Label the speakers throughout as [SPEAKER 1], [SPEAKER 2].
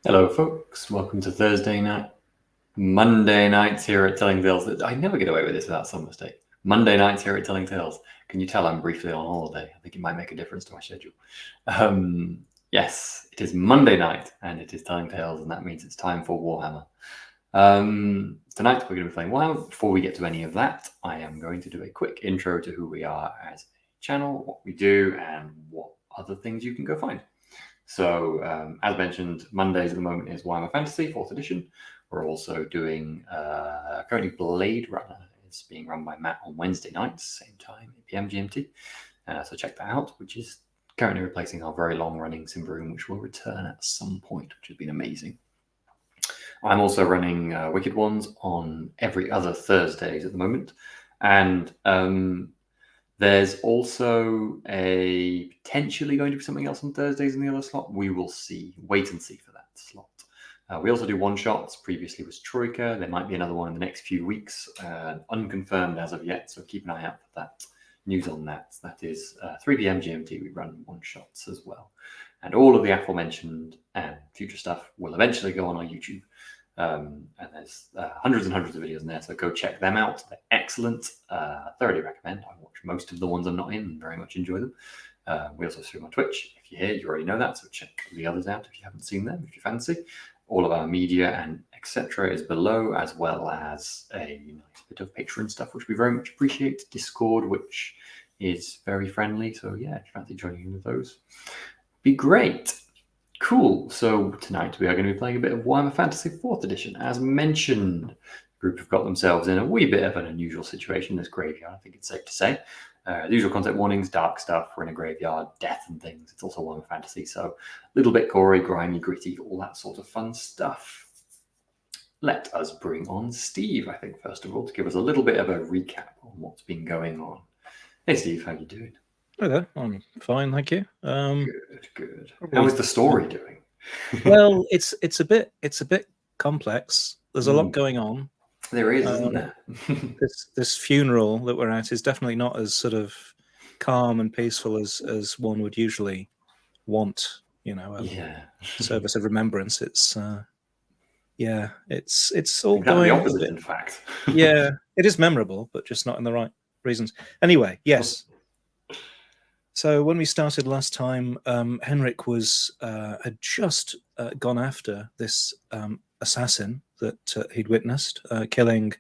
[SPEAKER 1] Hello, folks. Welcome to Thursday night. Monday nights here at Telling Tales. I never get away with this without some mistake. Monday nights here at Telling Tales. Can you tell I'm briefly on holiday? I think it might make a difference to my schedule. Yes, it is Monday night and it is Telling Tales, and that means it's time for Warhammer. Tonight we're going to be playing Warhammer. Before we get to any of that, I am going to do a quick intro to who we are as a channel, what we do, and what other things you can go find. So, as mentioned, Mondays at the moment is Warhammer Fantasy 4th edition. We're also doing currently Blade Runner. It's being run by Matt on Wednesday nights, same time, 8 p.m. GMT. So check that out, which is currently replacing our very long-running Simbaroom, which will return at some point, which has been amazing. I'm also running Wicked Ones on every other Thursdays at the moment. And there's also a potentially going to be something else on Thursdays in the other slot. We will see. Wait and see for that slot. We also do one-shots. Previously was Troika. There might be another one in the next few weeks. Unconfirmed as of yet, so keep an eye out for that. News on that. That is 3 p.m. GMT. We run one-shots as well. And all of the aforementioned and future stuff will eventually go on our YouTube. And there's hundreds and hundreds of videos in there, so go check them out. They're excellent. Thoroughly recommend. I watch most of the ones I'm not in and very much enjoy them. We also stream on Twitch. If you're here, you already know that, so check the others out if you haven't seen them, if you fancy. All of our media and etc. is below, as well as a nice bit of Patreon stuff, which we very much appreciate. Discord, which is very friendly, so yeah, if you fancy joining in with those, be great. Cool. So tonight we are going to be playing a bit of Warhammer Fantasy 4th edition. As mentioned, the group have got themselves in a wee bit of an unusual situation, this graveyard, I think it's safe to say. The usual content warnings, dark stuff, we're in a graveyard, death and things. It's also Warhammer Fantasy, so a little bit gory, grimy, gritty, all that sort of fun stuff. Let us bring on Steve, I think, first of all, to give us a little bit of a recap on what's been going on. Hey, Steve, how you doing?
[SPEAKER 2] Hi there, I'm fine, thank you.
[SPEAKER 1] Good. How is the story doing?
[SPEAKER 2] Well, it's a bit complex. There's a lot going on.
[SPEAKER 1] There is, isn't there?
[SPEAKER 2] this funeral that we're at is definitely not as sort of calm and peaceful as one would usually want. You know, service of remembrance. It's it's all going
[SPEAKER 1] the opposite, in fact.
[SPEAKER 2] Yeah, it is memorable, but just not in the right reasons. Anyway, yes. So when we started last time, Henrik had just gone after this assassin that he'd witnessed, killing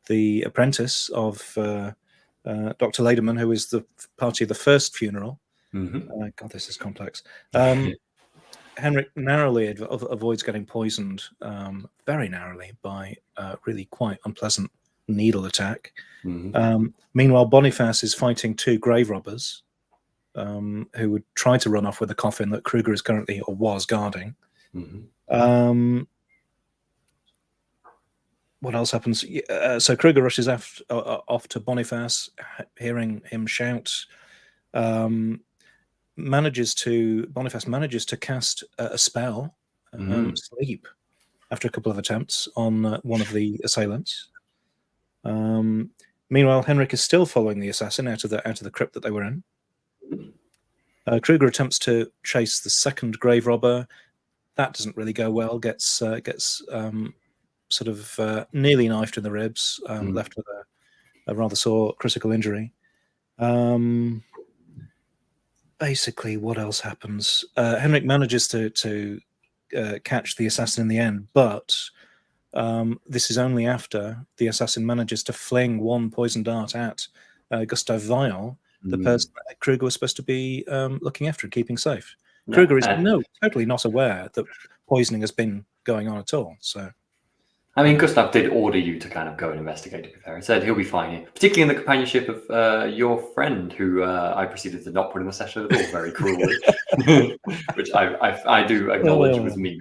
[SPEAKER 2] the apprentice of Dr. Lederman, who is the party of the first funeral.
[SPEAKER 1] Mm-hmm.
[SPEAKER 2] God, this is complex. Henrik narrowly avoids getting poisoned, very narrowly, by a really quite unpleasant needle attack.
[SPEAKER 1] Mm-hmm.
[SPEAKER 2] Meanwhile, Boniface is fighting two grave robbers, who would try to run off with a coffin that Kruger is currently or was guarding.
[SPEAKER 1] Mm-hmm.
[SPEAKER 2] What else happens? So Kruger rushes off to Boniface, hearing him shout. Boniface manages to cast a spell, sleep, after a couple of attempts on one of the assailants. Meanwhile, Henrik is still following the assassin out of the crypt that they were in. Kruger attempts to chase the second grave robber. That doesn't really go well. Gets sort of nearly knifed in the ribs, left with a rather sore critical injury. Basically, what else happens? Henrik manages to catch the assassin in the end, but this is only after the assassin manages to fling one poison dart at Gustav Weil, the person that Kruger was supposed to be looking after and keeping safe. Kruger is totally not aware that poisoning has been going on at all. So,
[SPEAKER 1] I mean, Gustav did order you to kind of go and investigate, to be fair. He said he'll be fine, particularly in the companionship of your friend, who I proceeded to not put in the session at all, very cruelly, which I do acknowledge was mean.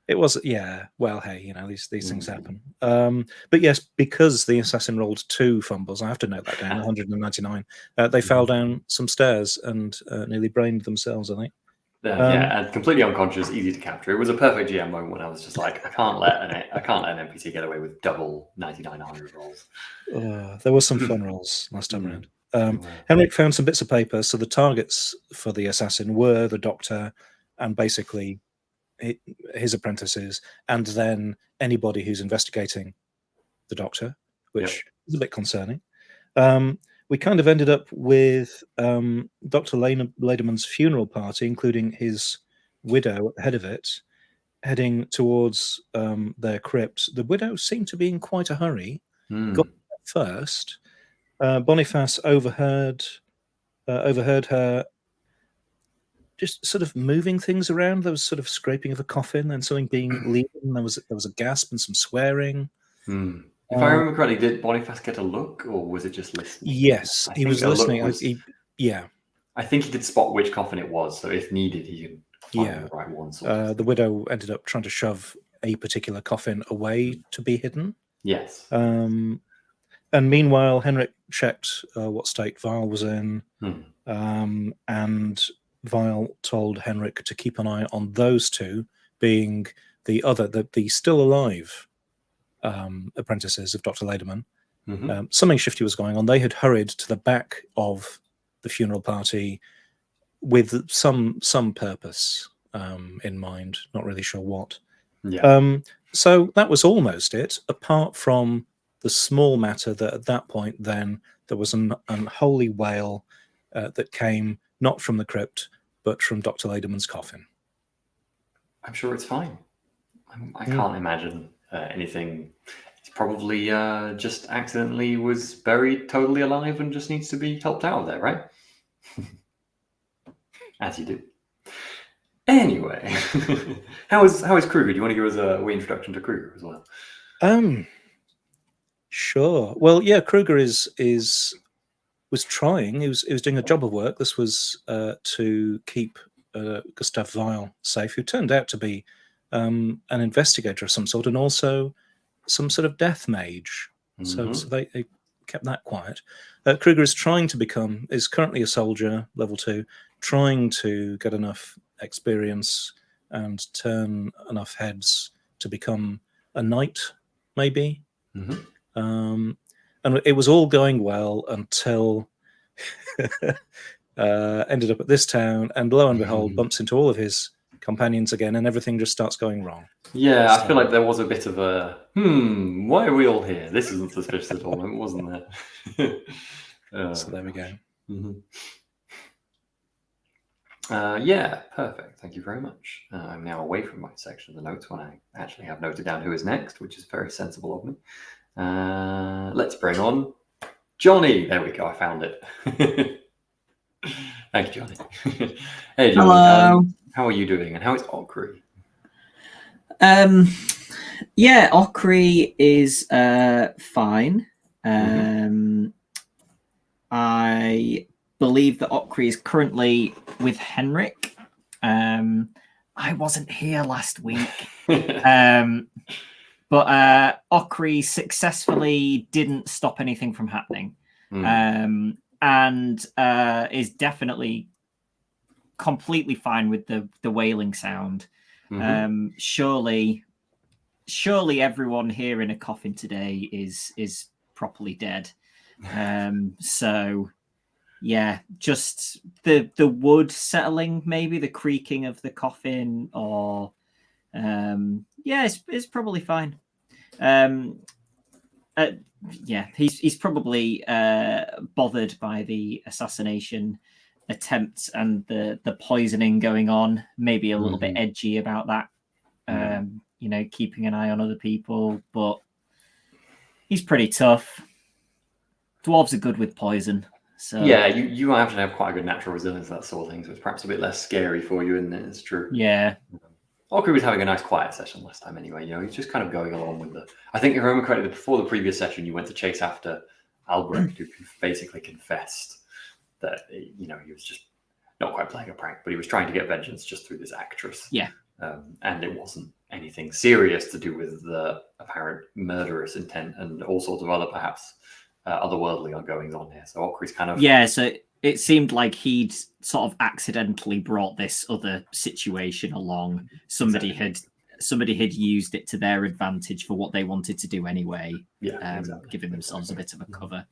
[SPEAKER 2] It was, yeah. Well, hey, you know, these things happen. But yes, because the assassin rolled 2 fumbles, I have to note that down, 199. They fell down some stairs and nearly brained themselves, I think.
[SPEAKER 1] And completely unconscious, easy to capture. It was a perfect GM moment when I was just like, I can't let an NPC get away with double 99 armor rolls.
[SPEAKER 2] There were some fun rolls last time around. Henrik found some bits of paper, so the targets for the assassin were the doctor and basically his apprentices, and then anybody who's investigating the Doctor, which is a bit concerning. We kind of ended up with Dr. Lederman's funeral party, including his widow at the head of it, heading towards their crypt. The widow seemed to be in quite a hurry. Got there first. Boniface overheard her just sort of moving things around. There was sort of scraping of a coffin and something being leaving. There was a gasp and some swearing.
[SPEAKER 1] If I remember correctly, did Boniface get a look, or was it just listening?
[SPEAKER 2] Yes, he was listening.
[SPEAKER 1] I think he did spot which coffin it was, so if needed, he could find the right one.
[SPEAKER 2] The widow ended up trying to shove a particular coffin away to be hidden.
[SPEAKER 1] Yes.
[SPEAKER 2] And meanwhile, Henrik checked what state Vile was in, and Vile told Henrik to keep an eye on those two, being the still alive apprentices of Dr. Lederman. Something shifty was going on. They had hurried to the back of the funeral party with some purpose in mind, not really sure what. So that was almost it, apart from the small matter that at that point then there was an unholy wail that came not from the crypt, but from Dr. Lederman's coffin.
[SPEAKER 1] I'm sure it's fine. I can't imagine anything. It's probably just accidentally was buried totally alive and just needs to be helped out of there, right? As you do. Anyway, how is Kruger? Do you want to give us a wee introduction to Kruger as well?
[SPEAKER 2] Sure. Well, yeah, Kruger was trying. He was doing a job of work. This was to keep Gustav Vile safe, who turned out to be an investigator of some sort, and also some sort of death mage. So they kept that quiet. Kruger is currently a soldier, level 2, trying to get enough experience and turn enough heads to become a knight, maybe. And it was all going well until ended up at this town, and lo and behold, bumps into all of his companions again, and everything just starts going wrong.
[SPEAKER 1] Yeah, I feel like there was a bit of a why are we all here? This isn't suspicious at all, wasn't there?
[SPEAKER 2] So there we go.
[SPEAKER 1] Yeah, perfect. Thank you very much. I'm now away from my section of the notes when I actually have noted down who is next, which is very sensible of me. Let's bring on Jonny. There we go. I found it. Thank you, Jonny. Hey, Jonny.
[SPEAKER 3] Hello.
[SPEAKER 1] How are you doing? And how is Okri?
[SPEAKER 3] Yeah, Okri is fine. I believe that Okri is currently with Henrik. I wasn't here last week. But Okri successfully didn't stop anything from happening, and is definitely completely fine with the wailing sound. Surely everyone here in a coffin today is properly dead. So yeah, just the wood settling, maybe the creaking of the coffin, or yeah, it's probably fine. Yeah, he's probably bothered by the assassination attempt and the poisoning going on. Maybe a little bit edgy about that. Keeping an eye on other people, but he's pretty tough. Dwarves are good with poison. So
[SPEAKER 1] yeah, you actually have quite a good natural resilience to that sort of thing, so it's perhaps a bit less scary for you, isn't it? It's true.
[SPEAKER 3] Yeah.
[SPEAKER 1] Okri was having a nice quiet session last time anyway. He's just kind of going along with I think if I remember correctly, before the previous session, you went to chase after Albrecht, who basically confessed that, he was just not quite playing a prank, but he was trying to get vengeance just through this actress.
[SPEAKER 3] Yeah.
[SPEAKER 1] And it wasn't anything serious to do with the apparent murderous intent and all sorts of other, perhaps, otherworldly goings on here. So Okri's kind of...
[SPEAKER 3] Yeah, so it seemed like he'd sort of accidentally brought this other situation along. Somebody had somebody had used it to their advantage for what they wanted to do anyway.
[SPEAKER 1] Yeah, exactly.
[SPEAKER 3] Giving themselves a bit of a cover.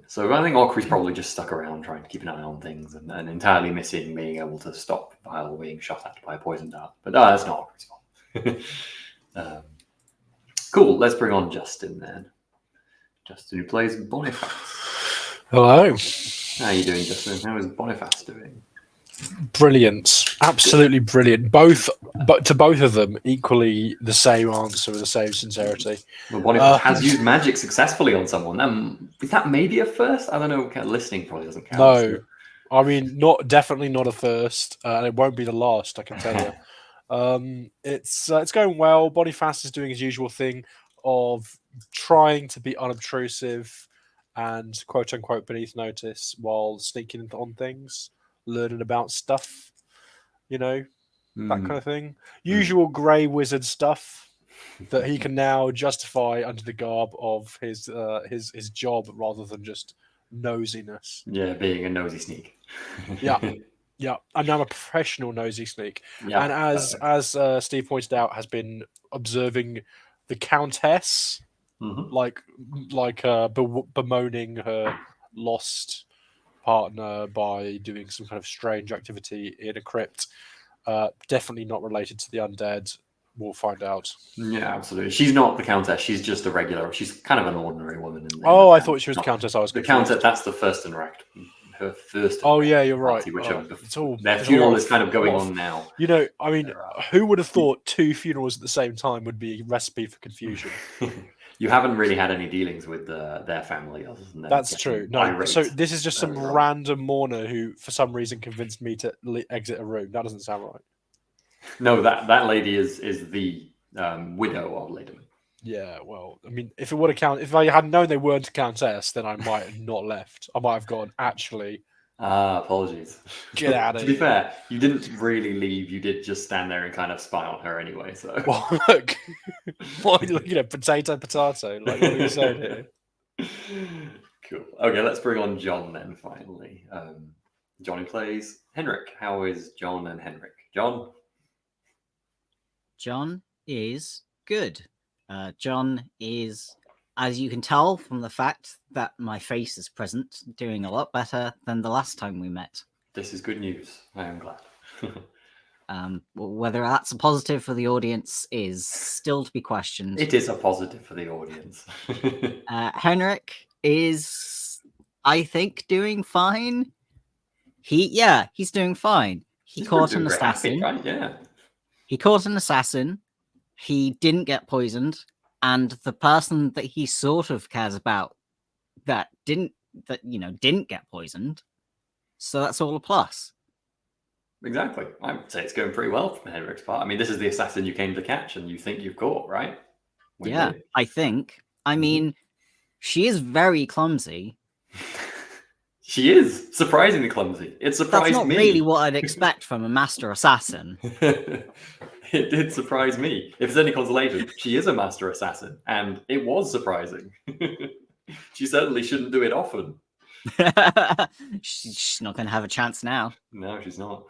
[SPEAKER 1] So I think Orkry's probably just stuck around trying to keep an eye on things and entirely missing being able to stop Vile being shot at by a poison dart. But that's not Orkry's fault. Cool. Let's bring on Justin then. Justin, who plays Boniface.
[SPEAKER 4] Hello.
[SPEAKER 1] How are you doing, Justin? How is Boniface doing?
[SPEAKER 4] Brilliant. Absolutely brilliant. But to both of them, equally the same answer with the same sincerity.
[SPEAKER 1] Well, Boniface has used magic successfully on someone. Is that maybe a first? I don't know. Listening probably doesn't count.
[SPEAKER 4] No.
[SPEAKER 1] So.
[SPEAKER 4] I mean, definitely not a first, and it won't be the last, I can tell you. It's going well. Boniface is doing his usual thing of trying to be unobtrusive and quote unquote beneath notice while sneaking on things, learning about stuff, that kind of thing. Usual grey wizard stuff that he can now justify under the garb of his job rather than just nosiness.
[SPEAKER 1] Yeah, being a nosy sneak.
[SPEAKER 4] Yeah, and I'm a professional nosy sneak.
[SPEAKER 1] Yeah,
[SPEAKER 4] and as Steve pointed out, has been observing the Countess, bemoaning her lost partner by doing some kind of strange activity in a crypt. Definitely not related to the undead. We'll find out.
[SPEAKER 1] Yeah, absolutely. She's not the Countess. She's just a regular. She's kind of an ordinary woman.
[SPEAKER 4] I thought she was the Countess. I was
[SPEAKER 1] the
[SPEAKER 4] confused.
[SPEAKER 1] Countess. That's the first interact. Her first.
[SPEAKER 4] Oh yeah, you're right.
[SPEAKER 1] Their funeral is kind of going on now.
[SPEAKER 4] I mean, who would have thought 2 funerals at the same time would be a recipe for confusion?
[SPEAKER 1] You haven't really had any dealings with their family, other than
[SPEAKER 4] that's true. No, irate. So this is just some random mourner who, for some reason, convinced me to exit a room. That doesn't sound right.
[SPEAKER 1] No, that lady is the widow of Lady.
[SPEAKER 4] Yeah, well, I mean, if I had known they weren't a countess, then I might have not left. I might have gone, actually.
[SPEAKER 1] Apologies.
[SPEAKER 4] Get out of here.
[SPEAKER 1] To be fair, you didn't really leave. You did just stand there and kind of spy on her anyway. So,
[SPEAKER 4] well, look, what are you looking at? Potato. Like, what are you saying here?
[SPEAKER 1] Cool. Okay, let's bring on John then. Finally, Jonny plays Henrik. How is John and Henrik?
[SPEAKER 5] John is good. John is, as you can tell from the fact that my face is present, doing a lot better than the last time we met.
[SPEAKER 1] This is good news. I am glad.
[SPEAKER 5] Whether that's a positive for the audience is still to be questioned.
[SPEAKER 1] It is a positive for the audience.
[SPEAKER 5] Henrik is, I think, doing fine. He's doing fine. He caught an assassin.
[SPEAKER 1] Happy, right? Yeah.
[SPEAKER 5] He caught an assassin. He didn't get poisoned, and the person that he sort of cares about didn't get poisoned. So that's all a plus.
[SPEAKER 1] Exactly. I would say it's going pretty well from Henrik's part. I mean, this is the assassin you came to catch and you think you've caught, right?
[SPEAKER 5] I think. I mean, she is very clumsy.
[SPEAKER 1] She is surprisingly clumsy. It surprised me.
[SPEAKER 5] That's not really what I'd expect from a master assassin.
[SPEAKER 1] It did surprise me. If there's any consolation, she is a master assassin, and it was surprising. She certainly shouldn't do it often.
[SPEAKER 5] She's not going to have a chance now.
[SPEAKER 1] No, she's not.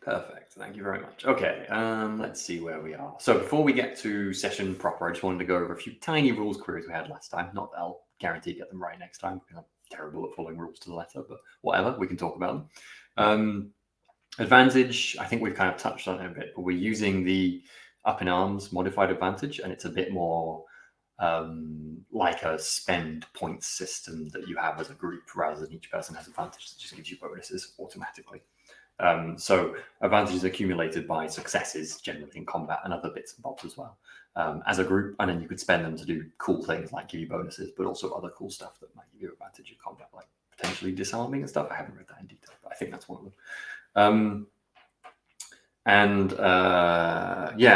[SPEAKER 1] Perfect. Thank you very much. Okay, let's see where we are. So before we get to session proper, I just wanted to go over a few tiny rules queries we had last time. Not that I'll guarantee get them right next time, because I'm terrible at following rules to the letter, but whatever, we can talk about them. Advantage, I think we've kind of touched on it a bit, but we're using the up in arms modified advantage, and it's a bit more like a spend points system that you have as a group rather than each person has advantage that just gives you bonuses automatically. So advantage is accumulated by successes generally in combat and other bits and bobs as well as a group, and then you could spend them to do cool things like give you bonuses, but also other cool stuff that might give you advantage in combat, like potentially disarming and stuff. I haven't read that in detail, but I think that's one of them.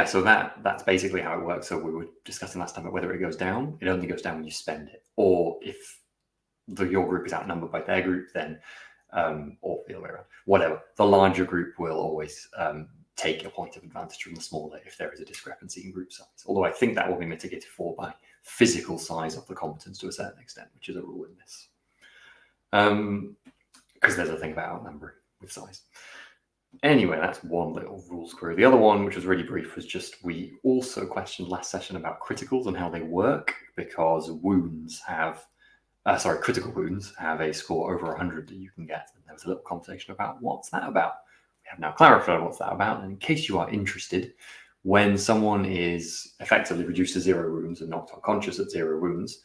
[SPEAKER 1] So that's basically how it works. So we were discussing last time about whether it goes down. It only goes down when you spend it, or if your group is outnumbered by their group, then or the other way around, whatever. The larger group will always take a point of advantage from the smaller if there is a discrepancy in group size. Although I think that will be mitigated for by physical size of the combatants to a certain extent, which is a rule in this. Because there's a thing about outnumbering with size. Anyway, that's one little rules query. The other one, which was really brief, was just we also questioned last session about criticals and how they work, because critical wounds have a score over 100 that you can get. And there was a little conversation about what's that about. We have now clarified what's that about. And in case you are interested, when someone is effectively reduced to 0 wounds and knocked unconscious at 0 wounds,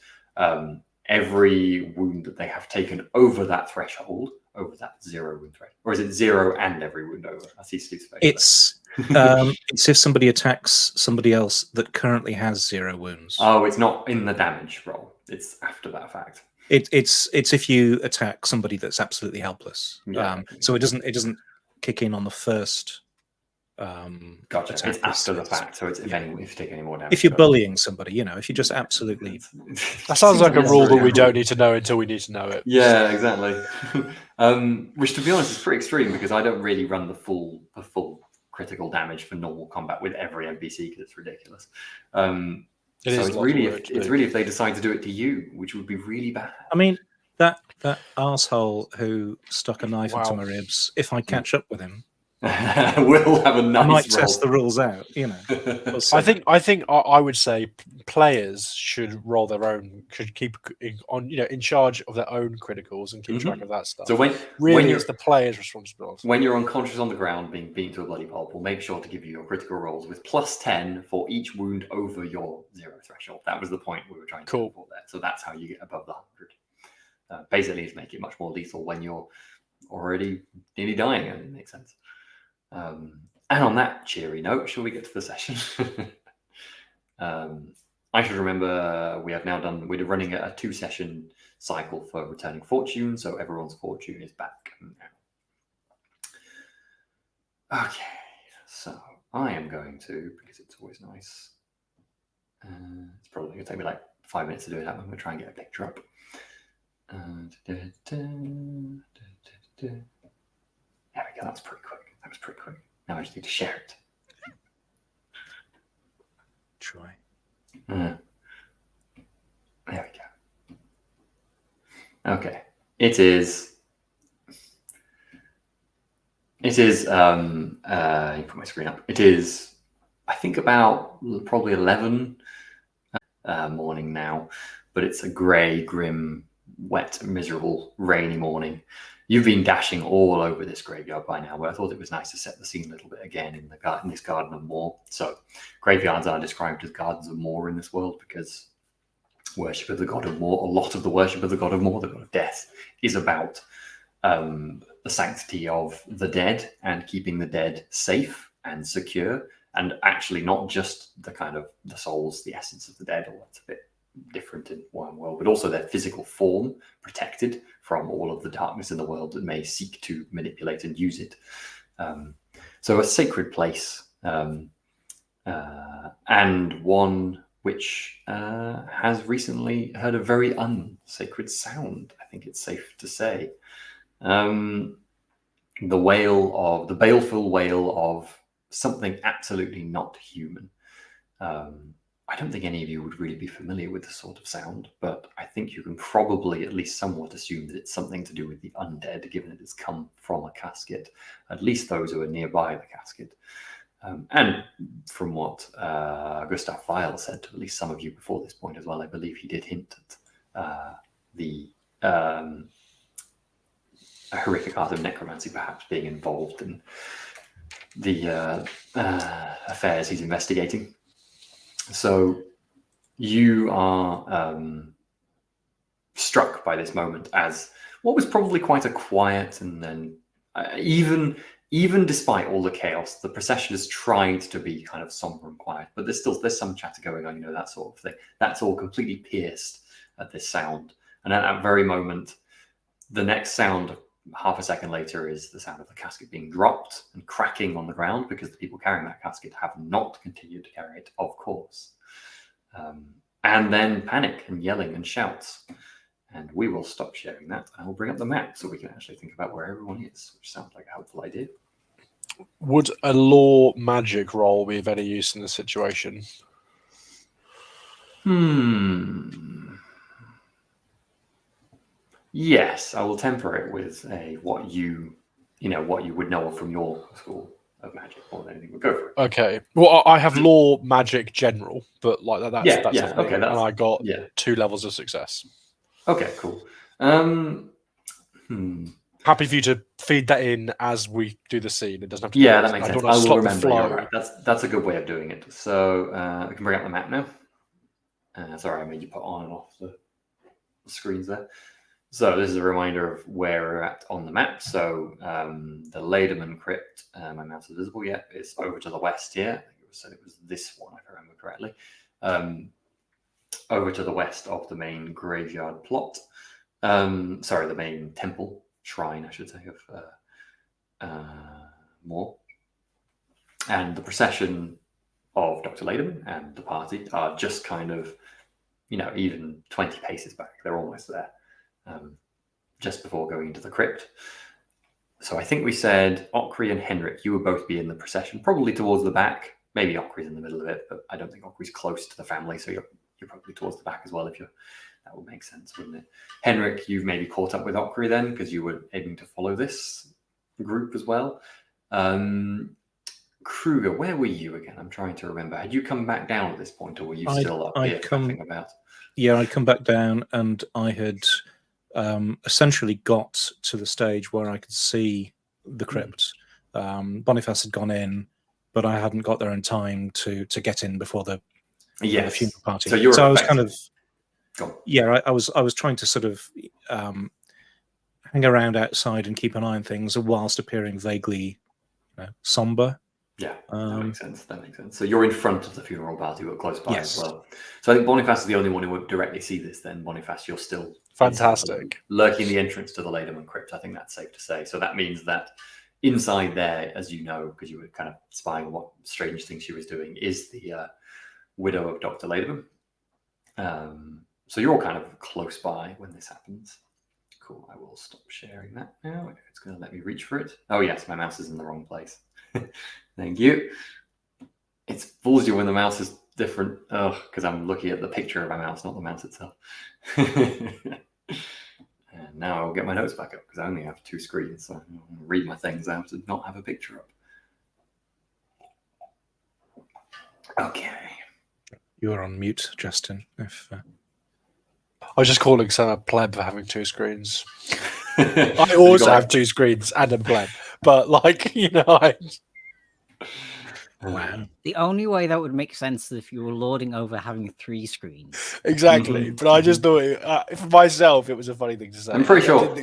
[SPEAKER 1] every wound that they have taken over that threshold, over that 0 wound threshold, or is it 0 and every wound over? I see Steve's face.
[SPEAKER 2] It's if somebody attacks somebody else that currently has 0 wounds.
[SPEAKER 1] Oh, it's not in the damage roll. It's after that fact.
[SPEAKER 2] It's if you attack somebody that's absolutely helpless.
[SPEAKER 1] Yeah.
[SPEAKER 2] So it doesn't kick in on the first.
[SPEAKER 1] Gotcha.
[SPEAKER 2] attack.
[SPEAKER 1] It's after the fact, so it's if you take any more damage.
[SPEAKER 2] If you're bullying somebody, if you just absolutely.
[SPEAKER 4] That sounds like a rule that we don't need to know until we need to know it.
[SPEAKER 1] Yeah, exactly. Which, to be honest, is pretty extreme, because I don't really run the full critical damage for normal combat with every NPC, because it's ridiculous. It's really if they decide to do it to you, which would be really bad.
[SPEAKER 2] I mean, that arsehole who stuck a knife into my ribs, if I catch up with him,
[SPEAKER 1] we'll have a nice
[SPEAKER 2] I might
[SPEAKER 1] roll.
[SPEAKER 2] test the rules out,
[SPEAKER 4] I think I would say players should roll their own, should keep in charge of their own criticals and keep track of that stuff.
[SPEAKER 1] So when
[SPEAKER 4] it's the player's responsibility.
[SPEAKER 1] When you're unconscious on the ground being beaten to a bloody pulp, we'll make sure to give you your critical rolls with +10 for each wound over your 0 threshold. That was the point we were trying to go for there. So that's how you get above the 100. Basically, it's make it much more lethal when you're already nearly dying, and it makes sense. And on that cheery note, shall we get to the session? I should remember we're running a 2-session cycle for returning fortune, so everyone's fortune is back now. Okay, so I am going to, because it's always nice, it's probably going to take me like 5 minutes to do it. I'm going to try and get a picture up. There we go, that's pretty quick. That was pretty quick. Now I just need to share it.
[SPEAKER 2] Try.
[SPEAKER 1] There we go. Okay. It is. You put my screen up. It is, I think, about probably 11 morning now, but it's a grey, grim, wet, miserable, rainy morning. You've been dashing all over this graveyard by now, but I thought it was nice to set the scene a little bit again in this Garden of Moor. So graveyards are described as gardens of Moor in this world because worship of the god of Moor, a lot of the worship of the god of Moor, the god of death, is about the sanctity of the dead and keeping the dead safe and secure, and actually not just the kind of the souls, the essence of the dead, or that's a bit different in one world, but also their physical form protected from all of the darkness in the world that may seek to manipulate and use it. So a sacred place, and one which has recently heard a very unsacred sound, I think it's safe to say. The baleful wail of something absolutely not human. I don't think any of you would really be familiar with the sort of sound, but I think you can probably at least somewhat assume that it's something to do with the undead, given it has come from a casket, at least those who are nearby the casket. And from what Gustav Weil said to at least some of you before this point as well, I believe he did hint at the horrific art of necromancy perhaps being involved in the affairs he's investigating. So you are struck by this moment as what was probably quite a quiet, and then even despite all the chaos, the procession has tried to be kind of somber and quiet, but there's some chatter going on, that sort of thing. That's all completely pierced at this sound. And at that very moment, the next sound, half a second later, is the sound of the casket being dropped and cracking on the ground, because the people carrying that casket have not continued to carry it, of course. And then panic and yelling and shouts. And we will stop sharing that. I will bring up the map so we can actually think about where everyone is, which sounds like a helpful idea.
[SPEAKER 4] Would a law magic roll be of any use in this situation?
[SPEAKER 1] Yes, I will temper it with a what you what you would know from your school of magic more than anything would go for it.
[SPEAKER 4] Okay. Well, I have law, magic, general, but like that's
[SPEAKER 1] Yeah,
[SPEAKER 4] that's
[SPEAKER 1] yeah,
[SPEAKER 4] a thing.
[SPEAKER 1] okay,
[SPEAKER 4] And I got
[SPEAKER 1] yeah.
[SPEAKER 4] 2 levels of success.
[SPEAKER 1] Okay, cool.
[SPEAKER 4] Happy for you to feed that in as we do the scene. It doesn't have to.
[SPEAKER 1] Yeah,
[SPEAKER 4] be
[SPEAKER 1] that makes
[SPEAKER 4] I
[SPEAKER 1] sense.
[SPEAKER 4] don't
[SPEAKER 1] I
[SPEAKER 4] want to
[SPEAKER 1] will
[SPEAKER 4] stop the
[SPEAKER 1] remember. You're
[SPEAKER 4] flow.
[SPEAKER 1] right. That's a good way of doing it. So I can bring up the map now. Sorry, I made you put on and off the screens there. So this is a reminder of where we're at on the map. So the Lederman crypt, my mouse is visible yet, is over to the west here. I think it was this one, if I remember correctly. Over to the west of the main graveyard plot. Sorry, the main temple, shrine, I should say, of Moore. And the procession of Dr. Lederman and the party are just kind of, even 20 paces back. They're almost there. Just before going into the crypt. So I think we said Ockrey and Henrik, you would both be in the procession, probably towards the back. Maybe Ockrey's in the middle of it, but I don't think Ockrey's close to the family, so you're probably towards the back as well. That would make sense, wouldn't it? Henrik, you've maybe caught up with Ockrey then, because you were aiming to follow this group as well. Kruger, where were you again? I'm trying to remember. Had you come back down at this point, or were you still up here faffing about?
[SPEAKER 2] Yeah, I'd come back down, and I had essentially got to the stage where I could see the crypt. Boniface had gone in, but I hadn't got there in time to get in before the funeral party. So I was kind of, I was trying to sort of hang around outside and keep an eye on things whilst appearing vaguely somber.
[SPEAKER 1] Yeah, that makes sense. So you're in front of the funeral party, but close by as well. So I think Boniface is the only one who would directly see this then. Boniface, you're still
[SPEAKER 4] fantastic.
[SPEAKER 1] Lurking the entrance to the Lederman crypt. I think that's safe to say. So that means that inside there, as you know, because you were kind of spying on what strange thing she was doing, is the widow of Dr. Lederman. So you're all kind of close by when this happens. Cool. I will stop sharing that now. It's going to let me reach for it. Oh, yes, my mouse is in the wrong place. Thank you. It fools you when the mouse is different. Oh, because I'm looking at the picture of my mouse, not the mouse itself. And now I'll get my notes back up because I only have 2 screens, so I'll read my things out and not have a picture up. Okay.
[SPEAKER 2] You are on mute, Justin.
[SPEAKER 4] I was just calling Sam a pleb for having 2 screens. I also have 2 screens and a pleb, but
[SPEAKER 2] Wow.
[SPEAKER 5] The only way that would make sense is if you were lording over having 3 screens.
[SPEAKER 4] Exactly. But I just thought, for myself, it was a funny thing to say.
[SPEAKER 1] I'm pretty sure.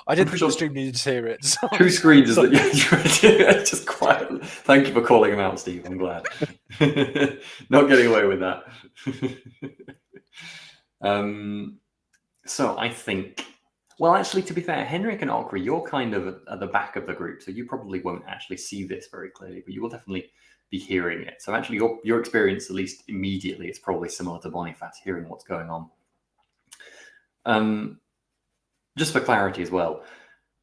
[SPEAKER 4] I didn't think the stream needed to hear it. So.
[SPEAKER 1] 2 screens is that just quietly. Thank you for calling him out, Steve. I'm glad. Not getting away with that. So I think, well, actually, to be fair, Henrik and Ockrey, you're kind of at the back of the group, so you probably won't actually see this very clearly, but you will definitely be hearing it. So actually, your experience, at least immediately, is probably similar to Boniface, hearing what's going on. Just for clarity as well,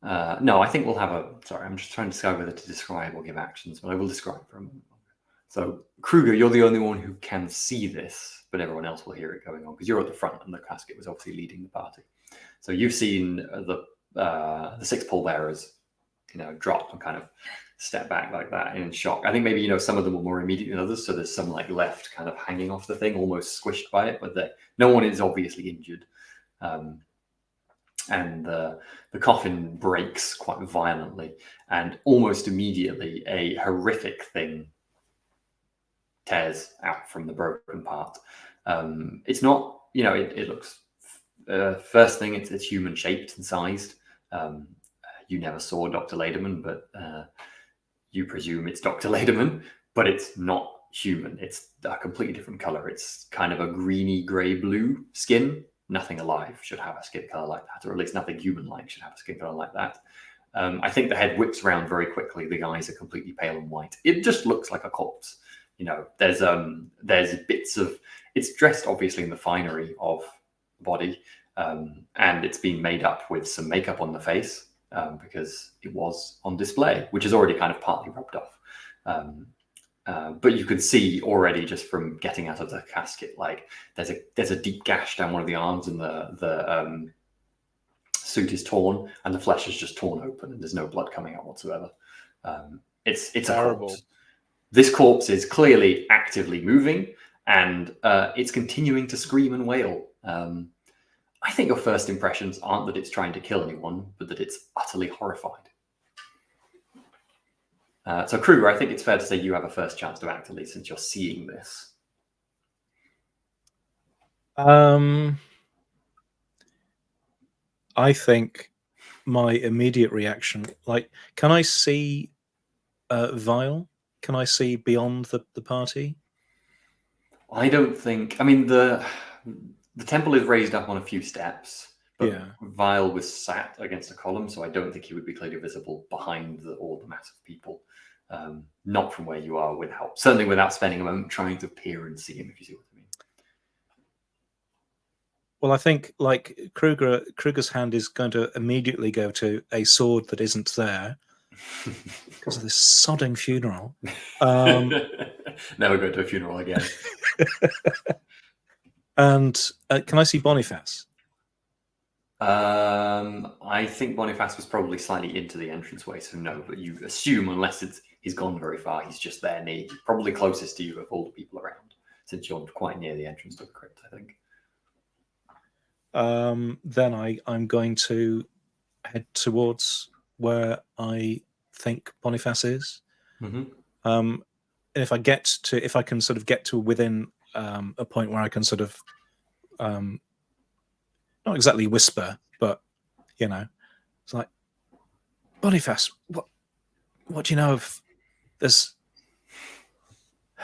[SPEAKER 1] no, I think we'll have sorry, I'm just trying to decide whether to describe or give actions, but I will describe for a moment. So Kruger, you're the only one who can see this, but everyone else will hear it going on because you're at the front and the casket was obviously leading the party. So you've seen the 6 pallbearers, drop and kind of step back like that in shock. I think maybe, some of them were more immediate than others. So there's some left kind of hanging off the thing, almost squished by it, but no one is obviously injured. And the coffin breaks quite violently, and almost immediately a horrific thing tears out from the broken part. It's not, it looks, first thing, it's human shaped and sized. You never saw Dr. Lederman, but you presume it's Dr. Lederman, but it's not human. It's a completely different color. It's kind of a greeny gray blue skin. Nothing alive should have a skin color like that, or at least nothing human-like should have a skin color like that. I think the head whips around very quickly. The eyes are completely pale and white. It just looks like a corpse. There's bits of, it's dressed obviously in the finery of the body, and it's been made up with some makeup on the face because it was on display, which is already kind of partly rubbed off. But you can see already just from getting out of the casket, there's a deep gash down one of the arms, and the suit is torn, and the flesh is just torn open, and there's no blood coming out whatsoever. It's
[SPEAKER 4] Terrible.
[SPEAKER 1] a corpse. This corpse is clearly actively moving, and it's continuing to scream and wail. I think your first impressions aren't that it's trying to kill anyone, but that it's utterly horrified. So Kruger, I think it's fair to say you have a first chance to act, at least, since you're seeing this.
[SPEAKER 2] I think my immediate reaction, like, can I see Vile? Can I see beyond the party?
[SPEAKER 1] I don't think. I mean, the temple is raised up on a few steps, but
[SPEAKER 2] Yeah.
[SPEAKER 1] Vile was sat against a column, so I don't think he would be clearly visible behind all the mass of people. Not from where you are, certainly without spending a moment trying to peer and see him, if you see what I mean.
[SPEAKER 2] Well, I think like Kruger's hand is going to immediately go to a sword that isn't there because of this sodding funeral.
[SPEAKER 1] Never go to a funeral again.
[SPEAKER 2] And can I see Boniface?
[SPEAKER 1] I think Boniface was probably slightly into the entranceway, so no. But you assume, unless he's gone very far, he's just there near you, probably closest to you of all the people around, since you're quite near the entrance to the crypt, I think.
[SPEAKER 2] Then I'm going to head towards where I think Boniface is.
[SPEAKER 1] Mm-hmm.
[SPEAKER 2] And if I can sort of get to within a point where I can sort of not exactly whisper, but it's like, Boniface, what do you know of this?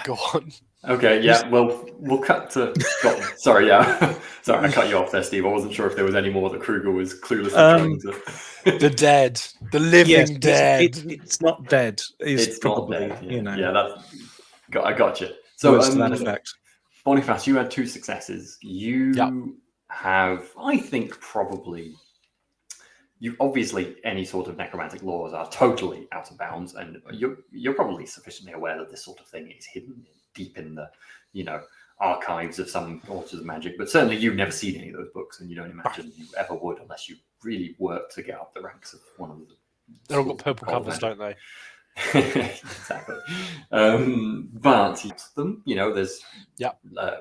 [SPEAKER 4] Go on.
[SPEAKER 1] Okay, yeah, well, we'll cut to Scotland. Sorry, yeah. Sorry, I cut you off there, Steve. I wasn't sure if there was any more that Kruger was cluelessly trying to...
[SPEAKER 4] The dead. The living dead.
[SPEAKER 2] It's not dead.
[SPEAKER 1] It's
[SPEAKER 2] probably,
[SPEAKER 1] not dead, yeah. Yeah, I got you. So,
[SPEAKER 2] words to that effect.
[SPEAKER 1] Boniface, you had 2 successes. You have, I think, probably... obviously, any sort of necromantic laws are totally out of bounds, and you're probably sufficiently aware that this sort of thing is hidden deep in the, archives of some authors of magic. But certainly, you've never seen any of those books, and you don't imagine you ever would, unless you really work to get up the ranks of one of the.
[SPEAKER 4] They've all got purple covers, don't they?
[SPEAKER 1] Exactly. But them, there's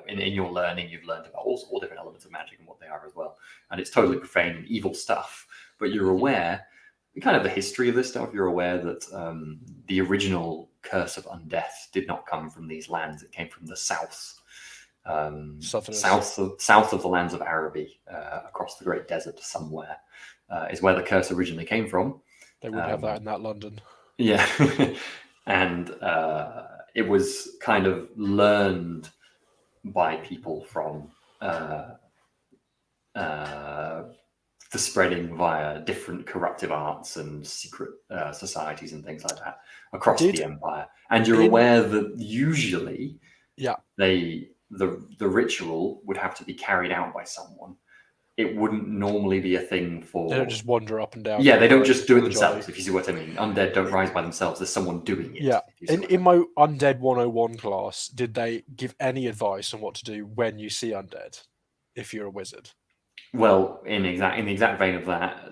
[SPEAKER 1] in your learning, you've learned about all different elements of magic and what they are as well, and it's totally profane and evil stuff. But you're aware, kind of the history of this stuff. You're aware that the original curse of undeath did not come from these lands; it came from the south, south of the lands of Araby, across the Great Desert somewhere, is where the curse originally came from.
[SPEAKER 4] They would have that in that London.
[SPEAKER 1] Yeah, and it was kind of learned by people from the spreading via different corruptive arts and secret societies and things like that across the empire. And you're aware that usually, the ritual would have to be carried out by someone. It wouldn't normally be a thing for...
[SPEAKER 4] They don't just wander up and down.
[SPEAKER 1] Yeah, they don't just do it themselves, if you see what I mean. Undead don't rise by themselves. There's someone doing it.
[SPEAKER 4] Yeah. In my Undead 101 class, did they give any advice on what to do when you see undead, if you're a wizard?
[SPEAKER 1] Well, in the exact vein of that,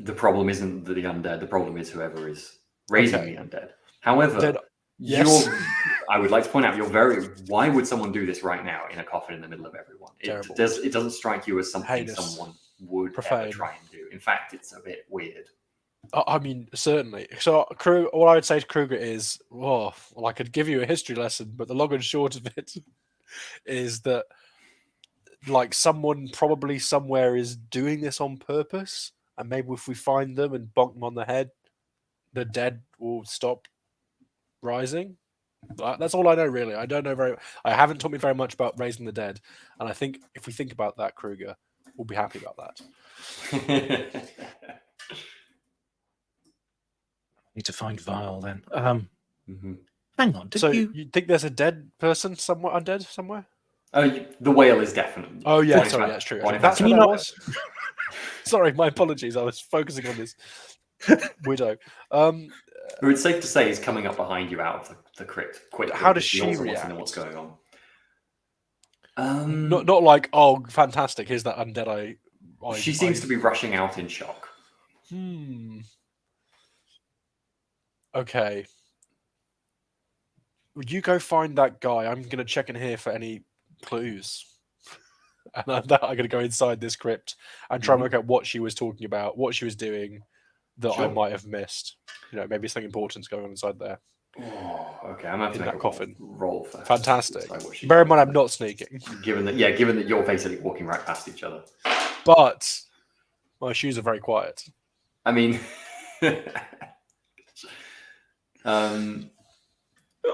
[SPEAKER 1] the problem isn't the undead. The problem is whoever is raising the undead. However, I would like to point out, why would someone do this right now in a coffin in the middle of everyone? It doesn't strike you as something someone would ever try and do. In fact, it's a bit weird.
[SPEAKER 4] I mean, certainly. So, what I would say to Kruger is, I could give you a history lesson, but the long and short of it is that, someone probably somewhere is doing this on purpose, and maybe if we find them and bonk them on the head, the dead will stop rising. That's all I know, really. I don't know I haven't taught me very much about raising the dead, and I think if we think about that, Kruger, we'll be happy about that.
[SPEAKER 2] Need to find Vile then. Hang on.
[SPEAKER 4] You think there's a dead person somewhere, undead somewhere?
[SPEAKER 1] The whale is definitely.
[SPEAKER 4] Oh yeah, sorry, that's true. That's what that was. Sorry, my apologies. I was focusing on this widow.
[SPEAKER 1] It's safe to say he's coming up behind you out of the crypt quickly.
[SPEAKER 4] How does she react?
[SPEAKER 1] Wants to know what's going on.
[SPEAKER 4] Not like, oh, fantastic! Here's that undead I
[SPEAKER 1] She seems to be rushing out in shock.
[SPEAKER 4] Okay. Would you go find that guy? I'm going to check in here for any clues. And I'm going to go inside this crypt and try and work out what she was talking about, what she was doing that I might have missed. Maybe something important's going on inside there.
[SPEAKER 1] Oh, okay. I'm going to have to
[SPEAKER 4] In
[SPEAKER 1] make
[SPEAKER 4] that
[SPEAKER 1] a
[SPEAKER 4] coffin.
[SPEAKER 1] roll first.
[SPEAKER 4] Fantastic. Bear in mind, I'm not sneaking.
[SPEAKER 1] Given that you're basically walking right past each other.
[SPEAKER 4] But my shoes are very quiet.
[SPEAKER 1] I mean,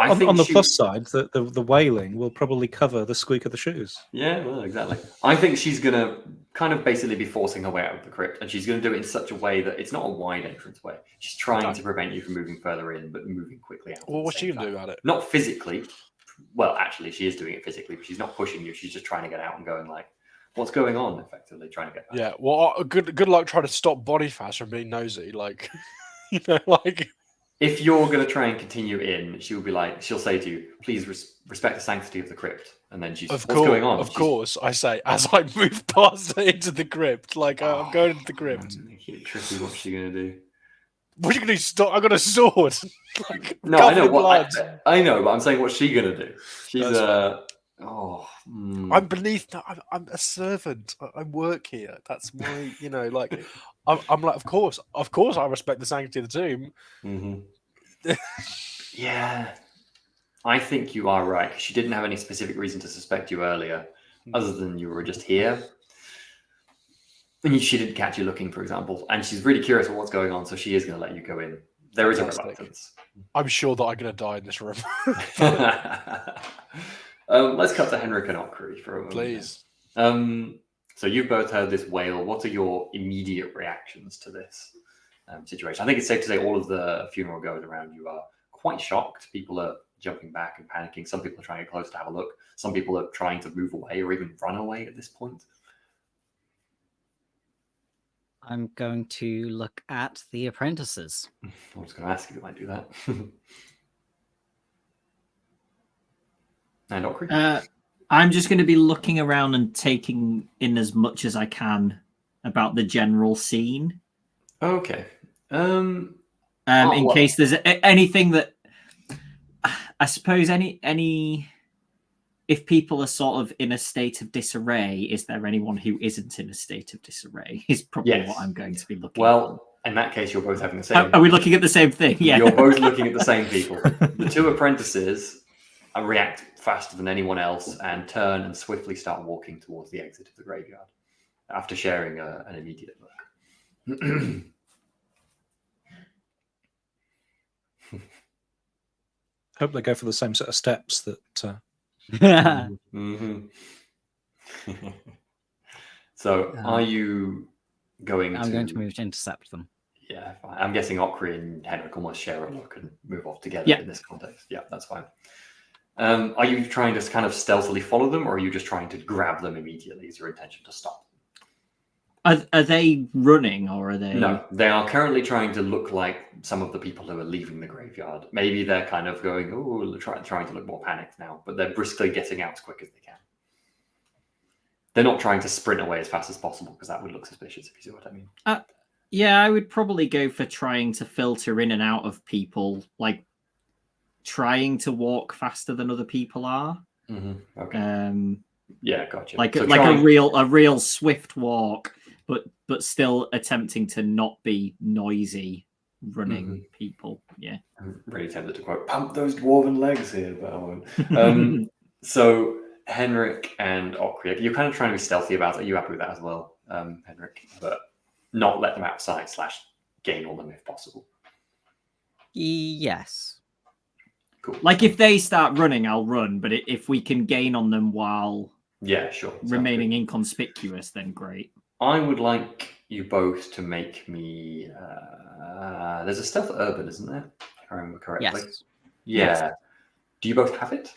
[SPEAKER 2] on the plus side, the wailing will probably cover the squeak of the shoes.
[SPEAKER 1] Yeah, well, exactly. I think she's going to kind of basically be forcing her way out of the crypt, and she's going to do it in such a way that it's not a wide entrance way. She's trying to prevent you from moving further in, but moving quickly out.
[SPEAKER 4] Well, what's she going to do about it?
[SPEAKER 1] Not physically. Well, actually, she is doing it physically, but she's not pushing you. She's just trying to get out and going like, what's going on, effectively, trying to get back.
[SPEAKER 4] Yeah, well, good luck trying to stop Boniface from being nosy. Like, like...
[SPEAKER 1] If you're going to try and continue in, she'll say to you, please respect the sanctity of the crypt. And then what's going on?
[SPEAKER 4] Of course, I say, as I move past her into the crypt, like, I'm going into the crypt.
[SPEAKER 1] Tricky, what's she going to do?
[SPEAKER 4] What are you going to do? I've got a sword. Like,
[SPEAKER 1] no, I know. I know, but I'm saying, what's she going to do? She's, I'm
[SPEAKER 4] beneath, I'm a servant. I work here. That's my, like... I'm like, of course, I respect the sanctity of the tomb.
[SPEAKER 1] Mm-hmm. Yeah, I think you are right. She didn't have any specific reason to suspect you earlier, other than you were just here. And she didn't catch you looking, for example. And she's really curious about what's going on, so she is going to let you go in. There is a reluctance.
[SPEAKER 4] I'm sure that I'm going to die in this room.
[SPEAKER 1] Let's cut to Henrik and Okri for a moment.
[SPEAKER 4] Please.
[SPEAKER 1] So you've both heard this wail. What are your immediate reactions to this situation? I think it's safe to say all of the funeral goers around you are quite shocked. People are jumping back and panicking. Some people are trying to get close to have a look. Some people are trying to move away or even run away at this point.
[SPEAKER 5] I'm going to look at the apprentices.
[SPEAKER 1] I was going to ask if you might do that. And Okri?
[SPEAKER 3] I'm just going to be looking around and taking in as much as I can about the general scene.
[SPEAKER 1] Okay.
[SPEAKER 3] In case there's anything that I suppose if people are sort of in a state of disarray, is there anyone who isn't in a state of disarray? Is probably what I'm going to be looking.
[SPEAKER 1] Well, in that case, you're both having the same.
[SPEAKER 3] Are we looking at the same thing? Yeah,
[SPEAKER 1] you're both looking at the same people. The two apprentices react faster than anyone else and turn and swiftly start walking towards the exit of the graveyard after sharing an immediate look.
[SPEAKER 2] Hope they go for the same set of steps that.
[SPEAKER 1] Mm-hmm. So, are you going?
[SPEAKER 5] I'm going to move to intercept them.
[SPEAKER 1] Yeah, fine. I'm guessing Okri and Henrik almost share a look and move off together in this context. Yeah, that's fine. Are you trying to kind of stealthily follow them, or are you just trying to grab them immediately? Is your intention to stop them?
[SPEAKER 3] Are they running, or are they?
[SPEAKER 1] No, they are currently trying to look like some of the people who are leaving the graveyard. Maybe they're kind of going, trying to look more panicked now, but they're briskly getting out as quick as they can. They're not trying to sprint away as fast as possible, because that would look suspicious, if you see what I mean.
[SPEAKER 3] Yeah, I would probably go for trying to filter in and out of people, like trying to walk faster than other people are.
[SPEAKER 1] Mm-hmm. Okay.
[SPEAKER 3] Yeah,
[SPEAKER 1] gotcha.
[SPEAKER 3] Like a real swift walk, but still attempting to not be noisy running people. Yeah.
[SPEAKER 1] I'm really tempted to quote, "Pump those dwarven legs" here, but I won't. So Henrik and Okri, you're kind of trying to be stealthy about it. Are you happy with that as well, Henrik? But not let them outside / gain on them if possible.
[SPEAKER 5] Yes.
[SPEAKER 1] Cool.
[SPEAKER 3] Like if they start running, I'll run. But if we can gain on them while remaining inconspicuous, then great.
[SPEAKER 1] I would like you both to make me. There's a stealth urban, isn't there? If I remember correctly.
[SPEAKER 5] Yes.
[SPEAKER 1] Yeah.
[SPEAKER 3] Yes.
[SPEAKER 1] Do you both have it?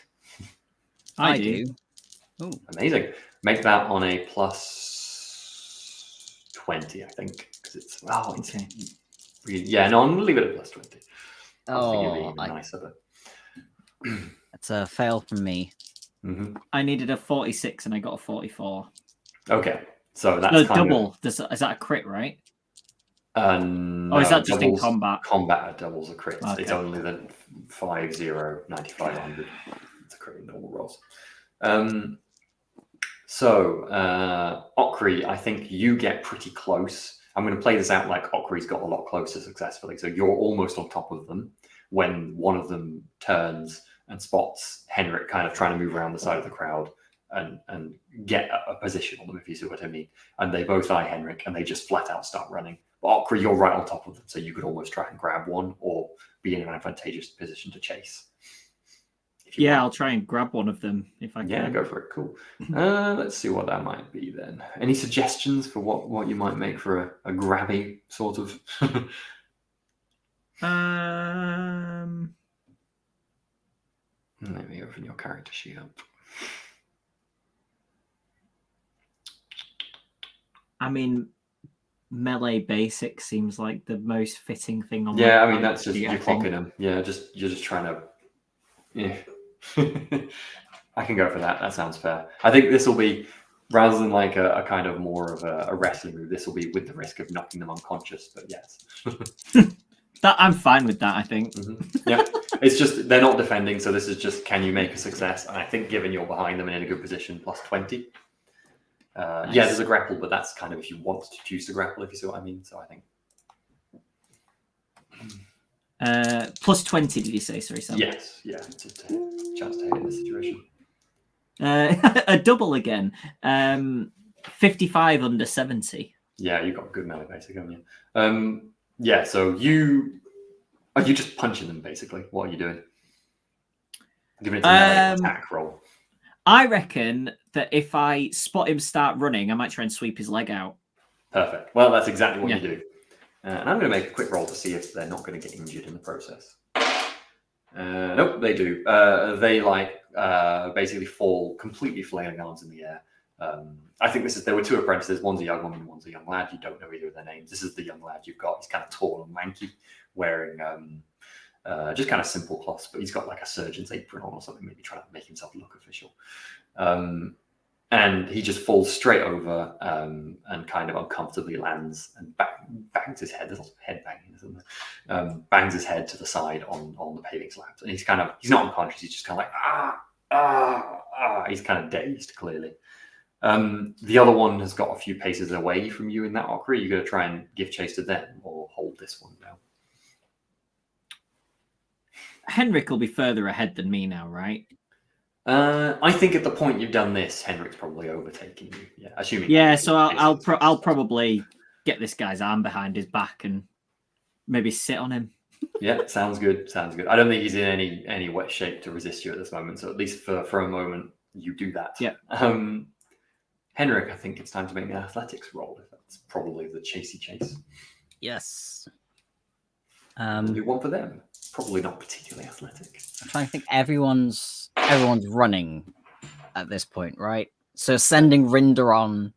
[SPEAKER 3] I do.
[SPEAKER 5] Ooh.
[SPEAKER 1] Amazing. Make that on a plus 20, I think, because it's
[SPEAKER 3] okay.
[SPEAKER 1] Really, yeah. No, I'm gonna leave it at plus 20.
[SPEAKER 5] Oh,
[SPEAKER 1] Nicer, but...
[SPEAKER 5] It's a fail from me.
[SPEAKER 1] Mm-hmm.
[SPEAKER 3] I needed a 46 and I got a 44.
[SPEAKER 1] Okay. So that's
[SPEAKER 3] No,
[SPEAKER 1] kind
[SPEAKER 3] double. Is that a crit, right?
[SPEAKER 1] of.
[SPEAKER 3] Or is
[SPEAKER 1] No,
[SPEAKER 3] that just in
[SPEAKER 1] doubles-
[SPEAKER 3] combat?
[SPEAKER 1] Combat doubles are crits.
[SPEAKER 3] Okay.
[SPEAKER 1] It's only the 5, 0, 95, 100. It's a crit in normal rolls. So, Okri, I think you get pretty close. I'm going to play this out like Okri's got a lot closer successfully. So you're almost on top of them when one of them turns and spots Henrik kind of trying to move around the side of the crowd and get a position on them, if you see what I mean. And they both eye Henrik and they just flat out start running. But Okri, you're right on top of them, so you could almost try and grab one or be in an advantageous position to chase.
[SPEAKER 3] Yeah, I'll try and grab one of them if I can.
[SPEAKER 1] Yeah, go for it. Cool. Let's see what that might be then. Any suggestions for what you might make for a grabby sort of? Let me open your character sheet up.
[SPEAKER 3] I mean, melee basic seems like the most fitting thing on.
[SPEAKER 1] Yeah,
[SPEAKER 3] my
[SPEAKER 1] I mean that's just
[SPEAKER 3] sheet,
[SPEAKER 1] you're clocking them. Yeah, you're just trying to. Yeah. I can go for that. That sounds fair. I think this will be, rather than like a kind of more of a wrestling move, this will be with the risk of knocking them unconscious, but yes.
[SPEAKER 3] That I'm fine with that, I think.
[SPEAKER 1] Mm-hmm. Yeah, it's just they're not defending, so this is just can you make a success? And I think given you're behind them and in a good position, plus 20.
[SPEAKER 3] Nice.
[SPEAKER 1] Yeah, there's a grapple, but that's kind of if you want to choose to grapple, if you see what I mean. So I think.
[SPEAKER 3] Plus 20, did you say? Sorry, Sam.
[SPEAKER 1] Yes, yeah, just a chance to hit in this situation.
[SPEAKER 3] A double again. 55 under 70.
[SPEAKER 1] Yeah, you got good melee basic, haven't you? Yeah, so are you just punching them basically? What are you doing? Giving it a melee attack roll.
[SPEAKER 3] I reckon that if I spot him start running, I might try and sweep his leg out.
[SPEAKER 1] Perfect. Well, that's exactly what you do. And I'm going to make a quick roll to see if they're not going to get injured in the process. Nope, they do. They basically fall completely flailing arms in the air. I think there were two apprentices. One's a young woman, one's a young lad. You don't know either of their names. This is the young lad you've got. He's kind of tall and lanky, wearing just kind of simple cloths, but he's got like a surgeon's apron on or something, maybe trying to make himself look official. And he just falls straight over and kind of uncomfortably lands and bangs his head. There's lots of head banging, isn't there? Bangs his head to the side on the paving slabs. And he's not unconscious. He's just kind of like, He's kind of dazed, clearly. The other one has got a few paces away from you in that Okri. You're going to try and give chase to them or hold this one down.
[SPEAKER 3] Henrik will be further ahead than me now, right?
[SPEAKER 1] I think at the point you've done this, Henrik's probably overtaking you. Yeah, assuming.
[SPEAKER 3] Yeah, so I'll probably get this guy's arm behind his back and maybe sit on him.
[SPEAKER 1] Yeah, sounds good. Sounds good. I don't think he's in any wet shape to resist you at this moment. So at least for a moment, you do that.
[SPEAKER 3] Yeah.
[SPEAKER 1] Henrik, I think it's time to make an athletics roll. If that's probably the chasey chase.
[SPEAKER 5] Yes.
[SPEAKER 1] Do one for them. Probably not particularly athletic.
[SPEAKER 5] I'm trying to think. Everyone's running at this point, right? So sending Rinder on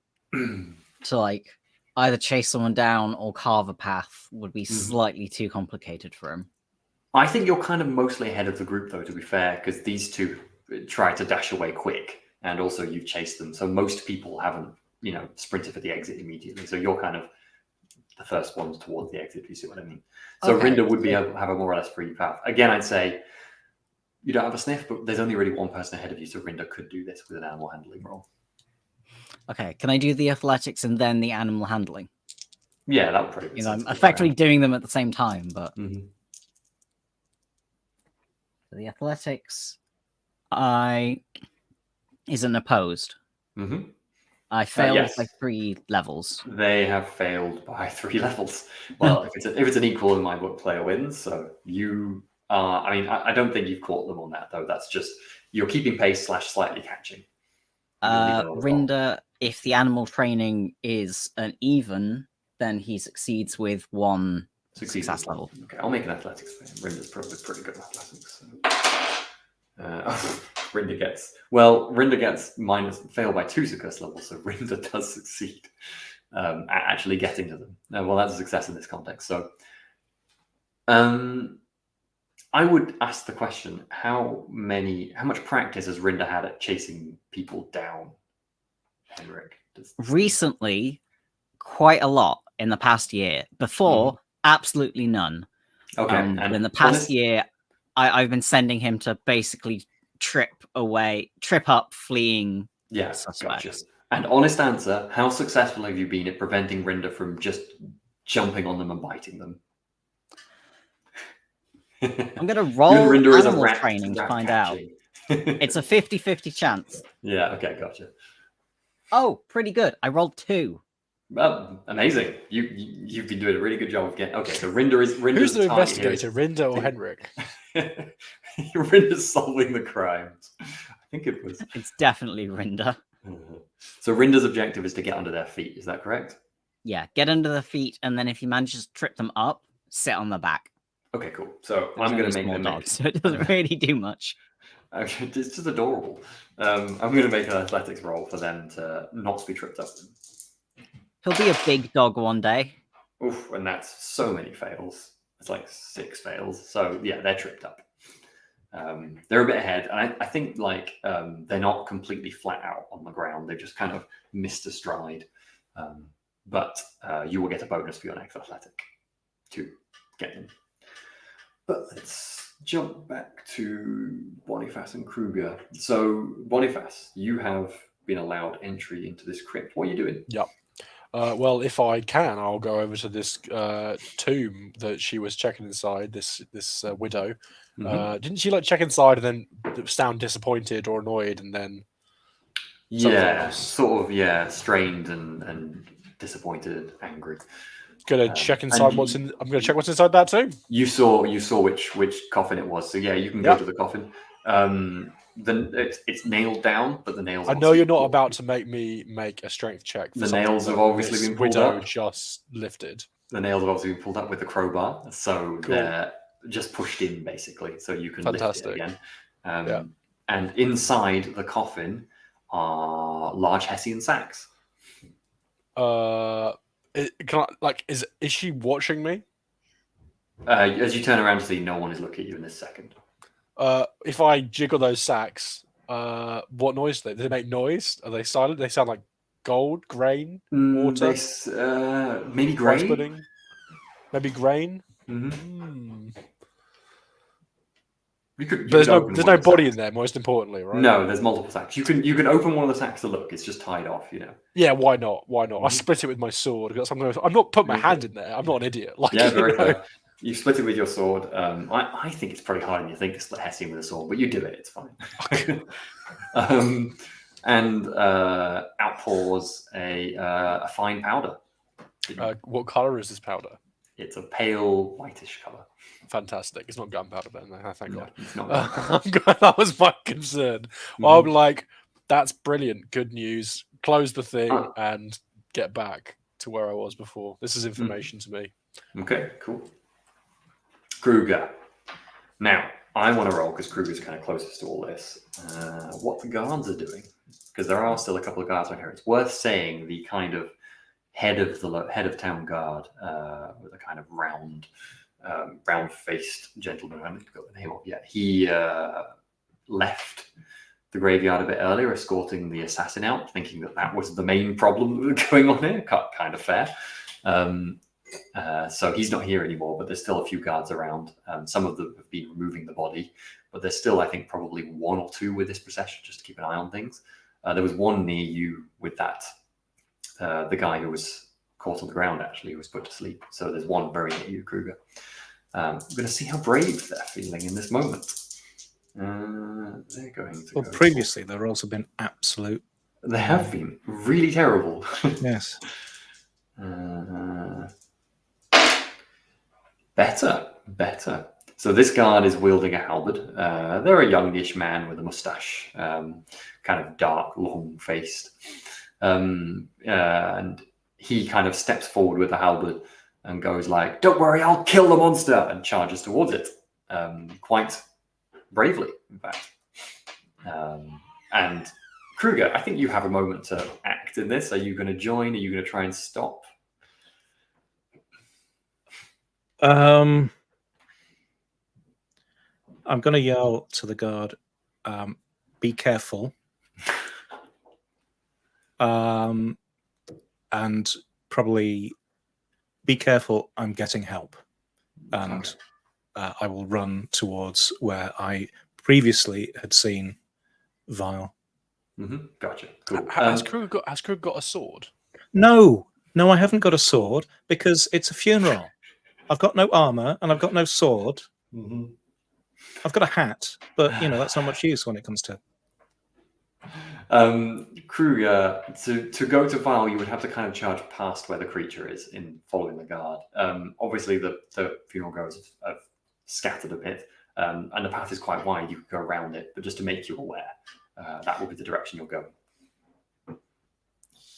[SPEAKER 5] to like either chase someone down or carve a path would be slightly too complicated for him.
[SPEAKER 1] I think you're kind of mostly ahead of the group, though, to be fair, because these two try to dash away quick, and also you've chased them. So most people haven't, sprinted for the exit immediately. So you're kind of the first ones towards the exit, if you see what I mean. So okay. Rinder would have a more or less free path. Again, I'd say you don't have a sniff, but there's only really one person ahead of you, so Rinder could do this with an animal handling roll.
[SPEAKER 5] Okay, can I do the athletics and then the animal handling?
[SPEAKER 1] Yeah, that would probably be
[SPEAKER 5] I'm effectively doing them at the same time, but
[SPEAKER 1] mm-hmm.
[SPEAKER 5] So the athletics isn't opposed.
[SPEAKER 1] Mm-hmm.
[SPEAKER 5] I failed by 3 levels.
[SPEAKER 1] They have failed by 3 levels. Well, if it's an equal in my book, player wins. So you are. I mean, I don't think you've caught them on that though. That's just you're keeping pace / slightly catching.
[SPEAKER 5] Rinder, if the animal training is an even, then he succeeds with 1 success level.
[SPEAKER 1] Okay, I'll make an athletics for him. Rinder's probably pretty good at athletics. So. Rinder gets fail by 2 success levels, so Rinder does succeed at actually getting to them. Well, that's a success in this context. So, I would ask the question: how much practice has Rinder had at chasing people down? Henrik,
[SPEAKER 5] Recently, quite a lot in the past year. Before, absolutely none.
[SPEAKER 1] Okay, and
[SPEAKER 5] But in the past year, I've been sending him to basically trip up fleeing suspects.
[SPEAKER 1] Gotcha. And honest answer, how successful have you been at preventing Rinda from just jumping on them and biting them?
[SPEAKER 5] I'm going to roll
[SPEAKER 1] Rinda is a
[SPEAKER 5] animal
[SPEAKER 1] rat,
[SPEAKER 5] training to
[SPEAKER 1] rat
[SPEAKER 5] find out.
[SPEAKER 1] catching.
[SPEAKER 5] It's a 50-50 chance.
[SPEAKER 1] Yeah, okay, gotcha.
[SPEAKER 5] Oh, pretty good. I rolled 2.
[SPEAKER 1] Well, amazing. You've been doing a really good job of getting. Okay, so Rinda's
[SPEAKER 4] Who's the
[SPEAKER 1] target here is-
[SPEAKER 4] investigator, Rinda or Henrik?
[SPEAKER 1] Rinda's solving the crimes. I think it was.
[SPEAKER 5] It's definitely Rinda.
[SPEAKER 1] So Rinda's objective is to get under their feet. Is that correct?
[SPEAKER 5] Yeah, get under the feet, and then if he manages to trip them up, sit on the back.
[SPEAKER 1] Okay, cool. So
[SPEAKER 5] There's
[SPEAKER 1] I'm going to
[SPEAKER 5] only
[SPEAKER 1] make
[SPEAKER 5] small
[SPEAKER 1] them.
[SPEAKER 5] dogs, so it doesn't really do much.
[SPEAKER 1] It's just adorable. I'm going to make an athletics roll for them to not be tripped up.
[SPEAKER 5] He'll be a big dog one day.
[SPEAKER 1] Oof, and that's so many fails. It's like 6 fails. So yeah, they're tripped up. They're a bit ahead, and I think like they're not completely flat out on the ground. They've just kind of missed a stride. But you will get a bonus for your next athletic to get them. But let's jump back to Boniface and Kruger. So Boniface, you have been allowed entry into this crypt. What are you doing?
[SPEAKER 4] Yep. Well, if I can, I'll go over to this tomb that she was checking inside. This widow. Didn't she like check inside and then sound disappointed or annoyed, and then?
[SPEAKER 1] Yeah, sort of. Yeah, strained and disappointed, angry.
[SPEAKER 4] Gonna check inside what's in. I'm gonna check what's inside that tomb.
[SPEAKER 1] You saw which coffin it was. So yeah, you can go to the coffin. Then it's nailed down, but the nails.
[SPEAKER 4] I know you're not about to make me make a strength check.
[SPEAKER 1] The nails have obviously been pulled
[SPEAKER 4] widow
[SPEAKER 1] up.
[SPEAKER 4] just lifted.
[SPEAKER 1] The nails have obviously been pulled up with the crowbar, so they're just pushed in basically, so you can lift it again. And inside the coffin are large Hessian sacks.
[SPEAKER 4] Is she watching me?
[SPEAKER 1] As you turn around to see, no one is looking at you in this second.
[SPEAKER 4] If I jiggle those sacks, what noise do they? Do they make noise? Are they silent? They sound like gold, grain, water.
[SPEAKER 1] Maybe grain.
[SPEAKER 4] Pudding. Maybe grain. There's no body in there. Most importantly, right?
[SPEAKER 1] No, there's multiple sacks. You can open one of the sacks to look. It's just tied off, you know.
[SPEAKER 4] Yeah, why not? Why not? I split it with my sword. I'm not putting my hand in there. I'm not an idiot.
[SPEAKER 1] Yeah, very fair. You split it with your sword. I think it's probably harder than you think to split Hessian with a sword, but you do it. It's fine. And outpours a fine powder.
[SPEAKER 4] What color is this powder?
[SPEAKER 1] It's a pale whitish color.
[SPEAKER 4] Fantastic. It's not gunpowder then. Thank God.
[SPEAKER 1] It's not
[SPEAKER 4] that was my concern. I'm like, that's brilliant. Good news. Close the thing and get back to where I was before. This is information to me.
[SPEAKER 1] Okay, cool. Kruger. Now, I want to roll because Kruger's kind of closest to all this. What the guards are doing, because there are still a couple of guards on here. It's worth saying the kind of head of town guard with a kind of round-faced gentleman. I haven't got the name of yet. He left the graveyard a bit earlier, escorting the assassin out, thinking that was the main problem that was going on here. Kind of fair. So he's not here anymore, but there's still a few guards around. Some of them have been removing the body, but there's still, I think, probably 1 or 2 with this procession, just to keep an eye on things. There was one near you with that, the guy who was caught on the ground, actually, who was put to sleep. So there's one very near you, Kruger. We're going to see how brave they're feeling in this moment. They're going to go
[SPEAKER 2] previously, there have also been absolute...
[SPEAKER 1] They have been really terrible.
[SPEAKER 2] Yes.
[SPEAKER 1] Better. So this guard is wielding a halberd. They're a youngish man with a mustache, kind of dark, long-faced. And he kind of steps forward with the halberd and goes like, "Don't worry, I'll kill the monster," and charges towards it. Quite bravely, in fact. And Kruger, I think you have a moment to act in this. Are you going to join? Are you going to try and stop?
[SPEAKER 2] I'm going to yell to the guard, "Be careful." and probably be careful. I'm getting help, and
[SPEAKER 1] Okay.
[SPEAKER 2] I will run towards where I previously had seen Vile.
[SPEAKER 1] Gotcha. Cool.
[SPEAKER 4] Has Krug got a sword?
[SPEAKER 2] No, I haven't got a sword because it's a funeral. I've got no armor and I've got no sword. I've got a hat, but that's not much use when it comes to.
[SPEAKER 1] Krug, to go to Vile, you would have to kind of charge past where the creature is in following the guard. Obviously, the funeral goers have scattered a bit, and the path is quite wide. You could go around it, but just to make you aware, that will be the direction you're going.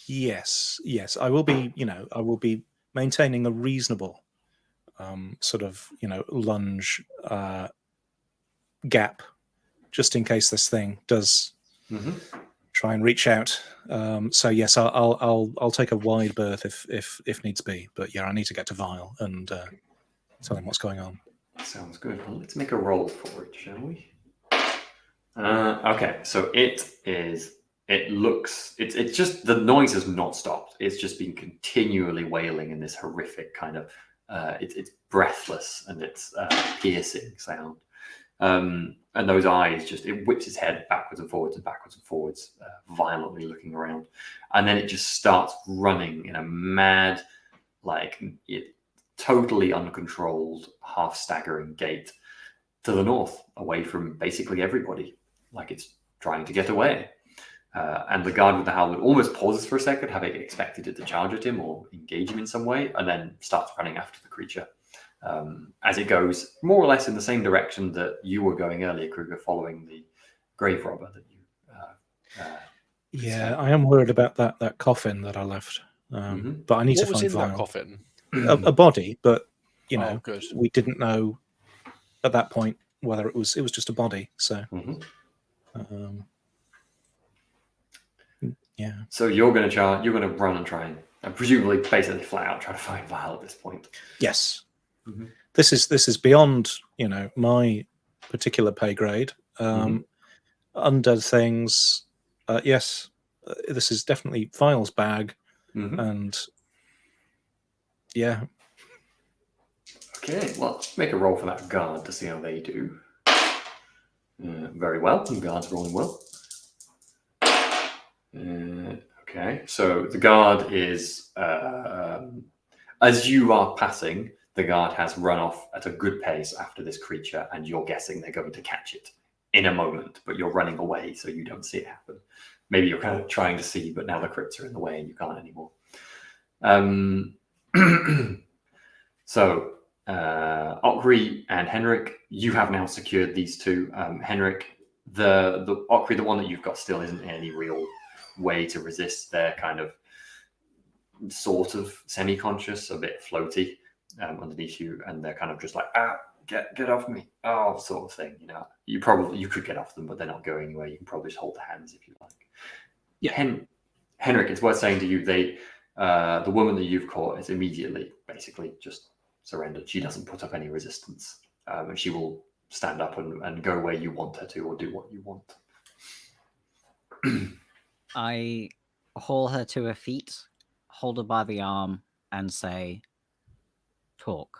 [SPEAKER 2] Yes, I will be. I will be maintaining a reasonable sort of lunge gap, just in case this thing does try and reach out. So yes, I'll take a wide berth if needs be. But yeah, I need to get to Vile and tell him what's going on.
[SPEAKER 1] Sounds good. Well, let's make a roll for it, shall we? Okay, so it's just, the noise has not stopped. It's just been continually wailing in this horrific kind of, it's breathless and it's piercing sound. And those eyes it whips its head backwards and forwards, violently looking around. And then it just starts running in a mad, totally uncontrolled, half staggering gait to the north, away from basically everybody, like it's trying to get away. And the guard with the helmet almost pauses for a second, having expected it to charge at him or engage him in some way, and then starts running after the creature. As it goes more or less in the same direction that you were going earlier, Kruger, following the grave robber that you.
[SPEAKER 2] Yeah, I am worried about that coffin that I left, but I need to
[SPEAKER 4] What was
[SPEAKER 2] find
[SPEAKER 4] in that
[SPEAKER 2] Vile.
[SPEAKER 4] coffin?
[SPEAKER 2] A body, but
[SPEAKER 4] good.
[SPEAKER 2] we didn't know at that point whether it was just a body. So, yeah.
[SPEAKER 1] So you're going to run and try and presumably basically flat out try to find Vile at this point.
[SPEAKER 2] Yes. This is beyond my particular pay grade. Undead things. Yes, this is definitely Vile's bag, and yeah.
[SPEAKER 1] Okay, well, let's make a roll for that guard to see how they do. Very well, the guard's rolling well. Okay, so the guard is, as you are passing, the guard has run off at a good pace after this creature, and you're guessing they're going to catch it in a moment, but you're running away, so you don't see it happen. Maybe you're kind of trying to see, but now the crits are in the way and you can't anymore. So, Okri and Henrik, you have now secured these two. Henrik, the Okri, the one that you've got still isn't any real way to resist. They're kind of sort of semi-conscious, a bit floaty underneath you, and they're kind of just like, get off me, sort of thing. You could get off them, but they're not going anywhere. You can probably just hold their hands if you like. Yeah, Henrik, it's worth saying to you, the woman that you've caught is immediately basically just surrendered. She doesn't put up any resistance, and she will stand up and go where you want her to, or do what you want.
[SPEAKER 5] I haul her to her feet, hold her by the arm, and say, "Talk."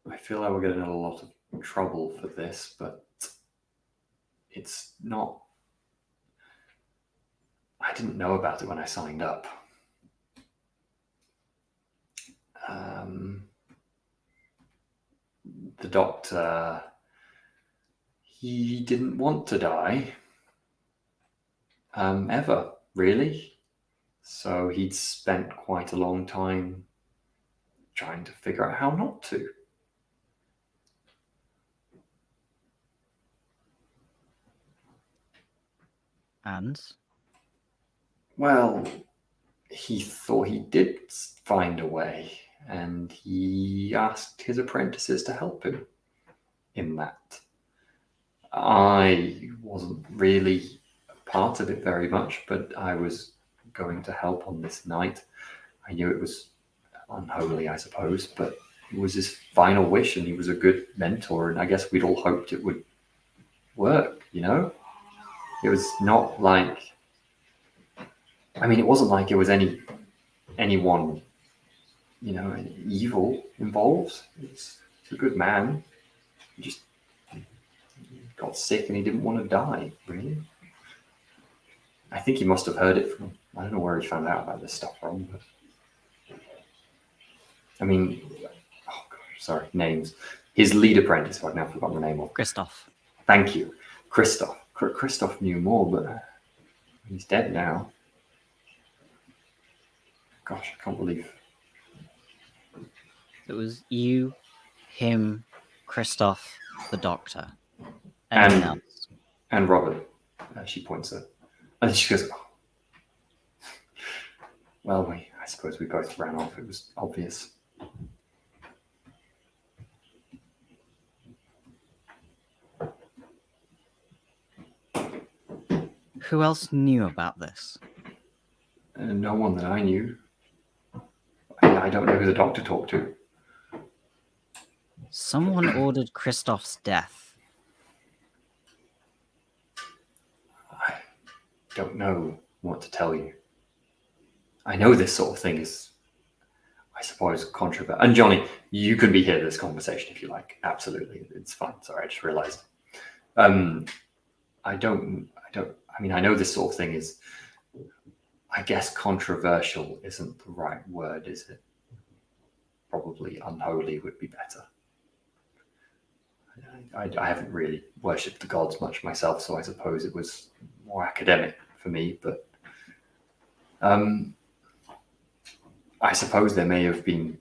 [SPEAKER 1] I feel like we're getting in a lot of trouble for this, but it's not. I didn't know about it when I signed up. The doctor, he didn't want to die, ever, really. So he'd spent quite a long time trying to figure out how not to.
[SPEAKER 5] And?
[SPEAKER 1] Well, he thought he did find a way, and he asked his apprentices to help him in that. I wasn't really a part of it very much, but I was going to help on this night. I knew it was unholy, I suppose, but it was his final wish, and he was a good mentor, and I guess we'd all hoped it would work, you know? It was not like, I mean, it wasn't like it was anyone, you know, evil involved. He's a good man. He just got sick and he didn't want to die, really. I think he must have heard it from, I don't know where he found out about this stuff from, but I mean, oh gosh, sorry, names. His lead apprentice, who I've now forgotten the name of.
[SPEAKER 5] Christoph.
[SPEAKER 1] Thank you. Christoph. Christoph knew more, but he's dead now. Gosh, I can't believe.
[SPEAKER 5] It was you, him, Christoph, the doctor. Anyone else?
[SPEAKER 1] And Robert. She points at. And then she goes, oh. Well, I suppose we both ran off. It was obvious.
[SPEAKER 5] Who else knew about this?
[SPEAKER 1] No one that I knew. I don't know who the doctor talked to.
[SPEAKER 5] Someone ordered Christoph's death.
[SPEAKER 1] I don't know what to tell you. I know this sort of thing is, I suppose, controversial. And Jonny, you can be here for this conversation if you like. Absolutely, it's fine. Sorry, I just realised. I mean, I know this sort of thing is, I guess controversial isn't the right word, is it? Probably unholy would be better. I haven't really worshipped the gods much myself, so I suppose it was more academic for me, but I suppose there may have been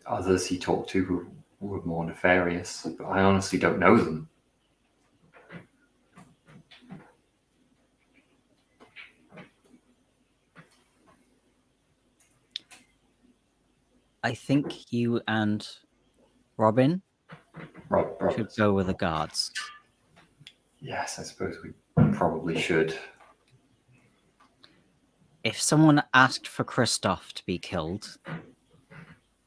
[SPEAKER 1] others he talked to who were more nefarious, but I honestly don't know them.
[SPEAKER 5] I think you and Robin should go with the guards.
[SPEAKER 1] Yes, I suppose we probably should.
[SPEAKER 5] If someone asked for Christoph to be killed,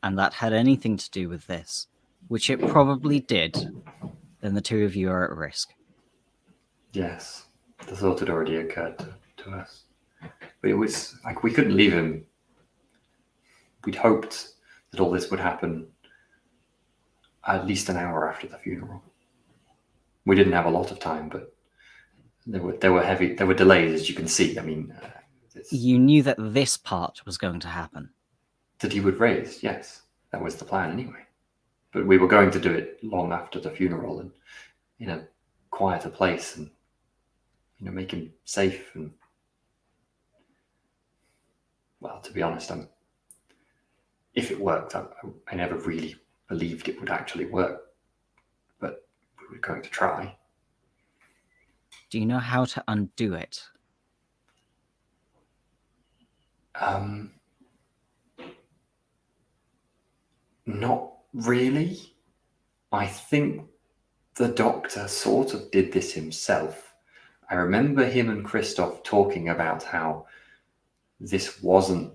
[SPEAKER 5] and that had anything to do with this, which it probably did, then the two of you are at risk.
[SPEAKER 1] Yes, the thought had already occurred to us. But it was like we couldn't leave him. We'd hoped that all this would happen at least an hour after the funeral. We didn't have a lot of time, but there were delays, as you can see. I mean,
[SPEAKER 5] you knew that this part was going to happen.
[SPEAKER 1] That he would raise, yes, that was the plan anyway. But we were going to do it long after the funeral and in a quieter place, and make him safe. And well, to be honest, if it worked, I never really believed it would actually work, but we were going to try.
[SPEAKER 5] Do you know how to undo it?
[SPEAKER 1] Not really. I think the doctor sort of did this himself. I remember him and Christoph talking about how this wasn't,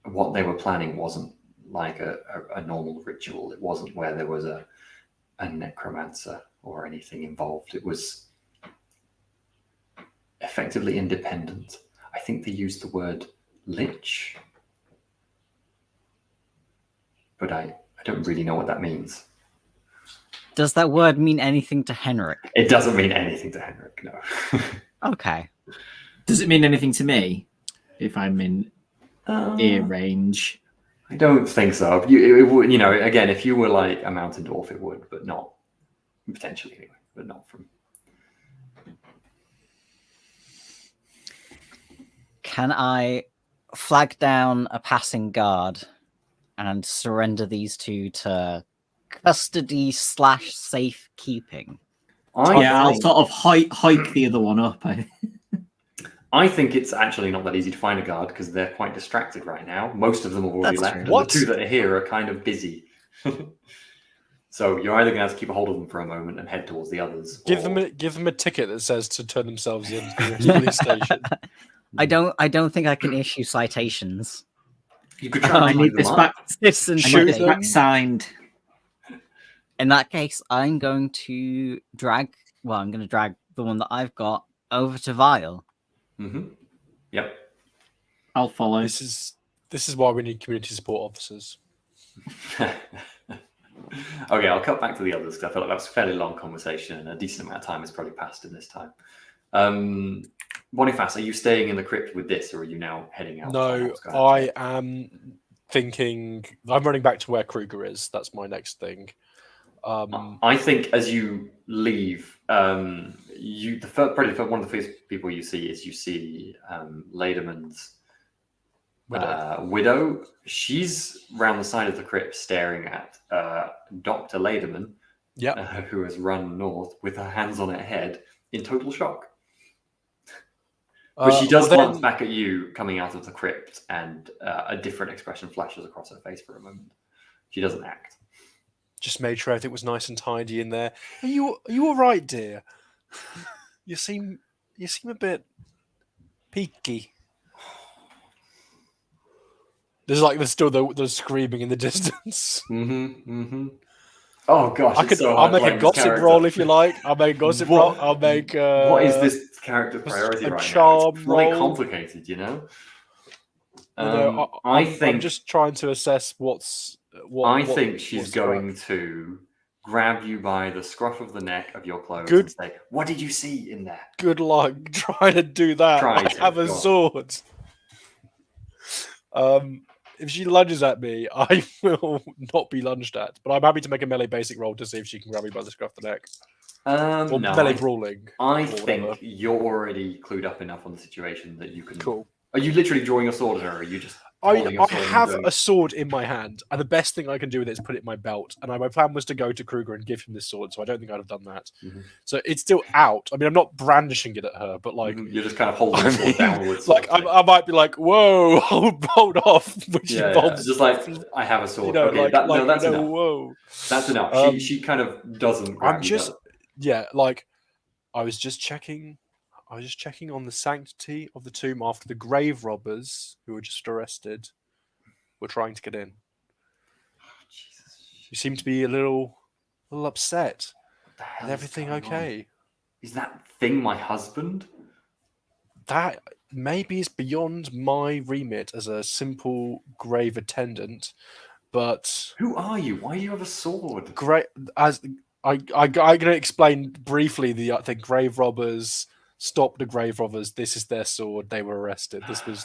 [SPEAKER 1] what they were planning wasn't like a normal ritual. It wasn't where there was a necromancer or anything involved. It was effectively independent. I think they used the word lich, but I don't really know what that means.
[SPEAKER 5] Does that word mean anything to Henrik?
[SPEAKER 1] It doesn't mean anything to Henrik, no.
[SPEAKER 5] Okay.
[SPEAKER 3] Does it mean anything to me if I'm in ear range?
[SPEAKER 1] I don't think so. It would, again, if you were like a mountain dwarf, it would, but not potentially anyway, but not from.
[SPEAKER 5] Can I flag down a passing guard and surrender these two to custody / safekeeping?
[SPEAKER 3] I'll sort of hike the other one up.
[SPEAKER 1] I think it's actually not that easy to find a guard because they're quite distracted right now. Most of them have already left. And the two that are here are kind of busy. So you're either going to have to keep a hold of them for a moment and head towards the others.
[SPEAKER 4] Give them a ticket that says to turn themselves in to the police station.
[SPEAKER 5] I don't think I can issue citations.
[SPEAKER 1] You could try
[SPEAKER 3] I need this back.
[SPEAKER 5] Shoot
[SPEAKER 3] them. Back signed.
[SPEAKER 5] In that case, I'm going to drag well, I'm going to drag the one that I've got over to Vile.
[SPEAKER 1] Yep.
[SPEAKER 3] I'll follow.
[SPEAKER 4] This is why we need community support officers.
[SPEAKER 1] Okay, I'll cut back to the others because I feel like that was a fairly long conversation and a decent amount of time has probably passed in this time. Boniface, are you staying in the crypt with this, or are you now heading out?
[SPEAKER 4] No, I am thinking I'm running back to where Kruger is. That's my next thing.
[SPEAKER 1] I think as you leave, probably one of the first people you see Lederman's widow. She's round the side of the crypt staring at Dr. Lederman, who has run north with her hands on her head in total shock. But she does glance back at you coming out of the crypt, and a different expression flashes across her face for a moment. She doesn't act.
[SPEAKER 4] Just made sure everything was nice and tidy in there. Are you all right, dear? You seem a bit peaky. There's still the screaming in the distance.
[SPEAKER 1] Oh gosh,
[SPEAKER 4] I'll make a gossip roll if you like. I'll make a gossip roll. I'll make.
[SPEAKER 1] What is this character priority right
[SPEAKER 4] charm
[SPEAKER 1] now? It's quite
[SPEAKER 4] roll.
[SPEAKER 1] complicated, you know.
[SPEAKER 4] I'm just trying to assess
[SPEAKER 1] I think she's going to grab you by the scruff of the neck of your clothes and say, "What did you see in there?"
[SPEAKER 4] Good luck trying to do that. I have a sword. If she lunges at me, I will not be lunged at. But I'm happy to make a melee basic roll to see if she can grab me by the scruff of the neck. Or
[SPEAKER 1] no,
[SPEAKER 4] melee brawling.
[SPEAKER 1] I think you're already clued up enough on the situation that you can.
[SPEAKER 4] Cool.
[SPEAKER 1] Are you literally drawing a sword at her, or are you just?
[SPEAKER 4] I have a sword in my hand, and the best thing I can do with it is put it in my belt. And my plan was to go to Kruger and give him this sword, so I don't think I'd have done that. So it's still out. I mean, I'm not brandishing it at her, but
[SPEAKER 1] you're just kind of holding the sword downwards.
[SPEAKER 4] I might be like, "Whoa, hold off!"
[SPEAKER 1] Just like I have a sword. Okay, that's enough.
[SPEAKER 4] Whoa,
[SPEAKER 1] that's enough. She kind of doesn't. Grab
[SPEAKER 4] I was just checking on the sanctity of the tomb after the grave robbers who were just arrested were trying to get in. You seem to be a little upset.
[SPEAKER 1] What the hell
[SPEAKER 4] is everything okay?
[SPEAKER 1] On? Is that thing my husband?
[SPEAKER 4] That maybe is beyond my remit as a simple grave attendant, but
[SPEAKER 1] who are you? Why do you have a sword?
[SPEAKER 4] Great, as I'm going to explain briefly the grave robbers. Stop the grave robbers. This is their sword. They were arrested.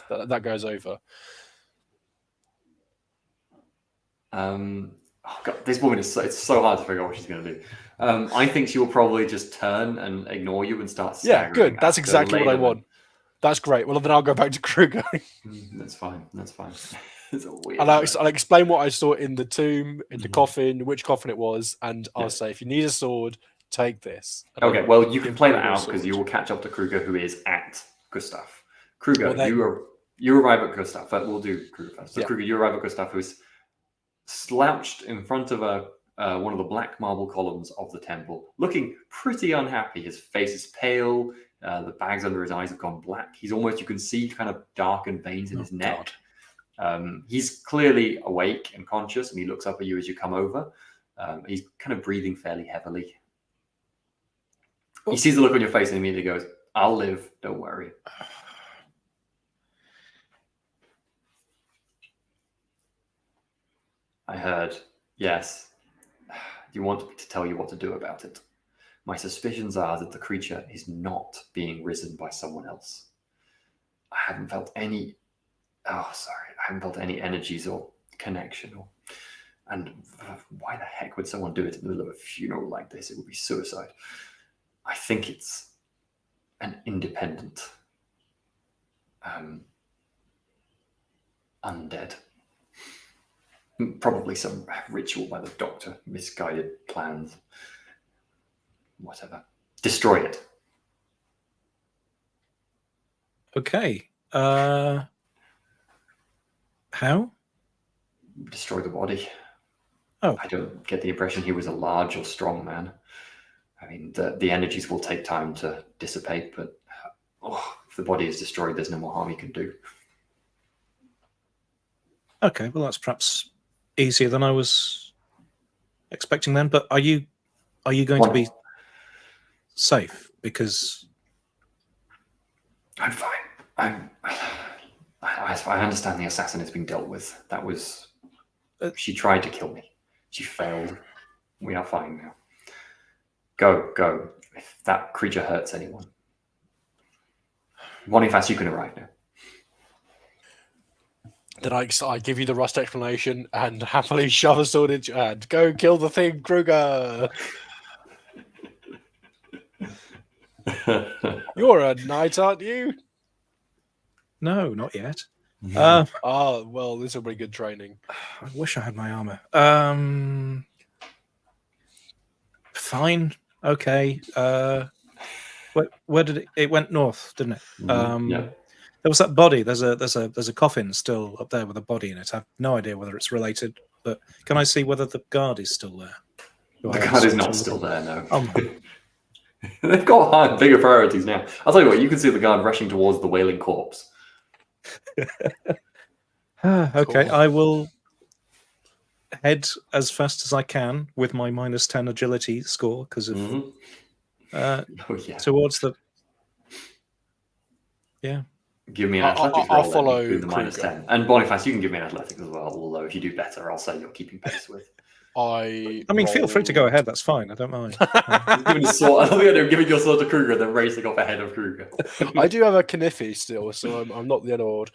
[SPEAKER 4] That goes over.
[SPEAKER 1] Oh God, this woman it's so hard to figure out what she's going to do. I think she will probably just turn and ignore you and start staggering.
[SPEAKER 4] Yeah, good. That's exactly what I want. That's great. Well, then I'll go back to Kruger.
[SPEAKER 1] That's fine. It's a weird.
[SPEAKER 4] And I'll explain what I saw in the tomb, in the coffin, which coffin it was, and I'll say, if you need a sword, take this.
[SPEAKER 1] Okay, well, you can play that out because you will catch up to Kruger, who is at Gustav. Kruger, you arrive at Gustav, but we'll do Kruger first. So Kruger, you arrive at Gustav, who is slouched in front of one of the black marble columns of the temple, looking pretty unhappy. His face is pale. The bags under his eyes have gone black. He's almost, you can see kind of darkened veins in his neck. He's clearly awake and conscious, and he looks up at you as you come over. He's kind of breathing fairly heavily. He sees the look on your face and immediately goes, "I'll live, don't worry." I heard, yes. You want me to tell you what to do about it? My suspicions are that the creature is not being risen by someone else. I haven't felt any energies or connection. And why the heck would someone do it in the middle of a funeral like this? It would be suicide. I think it's an independent undead. Probably some ritual by the doctor, misguided plans, whatever. Destroy it.
[SPEAKER 2] Okay. How?
[SPEAKER 1] Destroy the body.
[SPEAKER 2] Oh.
[SPEAKER 1] I don't get the impression he was a large or strong man. I mean, the energies will take time to dissipate, but if the body is destroyed, there's no more harm he can do.
[SPEAKER 2] Okay, well, that's perhaps easier than I was expecting then. But are you going to be safe because
[SPEAKER 1] I'm fine. I understand the assassin is being dealt with. That was... she tried to kill me. She failed. We are fine now. Go. If that creature hurts anyone. Boniface, you can arrive now.
[SPEAKER 4] Then I give you the rust explanation and happily shove a sword into your hand. Go kill the thing, Kruger. You're a knight, aren't you?
[SPEAKER 2] no, not yet.
[SPEAKER 4] Oh, well, this will be good training.
[SPEAKER 2] I wish I had my armor. Fine. Okay. Where did it went north, didn't it?
[SPEAKER 1] Yeah.
[SPEAKER 2] There was that body. There's a coffin still up there with a body in it. I have no idea whether it's related, but can I see whether the guard is still there?
[SPEAKER 1] The guard is not still there, no.
[SPEAKER 2] Oh,
[SPEAKER 1] They've got bigger priorities now. I'll tell you what, you can see the guard rushing towards the wailing corpse.
[SPEAKER 2] okay,
[SPEAKER 4] Cool.
[SPEAKER 2] I will head as fast as I can with my -10 agility score because of towards the. Yeah.
[SPEAKER 1] Give me an athletics
[SPEAKER 4] I'll
[SPEAKER 1] roll.
[SPEAKER 4] follow
[SPEAKER 1] With the -10. And Boniface, you can give me an athletics as well. Although if you do better, I'll say you're keeping pace with.
[SPEAKER 2] I mean, feel free to go ahead. That's fine. I don't mind.
[SPEAKER 1] Giving a sword, I think giving your sword to Kruger and then racing off ahead of Kruger.
[SPEAKER 4] I do have a Kniffy still, so I'm not the end of the world.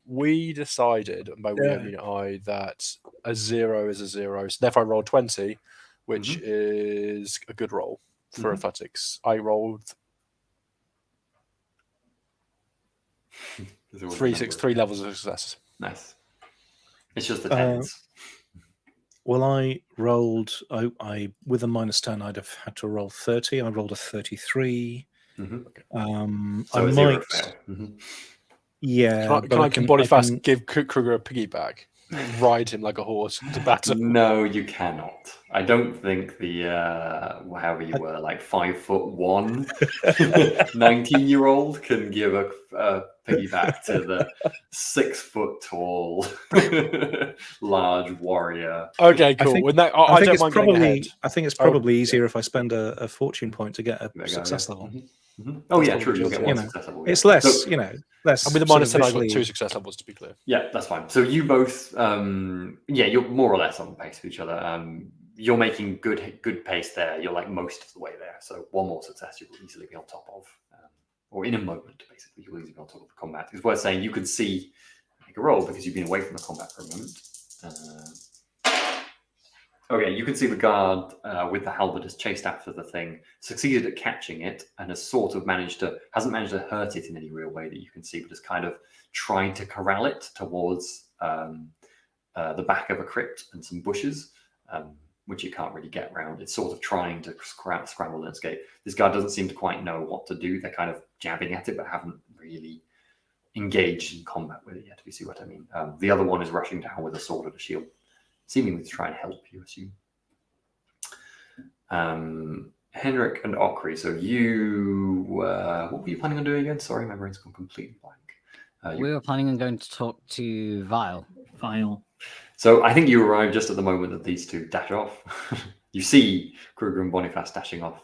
[SPEAKER 4] We decided, and by we I mean I, that a 0 is a 0. So therefore I rolled 20, which is a good roll for athletics. I rolled 3 levels of success.
[SPEAKER 1] Nice. It's just the tens.
[SPEAKER 2] Well, I rolled. I with a -10, I'd have had to roll 30. I rolled a 33.
[SPEAKER 1] So
[SPEAKER 2] I might. Yeah,
[SPEAKER 4] can Boniface give Kruger a piggyback? Ride him like a horse to battle?
[SPEAKER 1] No, you cannot. I don't think the however you were, like 5'1", 19-year-old can give a piggyback to the 6-foot-tall, large warrior.
[SPEAKER 4] Okay, cool. I think
[SPEAKER 2] it's probably easier if I spend a fortune point to get a success level.
[SPEAKER 1] Oh yeah, true. You'll get one success level.
[SPEAKER 2] It's less, less.
[SPEAKER 4] And with the -10, I got 2 success levels, to be clear.
[SPEAKER 1] Yeah, that's fine. So you both, you're more or less on pace with each other. You're making good pace there. You're like most of the way there. So one more success, you'll easily be on top of, or in a moment, basically, you'll easily be on top of the combat. It's worth saying you can see make a roll because you've been away from the combat for a moment. Okay, you can see the guard with the halberd has chased after the thing, succeeded at catching it, and has sort of hasn't managed to hurt it in any real way that you can see, but has kind of tried to corral it towards the back of a crypt and some bushes, which you can't really get around. It's sort of trying to scramble and escape. This guard doesn't seem to quite know what to do. They're kind of jabbing at it, but haven't really engaged in combat with it yet, if you see what I mean. The other one is rushing down with a sword and a shield, seemingly to try and help, you assume. Henrik and Okri, so you... what were you planning on doing again? Sorry, my brain's gone completely blank.
[SPEAKER 5] We were planning on going to talk to Vile.
[SPEAKER 1] So I think you arrive just at the moment that these two dash off. You see Kruger and Boniface dashing off.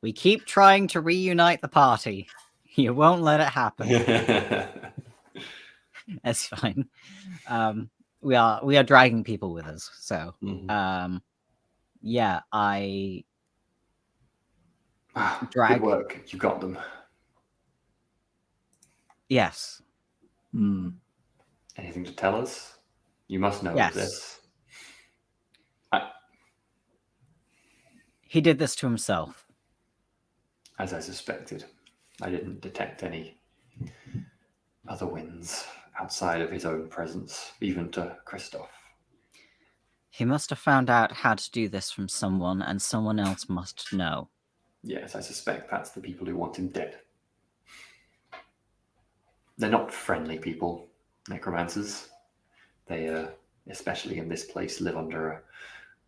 [SPEAKER 5] We keep trying to reunite the party. You won't let it happen. That's fine. We are dragging people with us. So, I drag.
[SPEAKER 1] Good work. You got them.
[SPEAKER 5] Yes.
[SPEAKER 1] Anything to tell us? You must know this.
[SPEAKER 5] He did this to himself.
[SPEAKER 1] As I suspected. I didn't detect any other winds outside of his own presence, even to Christoph.
[SPEAKER 5] He must have found out how to do this from someone, and someone else must know.
[SPEAKER 1] Yes, I suspect that's the people who want him dead. They're not friendly people, necromancers. They, especially in this place, live under a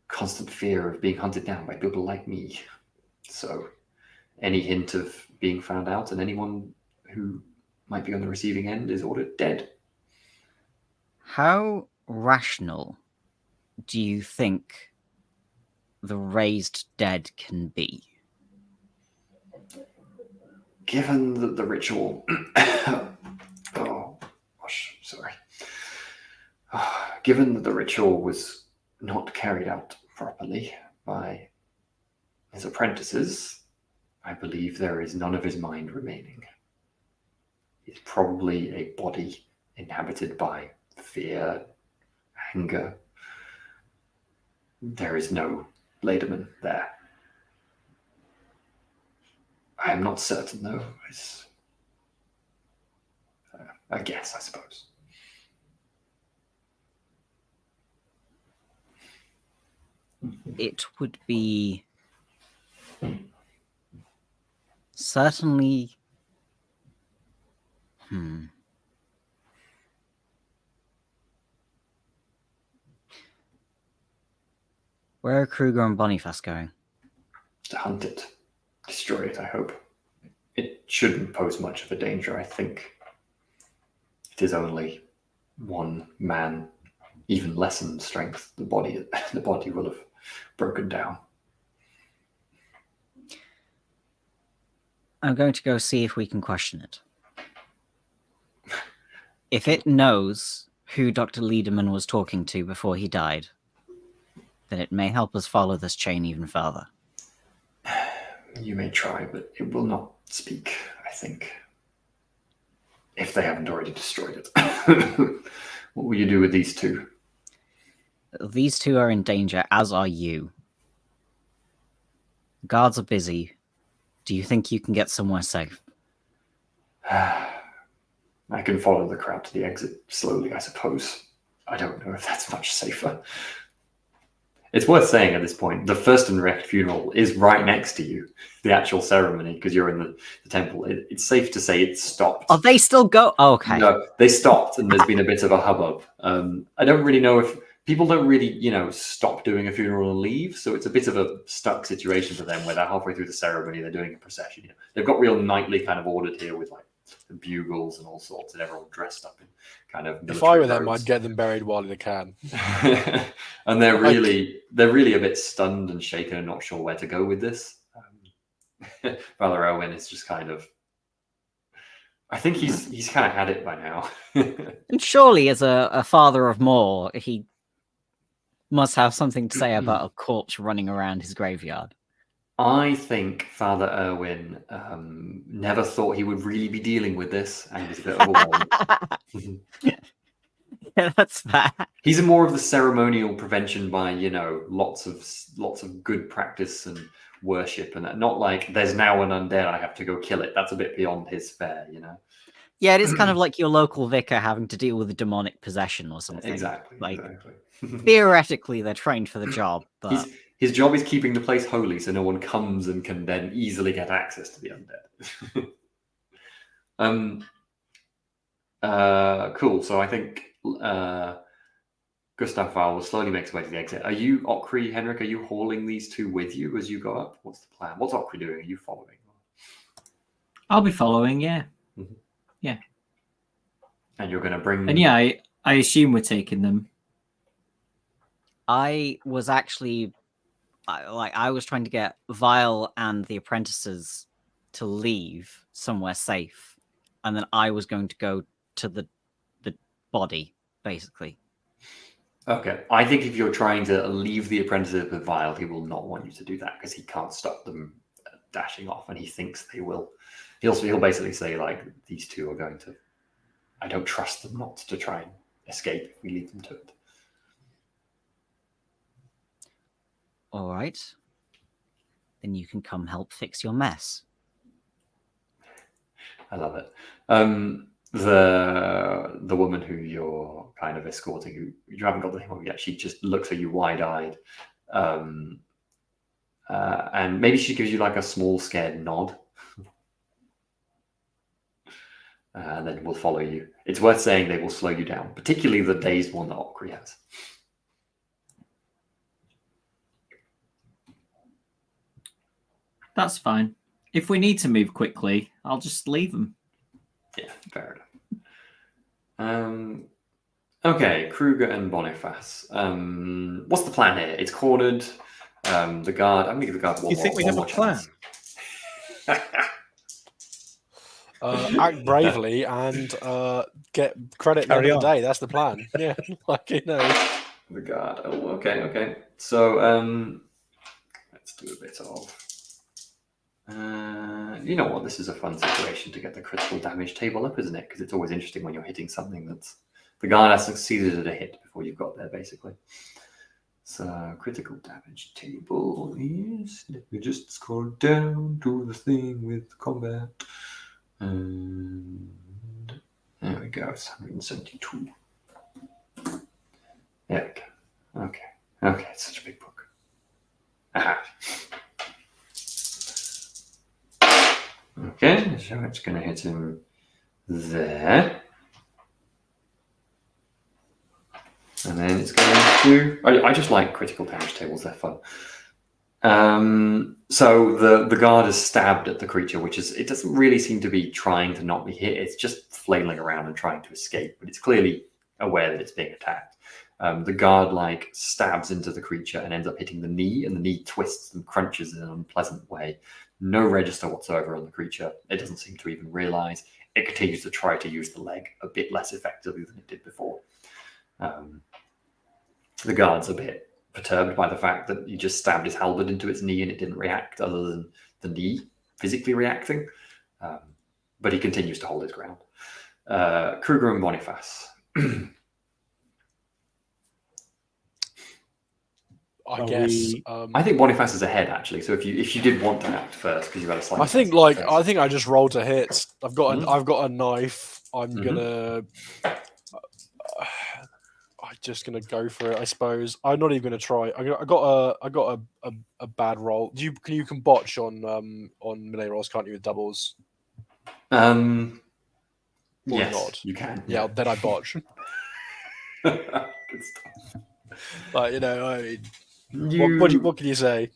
[SPEAKER 1] constant fear of being hunted down by people like me. So any hint of being found out and anyone who might be on the receiving end is ordered dead.
[SPEAKER 5] How rational do you think the raised dead can be?
[SPEAKER 1] Given that the ritual... oh, gosh, sorry. Given that the ritual was not carried out properly by his apprentices, I believe there is none of his mind remaining. He's probably a body inhabited by fear, anger. There is no Lederman there. I am not certain, though. It's a guess, I suppose.
[SPEAKER 5] It would be certainly... Where are Kruger and Boniface going?
[SPEAKER 1] To hunt it. Destroy it, I hope. It shouldn't pose much of a danger, I think. It is only one man, even lessened strength. The body will have broken down.
[SPEAKER 5] I'm going to go see if we can question it. If it knows who Dr. Liederman was talking to before he died, then it may help us follow this chain even further.
[SPEAKER 1] You may try, but it will not speak, I think. If they haven't already destroyed it. What will you do with these two?
[SPEAKER 5] These two are in danger, as are you. Guards are busy. Do you think you can get somewhere safe?
[SPEAKER 1] I can follow the crowd to the exit slowly, I suppose. I don't know if that's much safer. It's worth saying at this point, the Fürstenrecht funeral is right next to you, the actual ceremony, because you're in the temple. It's safe to say it stopped.
[SPEAKER 5] Oh, they still go? Oh, okay.
[SPEAKER 1] No, they stopped, and there's been a bit of a hubbub. I don't really know if people don't really, stop doing a funeral and leave, so it's a bit of a stuck situation for them where they're halfway through the ceremony, they're doing a procession. They've got real knightly kind of ordered here with like bugles and all sorts, and everyone dressed up in kind of military
[SPEAKER 4] If I were them,
[SPEAKER 1] robes.
[SPEAKER 4] I'd get them buried while they can.
[SPEAKER 1] And they're really a bit stunned and shaken and not sure where to go with this. Father Owen is just kind of, I think he's kind of had it by now.
[SPEAKER 5] And surely, as a father of more, he must have something to say about a corpse running around his graveyard.
[SPEAKER 1] I think Father Irwin never thought he would really be dealing with this, and was a bit overwhelmed.
[SPEAKER 5] Yeah, that's fair.
[SPEAKER 1] He's more of the ceremonial prevention by, lots of good practice and worship, and that. Not like there's now an undead, I have to go kill it. That's a bit beyond his fare,
[SPEAKER 5] Yeah, it is kind of like your local vicar having to deal with a demonic possession or something.
[SPEAKER 1] Exactly.
[SPEAKER 5] Theoretically, they're trained for the job, but
[SPEAKER 1] His job is keeping the place holy so no one comes and can then easily get access to the undead. Cool. So I think Gustav Val will slowly make his way to the exit. Are you, Okri, Henrik, are you hauling these two with you as you go up? What's the plan? What's Okri doing? Are you following?
[SPEAKER 3] I'll be following, yeah.
[SPEAKER 1] Mm-hmm.
[SPEAKER 3] Yeah.
[SPEAKER 1] And you're going to bring...
[SPEAKER 3] And yeah, I assume we're taking them.
[SPEAKER 5] I was actually... I was trying to get Vile and the apprentices to leave somewhere safe, and then I was going to go to the body, basically.
[SPEAKER 1] Okay. I think if you're trying to leave the apprentices with Vile, he will not want you to do that because he can't stop them dashing off, and he thinks they will. He'll basically say, like, these two are going to... I don't trust them not to try and escape if we leave them to it.
[SPEAKER 5] All right. Then you can come help fix your mess.
[SPEAKER 1] I love it. The woman who you're kind of escorting, who you haven't got the name of yet, she just looks at you wide-eyed. And maybe she gives you like a small scared nod. And then we'll follow you. It's worth saying they will slow you down, particularly the dazed one that Okri has.
[SPEAKER 3] That's fine. If we need to move quickly, I'll just leave them.
[SPEAKER 1] Yeah, fair enough. Okay, Kruger and Boniface. What's the plan here? It's cornered. The guard. I'm going to give the guard one
[SPEAKER 2] You think we have a plan?
[SPEAKER 4] Act bravely and get credit at the
[SPEAKER 2] Carry
[SPEAKER 4] end of the
[SPEAKER 2] on.
[SPEAKER 4] day. That's the plan. Yeah, like
[SPEAKER 1] The guard. Oh, okay. So let's do a bit of. You know what? This is a fun situation to get the critical damage table up, isn't it? Because it's always interesting when you're hitting something that's the guard has succeeded at a hit before you've got there, basically. So critical damage table is. Let me just scroll down to the thing with combat, and there we go. It's 172. There we go. Okay. It's such a big book. Aha. Okay, so it's going to hit him there. And then it's going to... I just like critical damage tables, they're fun. So the guard is stabbed at the creature, which is... It doesn't really seem to be trying to not be hit. It's just flailing around and trying to escape, but it's clearly aware that it's being attacked. The guard stabs into the creature and ends up hitting the knee, and the knee twists and crunches in an unpleasant way. No register whatsoever on the creature. It doesn't seem to even realize. It continues to try to use the leg a bit less effectively than it did before. The guard's a bit perturbed by the fact that he just stabbed his halberd into its knee and it didn't react other than the knee physically reacting. But he continues to hold his ground. Kruger and Boniface.
[SPEAKER 4] I guess.
[SPEAKER 1] I think Boniface is ahead actually. So if you did want to act first because you had a slight.
[SPEAKER 4] I think I just rolled a hit. I've got a knife. I'm gonna. I'm just gonna go for it. I suppose I'm not even gonna try. I got a bad roll. You can botch on melee rolls, can't you, with doubles?
[SPEAKER 1] Yes,
[SPEAKER 4] not.
[SPEAKER 1] you can.
[SPEAKER 4] Yeah, then I botch.
[SPEAKER 1] Good stuff.
[SPEAKER 4] But what can you say?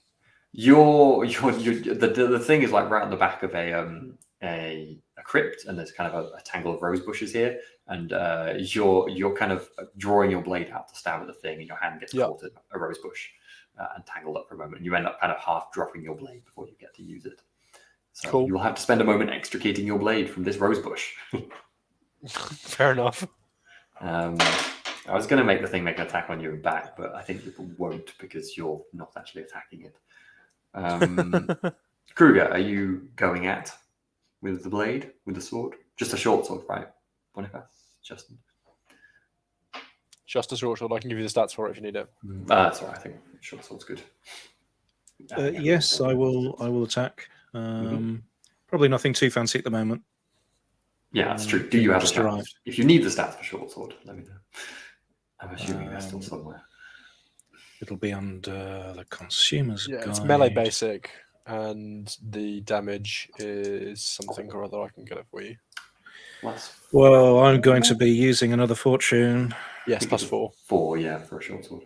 [SPEAKER 1] The thing is right on the back of a crypt, and there's kind of a tangle of rose bushes here, and you're kind of drawing your blade out to stab at the thing, and your hand gets caught in a rose bush and tangled up for a moment, and you end up kind of half dropping your blade before you get to use it. So
[SPEAKER 4] cool.
[SPEAKER 1] You'll have to spend a moment extricating your blade from this rose bush.
[SPEAKER 4] Fair enough.
[SPEAKER 1] I was going to make the thing make an attack on you and back, but I think people won't because you're not actually attacking it. Kruger, are you going at with the blade, with the sword? Just a short sword, right? Boniface? Justin?
[SPEAKER 4] Just a short sword. I can give you the stats for it if you need it.
[SPEAKER 1] That's all right. I think short sword's good.
[SPEAKER 2] Yes, I will attack. Probably nothing too fancy at the moment.
[SPEAKER 1] Yeah, that's true. Do you have a
[SPEAKER 2] just
[SPEAKER 1] stats?
[SPEAKER 2] arrived.
[SPEAKER 1] If you need the stats for short sword, let me know. I'm assuming they're still somewhere.
[SPEAKER 2] It'll be under the consumer's guide.
[SPEAKER 4] It's melee basic, and the damage is something or other. I can get it for you.
[SPEAKER 2] Well, I'm going to be using another fortune.
[SPEAKER 4] Yes, +4.
[SPEAKER 1] 4, yeah, for a short sword.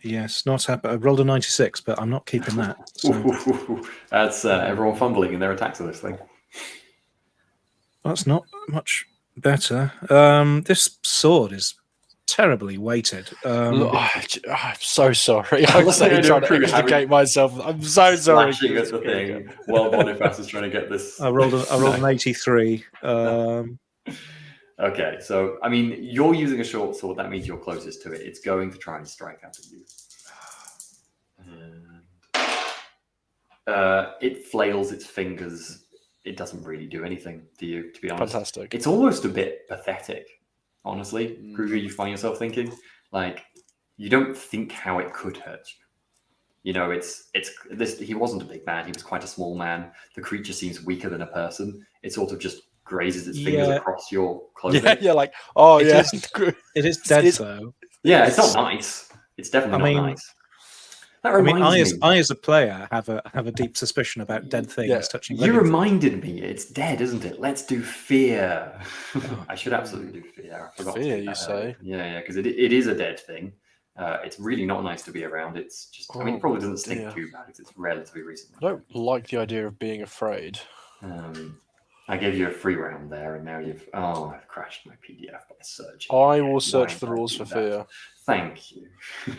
[SPEAKER 2] Yes, not happy. I rolled a 96, but I'm not keeping that. So.
[SPEAKER 1] That's everyone fumbling in their attacks of this thing.
[SPEAKER 2] That's not much better. This sword is terribly weighted.
[SPEAKER 4] Look, I'm so sorry. I'm trying to extricate myself. I'm so sorry.
[SPEAKER 1] Slashing at the thing while Boniface is trying to get this.
[SPEAKER 2] I rolled an 83.
[SPEAKER 1] Okay, so I mean, you're using a short sword. That means you're closest to it. It's going to try and strike out at you. And, it flails its fingers. It doesn't really do anything to you, to be honest.
[SPEAKER 4] Fantastic.
[SPEAKER 1] It's almost a bit pathetic, honestly. Kruger, you find yourself thinking, you don't think how it could hurt you. You know, it's this. He wasn't a big man. He was quite a small man. The creature seems weaker than a person. It sort of just grazes its fingers across your clothing.
[SPEAKER 2] It is dead though.
[SPEAKER 1] Yeah, it's not nice. It's definitely not nice. That reminds me.
[SPEAKER 2] I as a player have a deep suspicion about dead things touching.
[SPEAKER 1] You reminded me. It's dead, isn't it? Let's do fear. I should absolutely do fear. I forgot.
[SPEAKER 4] Fear, you say?
[SPEAKER 1] Yeah, because it is a dead thing. It's really not nice to be around. It's just. I mean, it probably doesn't stink too bad because it's relatively recent.
[SPEAKER 4] I don't like the idea of being afraid.
[SPEAKER 1] I gave you a free round there, and now I've crashed my PDF by searching.
[SPEAKER 4] I will search the rules for fear.
[SPEAKER 1] Thank you.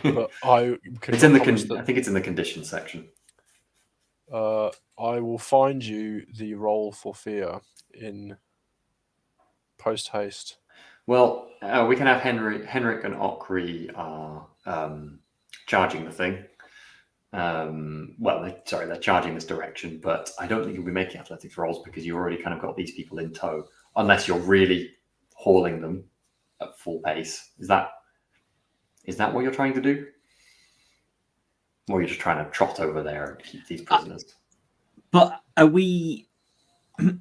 [SPEAKER 4] but I can
[SPEAKER 1] It's in the
[SPEAKER 4] promise that
[SPEAKER 1] I think it's in the conditions section.
[SPEAKER 4] I will find you the roll for fear in post haste.
[SPEAKER 1] Well, we can have Henrik and Okri are charging the thing. They're charging this direction, but I don't think you'll be making athletics rolls because you already kind of got these people in tow, unless you're really hauling them at full pace. Is that what you're trying to do? Or you're just trying to trot over there and keep these prisoners?
[SPEAKER 3] But are we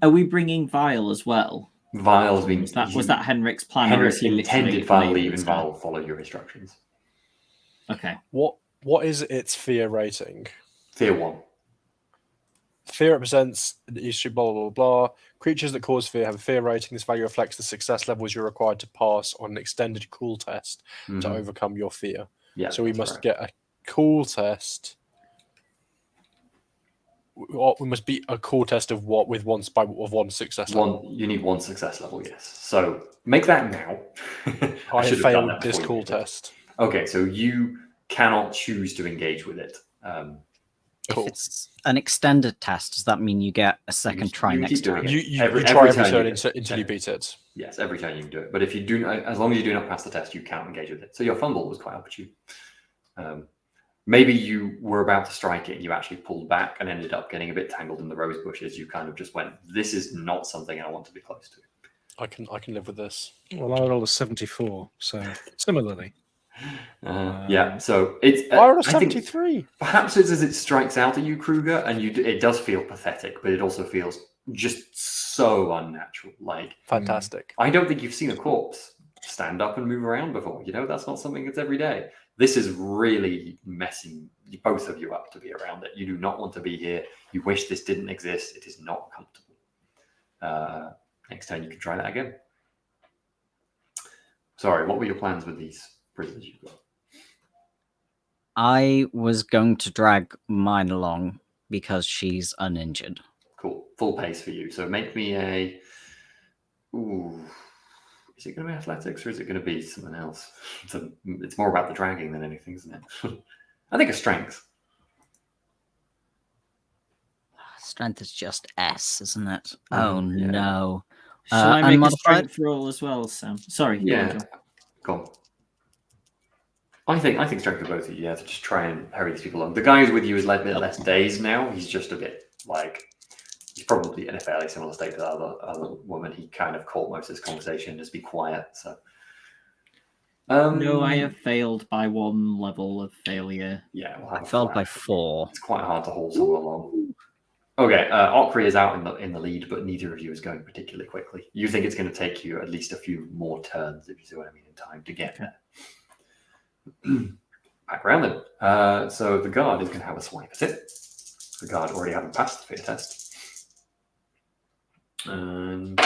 [SPEAKER 3] bringing Vile as well?
[SPEAKER 1] Vile's been...
[SPEAKER 3] Was that Henrik's plan?
[SPEAKER 1] Henrik
[SPEAKER 3] or is he
[SPEAKER 1] intended Vile leave and Vile follow your instructions.
[SPEAKER 3] Okay.
[SPEAKER 4] What is its fear rating?
[SPEAKER 1] Fear 1.
[SPEAKER 4] Fear represents the issue, blah, blah, blah, blah. Creatures that cause fear have a fear rating. This value reflects the success levels you're required to pass on an extended cool test to overcome your fear.
[SPEAKER 1] Yeah,
[SPEAKER 4] so we must get a cool test. We must beat a cool test of what with one success level.
[SPEAKER 1] You need 1 success level, yes. So make that now.
[SPEAKER 4] I have failed this cool test.
[SPEAKER 1] Okay, so you cannot choose to engage with it.
[SPEAKER 4] Cool.
[SPEAKER 5] If it's an extended test, does that mean you get a second try next time?
[SPEAKER 4] You try every turn until you beat it.
[SPEAKER 1] Yes, every turn you can do it. But if you do, as long as you do not pass the test, you can't engage with it. So your fumble was quite opportune. Maybe you were about to strike it and you actually pulled back and ended up getting a bit tangled in the rose bushes. You kind of just went, this is not something I want to be close to.
[SPEAKER 4] I can live with this.
[SPEAKER 2] Well, I rolled a 74, so similarly.
[SPEAKER 1] Yeah, so it's...
[SPEAKER 4] I rolled a 73.
[SPEAKER 1] Perhaps it's as it strikes out at you, Kruger, and it does feel pathetic, but it also feels just so unnatural. Like,
[SPEAKER 4] fantastic.
[SPEAKER 1] I don't think you've seen a corpse stand up and move around before. You know, that's not something that's every day. This is really messing both of you up to be around it. You do not want to be here. You wish this didn't exist. It is not comfortable. Next turn, you can try that again. Sorry, what were your plans with these prisoners you've got?
[SPEAKER 5] I was going to drag mine along because she's uninjured.
[SPEAKER 1] Cool. Full pace for you. So make me a... Ooh... Is it going to be athletics or is it going to be something else? It's more about the dragging than anything, isn't it? I think a strength.
[SPEAKER 5] Strength is just S, isn't it? Oh,
[SPEAKER 1] yeah.
[SPEAKER 5] no.
[SPEAKER 3] Shall I make
[SPEAKER 5] unmodified?
[SPEAKER 3] a strength roll as well, Sam? Sorry.
[SPEAKER 1] Yeah. Go on. I think strength of both of you, to just try and hurry these people along. The guy who's with you is like a bit less dazed now. He's just a bit like... He's probably in a fairly similar state to the other woman. He kind of caught most of this conversation, just be quiet. So,
[SPEAKER 3] no, I have failed by 1 level of failure.
[SPEAKER 1] Yeah,
[SPEAKER 5] I failed by 4.
[SPEAKER 1] It's quite hard to hold someone along. Okay, Okri is out in the lead, but neither of you is going particularly quickly. You think it's going to take you at least a few more turns, if you see what I mean, in time to get there. Back around then. So the guard is going to have a swipe at it. The guard already having passed the fear test. And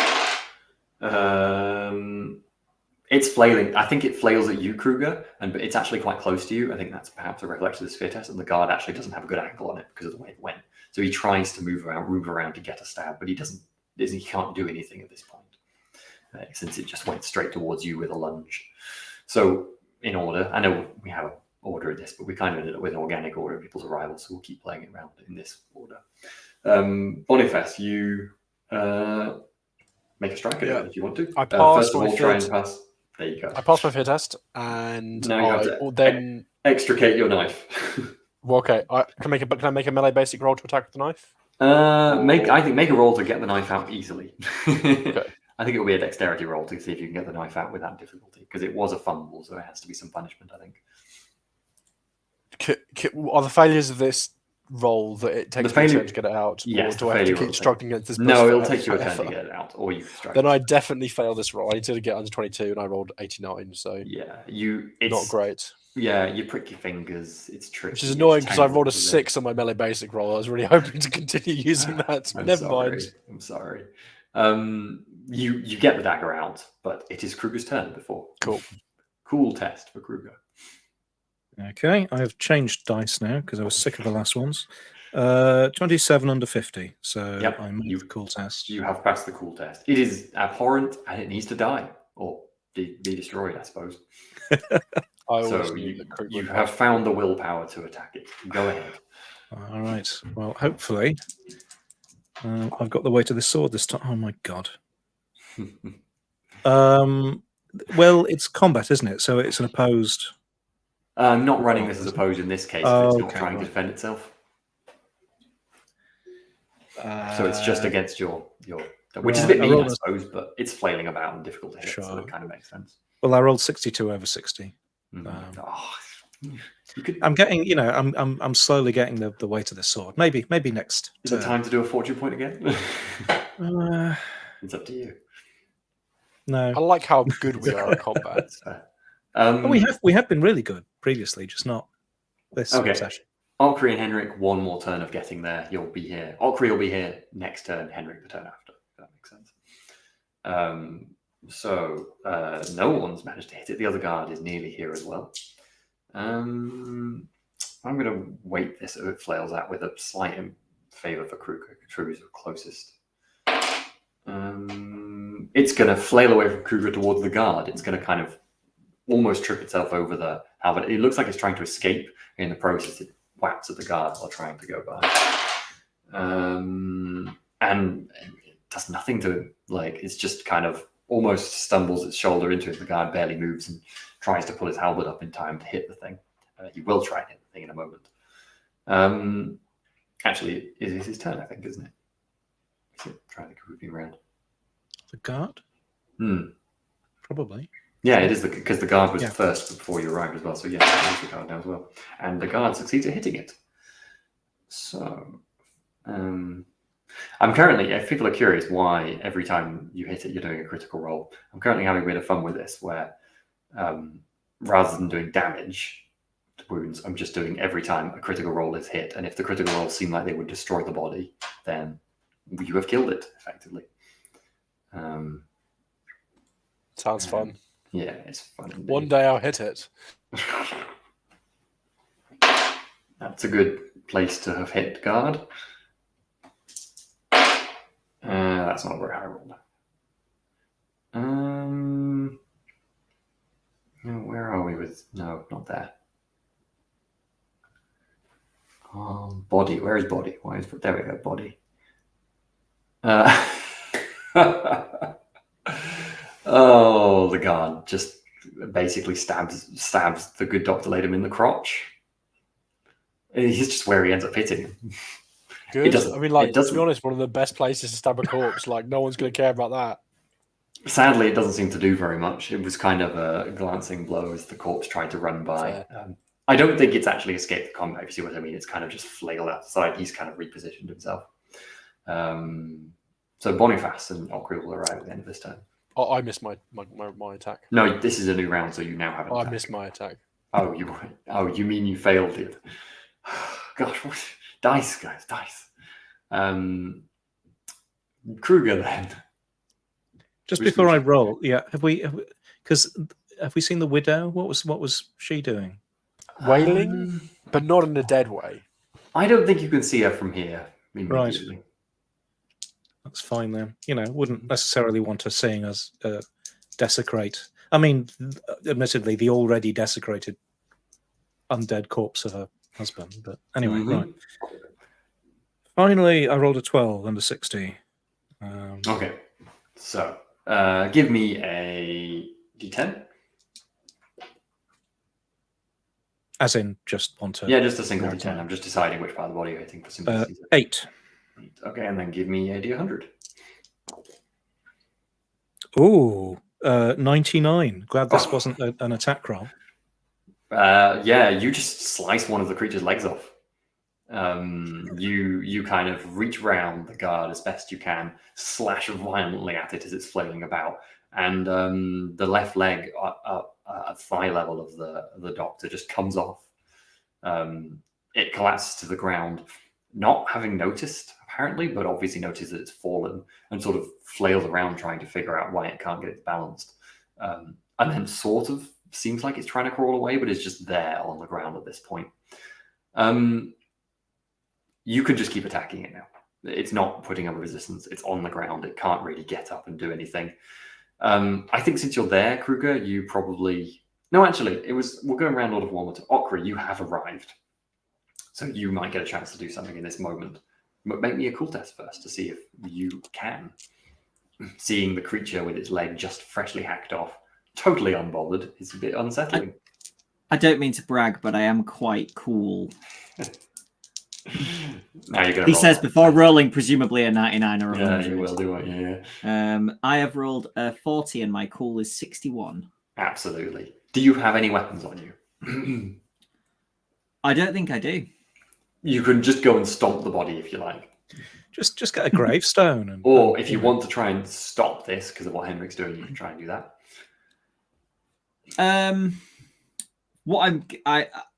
[SPEAKER 1] it's flailing. I think it flails at you, Kruger, but it's actually quite close to you. I think that's perhaps a reflection of this fear test, and the guard actually doesn't have a good angle on it because of the way it went. So he tries to move around to get a stab, but he can't do anything at this point since it just went straight towards you with a lunge. So in order, I know we have an order of this, but we kind of ended up with an organic order of people's arrival, so we'll keep playing it around in this order. Boniface, you make a strike at it if you want to.
[SPEAKER 4] I passed
[SPEAKER 1] first of all, try and pass. There you go.
[SPEAKER 4] I passed my fear test, and
[SPEAKER 1] now you have to
[SPEAKER 4] then
[SPEAKER 1] extricate your knife.
[SPEAKER 4] Well, okay. Can I make a melee basic roll to attack with the knife?
[SPEAKER 1] Make a roll to get the knife out easily.
[SPEAKER 4] Okay.
[SPEAKER 1] I think it will be a dexterity roll to see if you can get the knife out without difficulty, because it was a fumble, so it has to be some punishment, I think.
[SPEAKER 4] Are the failures of this roll that it takes a turn to get it out?
[SPEAKER 1] Yes,
[SPEAKER 4] or do I have to keep struggling against this?
[SPEAKER 1] No, it'll take you a turn to get it out, or you can strike.
[SPEAKER 4] Then I definitely fail this roll. I need to get under 22, and I rolled 89, so
[SPEAKER 1] yeah, it's
[SPEAKER 4] not great.
[SPEAKER 1] Yeah, you prick your fingers. It's tricky.
[SPEAKER 4] Which is annoying because I rolled a 6 on my melee basic roll. I was really hoping to continue using that. Never mind.
[SPEAKER 1] I'm sorry. You get the dagger out, but it is Kruger's turn before.
[SPEAKER 4] Cool.
[SPEAKER 1] Cool test for Kruger.
[SPEAKER 2] Okay, I've changed dice now because I was sick of the last ones. 27 under 50, so I made the cool test.
[SPEAKER 1] You have passed the cool test. It is abhorrent and it needs to die, or be destroyed, I suppose.
[SPEAKER 4] I always
[SPEAKER 1] So
[SPEAKER 4] knew that Krug
[SPEAKER 1] you
[SPEAKER 4] would
[SPEAKER 1] have found the willpower to attack it. Go ahead.
[SPEAKER 2] All right. Well, hopefully, I've got the weight of the sword this time. Oh my god. Well, it's combat, isn't it? So it's an opposed.
[SPEAKER 1] I'm not running this as opposed in this case, but it's not
[SPEAKER 2] Okay,
[SPEAKER 1] trying
[SPEAKER 2] right.
[SPEAKER 1] to defend itself. So it's just against your which is a
[SPEAKER 2] right,
[SPEAKER 1] bit
[SPEAKER 2] I
[SPEAKER 1] mean, I
[SPEAKER 2] rolled a-
[SPEAKER 1] suppose, but it's flailing about and difficult to hit, so
[SPEAKER 2] Sure.
[SPEAKER 1] it kind of makes sense.
[SPEAKER 2] Well, I rolled 62 over 60.
[SPEAKER 1] You could.
[SPEAKER 2] I'm getting, I'm slowly getting the weight of the sword. Maybe next.
[SPEAKER 1] Is it time to do a fortune point again? It's up to you.
[SPEAKER 2] No.
[SPEAKER 4] I like how good we are at combat.
[SPEAKER 1] That's fair.
[SPEAKER 2] We have been really good previously, just not this
[SPEAKER 1] Okay.
[SPEAKER 2] session.
[SPEAKER 1] Alkri and Henrik, one more turn of getting there. You'll be here. Alkri will be here next turn. Henrik the turn after. If that makes sense. No one's managed to hit it. The other guard is nearly here as well. I'm going to weight this if it flails out with a slight favor for Krug. Krug is the closest. It's going to flail away from Kruger towards the guard. It's going to kind of almost trip itself over the halberd. It looks like it's trying to escape. In the process, it whaps at the guard while trying to go by. And it does nothing to, it's just kind of almost stumbles its shoulder into it. The guard barely moves and tries to pull his halberd up in time to hit the thing. He will try and hit the thing in a moment. Actually, it is his turn, I think, isn't it? Is it trying to move him around?
[SPEAKER 2] The guard? Probably.
[SPEAKER 1] Yeah, it is because the guard was first before you arrived as well. So yeah, it is the guard now as well. And the guard succeeds at hitting it. So I'm currently, if people are curious why every time you hit it, you're doing a critical roll, I'm currently having a bit of fun with this where rather than doing damage to wounds, I'm just doing every time a critical roll is hit. And if the critical rolls seem like they would destroy the body, then you have killed it effectively.
[SPEAKER 4] Sounds fun.
[SPEAKER 1] Yeah, it's fun. Indeed.
[SPEAKER 4] One day I'll hit it.
[SPEAKER 1] That's a good place to have hit guard. That's not very high roll. Where are we with? No, not there. Body. Where is body? Why is there we go? Body. Oh, the guard just basically stabs the good Dr. Latham in the crotch. He's just where he ends up hitting him.
[SPEAKER 4] Good. I mean, to be honest, one of the best places to stab a corpse. No one's going to care about that.
[SPEAKER 1] Sadly, it doesn't seem to do very much. It was kind of a glancing blow as the corpse tried to run by. I don't think it's actually escaped the combat, if you see what I mean. It's kind of just flailed outside. He's kind of repositioned himself. So Boniface and Alkri will arrive at the end of this turn.
[SPEAKER 4] Oh, I missed my attack.
[SPEAKER 1] No, this is a new round, so you now have an attack.
[SPEAKER 4] I missed my attack.
[SPEAKER 1] Oh, you mean you failed it? Gosh, what? Dice, guys, dice. Kruger then.
[SPEAKER 2] Just before I roll, have we seen the widow? What was she doing?
[SPEAKER 4] Wailing, but not in a dead way.
[SPEAKER 1] I don't think you can see her from here.
[SPEAKER 2] Right. That's fine then. Wouldn't necessarily want her seeing us desecrate. I mean, admittedly, the already desecrated undead corpse of her husband. But anyway, right. Finally, I rolled a 12 under 60.
[SPEAKER 1] Okay. So, give me a D10.
[SPEAKER 2] As in just one turn.
[SPEAKER 1] Yeah, just a single D10. I'm just deciding which part of the body you're hitting for simplicity.
[SPEAKER 2] 8.
[SPEAKER 1] Okay, and then give me a D100.
[SPEAKER 2] Ooh, 99. Glad this wasn't an attack roll.
[SPEAKER 1] Yeah, you just slice one of the creature's legs off. You kind of reach round the guard as best you can, slash violently at it as it's flailing about, and the left leg at thigh level of the doctor just comes off. It collapses to the ground, not having noticed apparently, but obviously noticed that it's fallen and sort of flails around trying to figure out why it can't get it balanced, and then sort of seems like it's trying to crawl away, but it's just there on the ground at this point. You could just keep attacking it now. It's not putting up a resistance. It's on the ground. It can't really get up and do anything. I think since you're there, Kruger, you probably... No, actually, we're going around order of 1 or 2. Okra, you have arrived. So you might get a chance to do something in this moment. But make me a cool test first to see if you can. Seeing the creature with its leg just freshly hacked off, totally unbothered, is a bit unsettling.
[SPEAKER 3] I don't mean to brag, but I am quite cool.
[SPEAKER 1] Now you're going to
[SPEAKER 3] He says before rolling, presumably a 99 or a 100.
[SPEAKER 1] Yeah, you will do it, yeah.
[SPEAKER 3] I have rolled a 40 and my cool is 61.
[SPEAKER 1] Absolutely. Do you have any weapons on you?
[SPEAKER 3] I don't think I do.
[SPEAKER 1] You can just go and stomp the body if you like.
[SPEAKER 2] Just get a gravestone.
[SPEAKER 1] Or if you want to try and stop this because of what Henrik's doing, you can try and do that.
[SPEAKER 3] What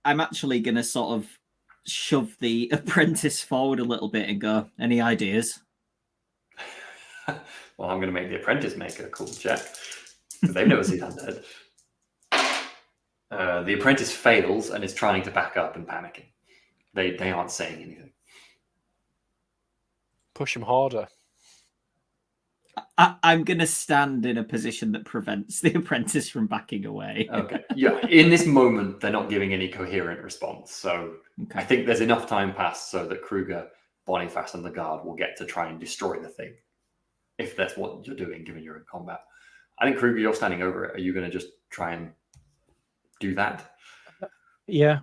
[SPEAKER 3] I'm actually gonna sort of shove the apprentice forward a little bit and go, any ideas?
[SPEAKER 1] Well, I'm going to make the apprentice make a cool check because they've never seen undead. The apprentice fails and is trying to back up and panicking. They aren't saying anything.
[SPEAKER 4] Push him harder.
[SPEAKER 3] I'm going to stand in a position that prevents the apprentice from backing away.
[SPEAKER 1] Okay. Yeah. In this moment, they're not giving any coherent response. So
[SPEAKER 3] Okay.
[SPEAKER 1] I think there's enough time passed so that Kruger, Boniface, and the guard will get to try and destroy the thing. If that's what you're doing, given you're in combat. I think, Kruger, you're standing over it. Are you going to just try and do that?
[SPEAKER 2] Yeah.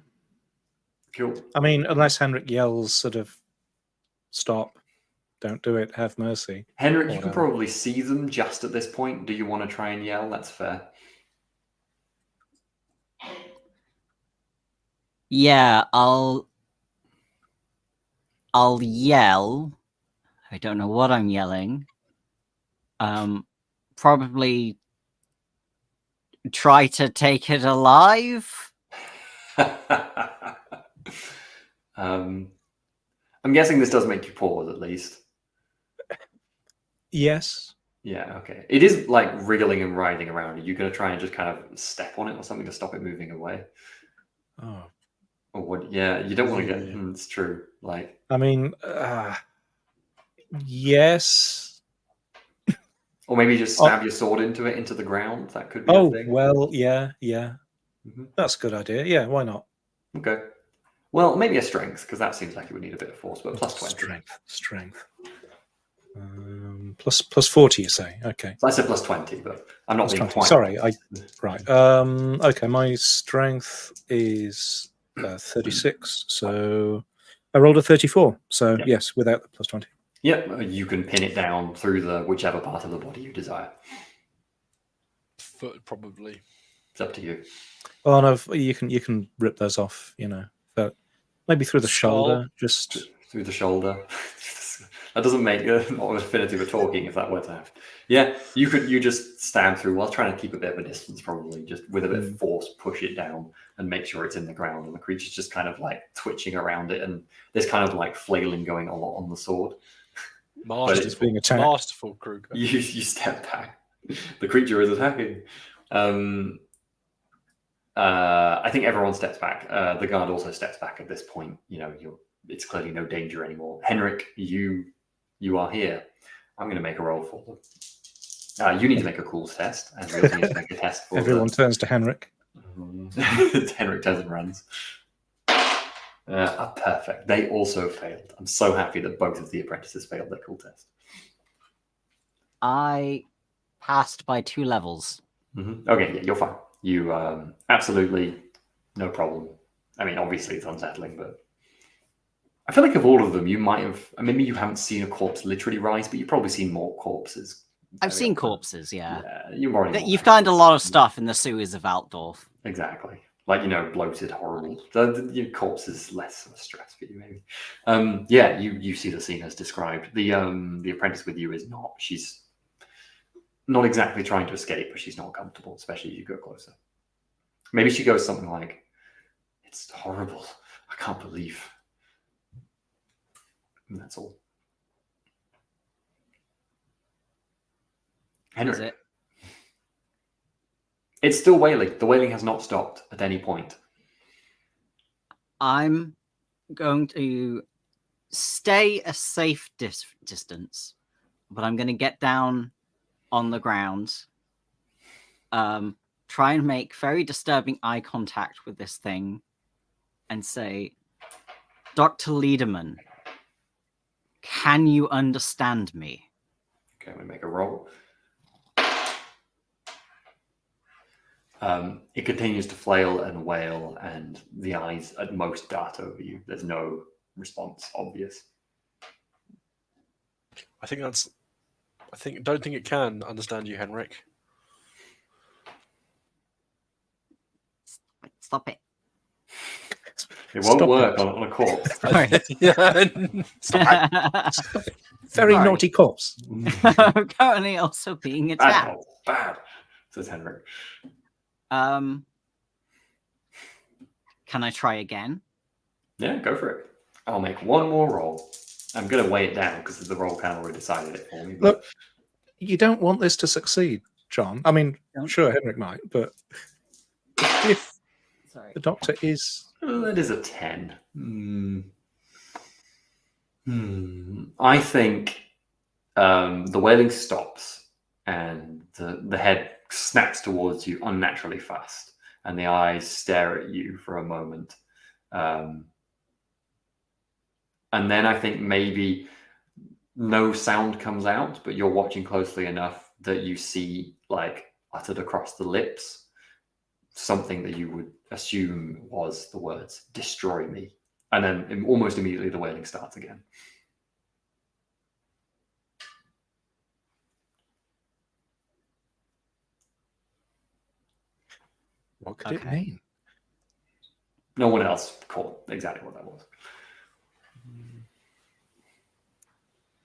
[SPEAKER 1] Cool.
[SPEAKER 2] I mean, unless Henrik yells sort of, stop, don't do it, have mercy.
[SPEAKER 1] Henrik, you can probably see them just at this point. Do you want to try and yell? That's fair.
[SPEAKER 5] Yeah, I'll yell. I don't know what I'm yelling. Probably try to take it alive.
[SPEAKER 1] I'm guessing this does make you pause at least.
[SPEAKER 2] Yes.
[SPEAKER 1] Yeah, okay. It is like wriggling and writhing around. Are you going to try and just kind of step on it or something to stop it moving away?
[SPEAKER 2] Oh.
[SPEAKER 1] Or what? Yeah, you don't want to get... it's true. Like,
[SPEAKER 2] I mean, yes.
[SPEAKER 1] Or maybe just stab your sword into it, into the ground. That could be a thing.
[SPEAKER 2] Well, yeah.
[SPEAKER 1] Mm-hmm.
[SPEAKER 2] That's a good idea. Yeah, why not?
[SPEAKER 1] Okay. Well, maybe a strength, because that seems like it would need a bit of force, but plus 20.
[SPEAKER 2] Strength. Plus 40, you say? Okay.
[SPEAKER 1] So I said plus 20, but I'm not
[SPEAKER 2] Plus
[SPEAKER 1] being
[SPEAKER 2] 20.
[SPEAKER 1] quite...
[SPEAKER 2] Sorry, right. Okay, my strength is 36, so I rolled a 34. So yes, without the plus 20.
[SPEAKER 1] Yep, you can pin it down through the whichever part of the body you desire.
[SPEAKER 4] Foot, probably.
[SPEAKER 1] It's up to you.
[SPEAKER 2] Oh no, you can rip those off, but maybe through the shoulder, just
[SPEAKER 1] through the shoulder. That doesn't make a lot of affinity for talking if that were to happen. Yeah, you just stab through while trying to keep a bit of a distance, probably just with a bit of force, push it down and make sure it's in the ground. And the creature's just kind of like twitching around it, and there's kind of like flailing going a lot on the sword.
[SPEAKER 2] It's being attacked.
[SPEAKER 4] Masterful, Kruger.
[SPEAKER 1] You step back. The creature is attacking. I think everyone steps back. The guard also steps back at this point. It's clearly no danger anymore. Henrik, you are here. I'm going to make a roll for them. You need to make a cool test, and we also need to make a test for
[SPEAKER 2] everyone turns to Henrik.
[SPEAKER 1] Henrik turns and runs. Perfect. They also failed. I'm so happy that both of the apprentices failed their cool test.
[SPEAKER 5] I passed by 2 levels.
[SPEAKER 1] Mm-hmm. Okay, yeah, you're fine. You absolutely no problem. I mean, obviously it's unsettling, but I feel like of all of them, you might have. Maybe you haven't seen a corpse literally rise, but you've probably seen more corpses.
[SPEAKER 5] I've seen corpses, yeah.
[SPEAKER 1] You've
[SPEAKER 5] found a lot of stuff in the sewers of Altdorf.
[SPEAKER 1] Exactly. Like, bloated, horrible. The corpse is less of a stress for you, maybe. Yeah, you see the scene as described. The apprentice with you is not. She's not exactly trying to escape, but she's not comfortable, especially as you go closer. Maybe she goes something like, "It's horrible. I can't believe." And that's all. Henrik.
[SPEAKER 5] Is it?
[SPEAKER 1] It's still wailing. The wailing has not stopped at any point.
[SPEAKER 5] I'm going to stay a safe distance, but I'm going to get down on the ground try and make very disturbing eye contact with this thing and say, Dr. Liederman, can you understand me?
[SPEAKER 1] Okay, I'm going to make a roll. It continues to flail and wail, and the eyes at most dart over you. There's no response obvious.
[SPEAKER 4] Don't think it can understand you, Henrik.
[SPEAKER 5] Stop it.
[SPEAKER 1] It won't
[SPEAKER 2] Stop
[SPEAKER 1] work
[SPEAKER 2] it.
[SPEAKER 1] on a corpse.
[SPEAKER 2] Very
[SPEAKER 5] Sorry.
[SPEAKER 2] naughty corpse.
[SPEAKER 5] I'm currently also being
[SPEAKER 1] Bad,
[SPEAKER 5] attacked.
[SPEAKER 1] corpse, bad, says Henrik.
[SPEAKER 5] Can I try again?
[SPEAKER 1] Yeah, go for it. I'll make one more roll. I'm going to weigh it down because the roll kind of already decided it for me. But...
[SPEAKER 2] Look, you don't want this to succeed, John. I mean,
[SPEAKER 5] Don't.
[SPEAKER 2] sure, Henrik might, but if
[SPEAKER 5] Sorry.
[SPEAKER 2] the doctor is...
[SPEAKER 1] that is a 10. I think the wailing stops and the head snaps towards you unnaturally fast, and the eyes stare at you for a moment. And then I think maybe no sound comes out, but you're watching closely enough that you see, like, uttered across the lips, something that you would assume was the words, destroy me. And then almost immediately the wailing starts again.
[SPEAKER 2] What could it
[SPEAKER 5] Okay.
[SPEAKER 2] mean?
[SPEAKER 1] No one else caught exactly what that was.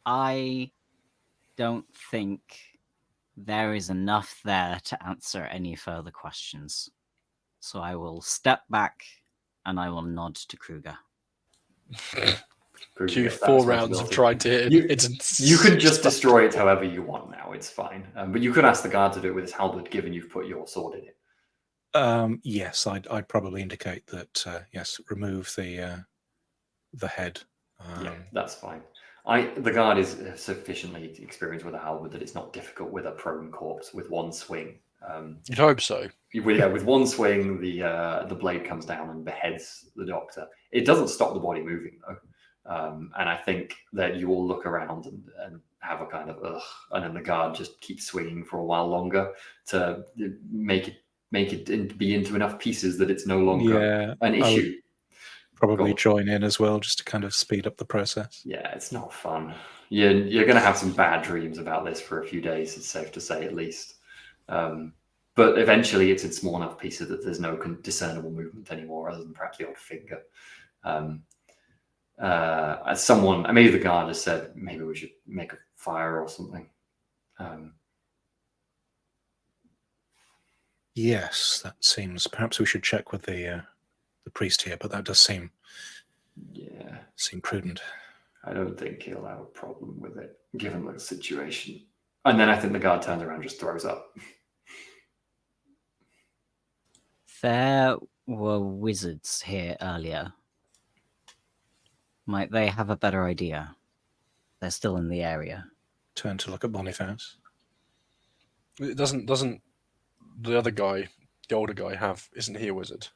[SPEAKER 5] I don't think there is enough there to answer any further questions. So I will step back and I will nod to Kruger.
[SPEAKER 4] Q 4 rounds of trying to hit it.
[SPEAKER 1] You can just destroy it however you want now. It's fine. But you could ask the guard to do it with his halberd, given you've put your sword in it.
[SPEAKER 2] Yes, I'd probably indicate that, yes, remove the head.
[SPEAKER 1] Yeah, that's fine. The guard is sufficiently experienced with a halberd that it's not difficult with a prone corpse with one swing.
[SPEAKER 4] You'd hope so.
[SPEAKER 1] With one swing, the blade comes down and beheads the doctor. It doesn't stop the body moving though, and I think that you all look around and have a kind of ugh, and then the guard just keeps swinging for a while longer to make it be into enough pieces that it's no longer an issue.
[SPEAKER 2] Probably join in as well, just to kind of speed up the process.
[SPEAKER 1] Yeah, it's not fun. You're going to have some bad dreams about this for a few days, it's safe to say, at least. But eventually it's in small enough pieces that there's no discernible movement anymore, other than perhaps the odd finger. As someone, maybe the guard has said, maybe we should make a fire or something.
[SPEAKER 2] Yes, that seems... Perhaps we should check with the priest here, but that does seem prudent.
[SPEAKER 1] I don't think he'll have a problem with it, given the situation. And then I think the guard turns around and just throws up.
[SPEAKER 5] There were wizards here earlier. Might they have a better idea? They're still in the area.
[SPEAKER 2] Turn to look at Boniface.
[SPEAKER 4] It doesn't the other guy, the older guy, isn't he a wizard?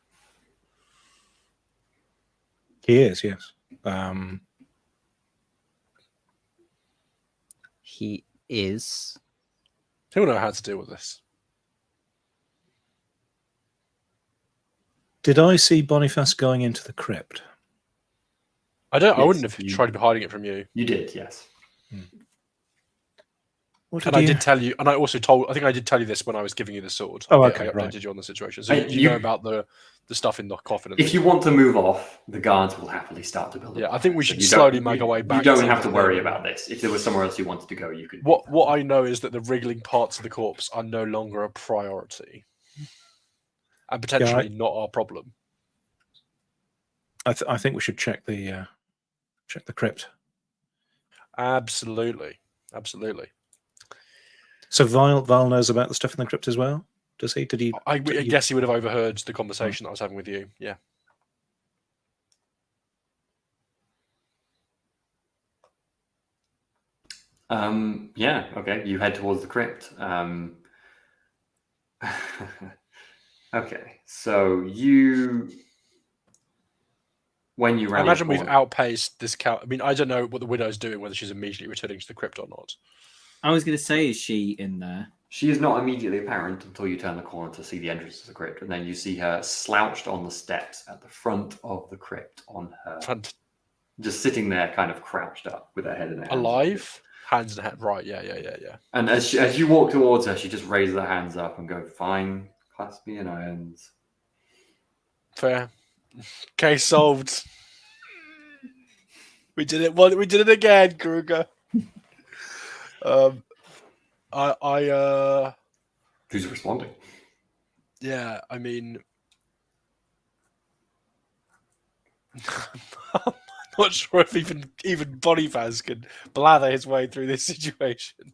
[SPEAKER 2] He is, yes.
[SPEAKER 5] He is.
[SPEAKER 4] He'll know how to deal with this.
[SPEAKER 2] Did I see Boniface going into the crypt?
[SPEAKER 4] I
[SPEAKER 1] Yes,
[SPEAKER 4] wouldn't have tried to be hiding it from you.
[SPEAKER 1] You did, yes.
[SPEAKER 2] And
[SPEAKER 4] I did tell you, and I also I think I did tell you this when I was giving you the sword.
[SPEAKER 2] Oh,
[SPEAKER 4] I
[SPEAKER 2] okay,
[SPEAKER 4] updated
[SPEAKER 2] right.
[SPEAKER 4] you on the situation. So you know about the stuff in the coffin. And
[SPEAKER 1] If you want to move off, the guards will happily start to build.
[SPEAKER 4] Yeah, I think we should
[SPEAKER 1] you
[SPEAKER 4] slowly
[SPEAKER 1] don't-
[SPEAKER 4] make our way back.
[SPEAKER 1] You don't
[SPEAKER 4] to
[SPEAKER 1] have to
[SPEAKER 4] the-
[SPEAKER 1] worry about this. If there was somewhere else you wanted to go, you could.
[SPEAKER 4] What I know is that the wriggling parts of the corpse are no longer a priority, and potentially not our problem.
[SPEAKER 2] I think we should check the crypt.
[SPEAKER 4] Absolutely.
[SPEAKER 2] So Val knows about the stuff in the crypt as well. Does he? Did he?
[SPEAKER 4] I guess he would have overheard the conversation that I was having with you. Yeah.
[SPEAKER 1] Yeah. Okay. You head towards the crypt. Okay, so when you
[SPEAKER 4] I
[SPEAKER 1] rally
[SPEAKER 4] imagine
[SPEAKER 1] a
[SPEAKER 4] we've
[SPEAKER 1] corner-
[SPEAKER 4] outpaced this count. I mean, I don't know what the widow's doing, whether she's immediately returning to the crypt or not.
[SPEAKER 3] I was going to say, is she in there?
[SPEAKER 1] She is not immediately apparent until you turn the corner to see the entrance to the crypt, and then you see her slouched on the steps at the front of the crypt on her, just sitting there, kind of crouched up with her head in her hands.
[SPEAKER 4] Alive, hands in the head. Right? Yeah.
[SPEAKER 1] And as you walk towards her, she just raises her hands up and go, "Fine, clasp me in irons."
[SPEAKER 4] Fair. Case solved. We did it. We did it again, Kruger.
[SPEAKER 1] Who's responding?
[SPEAKER 4] Yeah, I mean, I'm not sure if even Boniface can blather his way through this situation.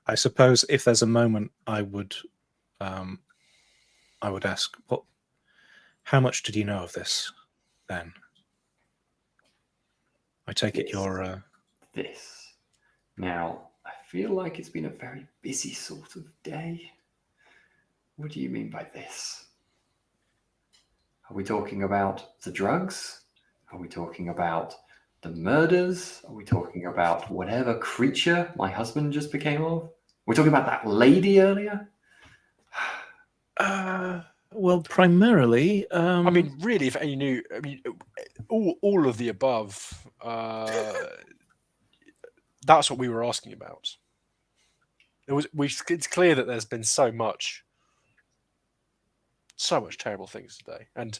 [SPEAKER 2] I suppose if there's a moment, I would ask, how much did you know of this then? I take it you're...
[SPEAKER 1] This. Now, I feel like it's been a very busy sort of day. What do you mean by this? Are we talking about the drugs? Are we talking about the murders? Are we talking about whatever creature my husband just became of? We're talking about that lady earlier?
[SPEAKER 2] Well, primarily...
[SPEAKER 4] I mean, really, if you knew, I mean, all of the above. That's what we were asking about. It's clear that there's been so much terrible things today, and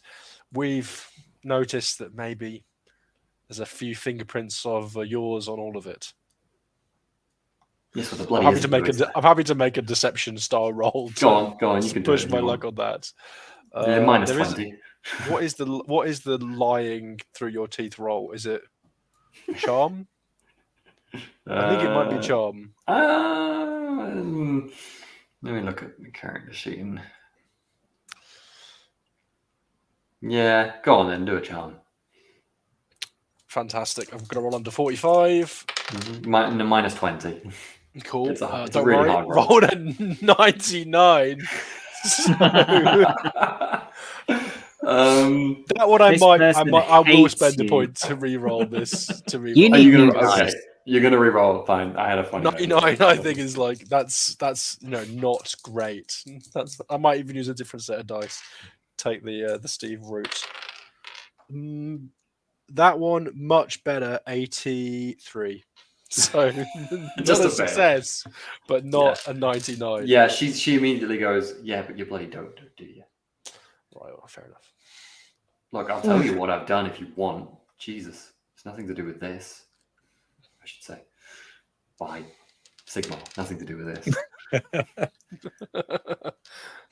[SPEAKER 4] we've noticed that maybe there's a few fingerprints of yours on all of it.
[SPEAKER 1] Yes, well, the
[SPEAKER 4] I'm
[SPEAKER 1] bloody
[SPEAKER 4] happy to make a deception style roll.
[SPEAKER 1] Go on, you can do it.
[SPEAKER 4] Push my luck on that.
[SPEAKER 1] Minus 20.
[SPEAKER 4] What is the lying through your teeth roll? Is it charm? I think it might be charm.
[SPEAKER 1] Let me look at the character sheet. Yeah, go on then, do a charm.
[SPEAKER 4] Fantastic. I'm going to roll under 45.
[SPEAKER 1] Minus 20.
[SPEAKER 4] Cool.
[SPEAKER 1] It's a
[SPEAKER 4] Don't
[SPEAKER 1] really
[SPEAKER 4] worry.
[SPEAKER 1] hard roll.
[SPEAKER 4] Rolled at 99. So... that one I will spend a point to re-roll this.
[SPEAKER 1] You're gonna re-roll. Fine. I had a funny.
[SPEAKER 4] 99, I think, is like that's not great. I might even use a different set of dice. Take the Steve route. That one much better. 83. So just a success, but not a 99.
[SPEAKER 1] Yeah, she immediately goes, "Yeah, but you bloody don't, do you?"
[SPEAKER 4] Right, well, fair enough.
[SPEAKER 1] Look, I'll tell you what I've done if you want. Jesus, it's nothing to do with this. I should say, by Sigma, nothing to do with this.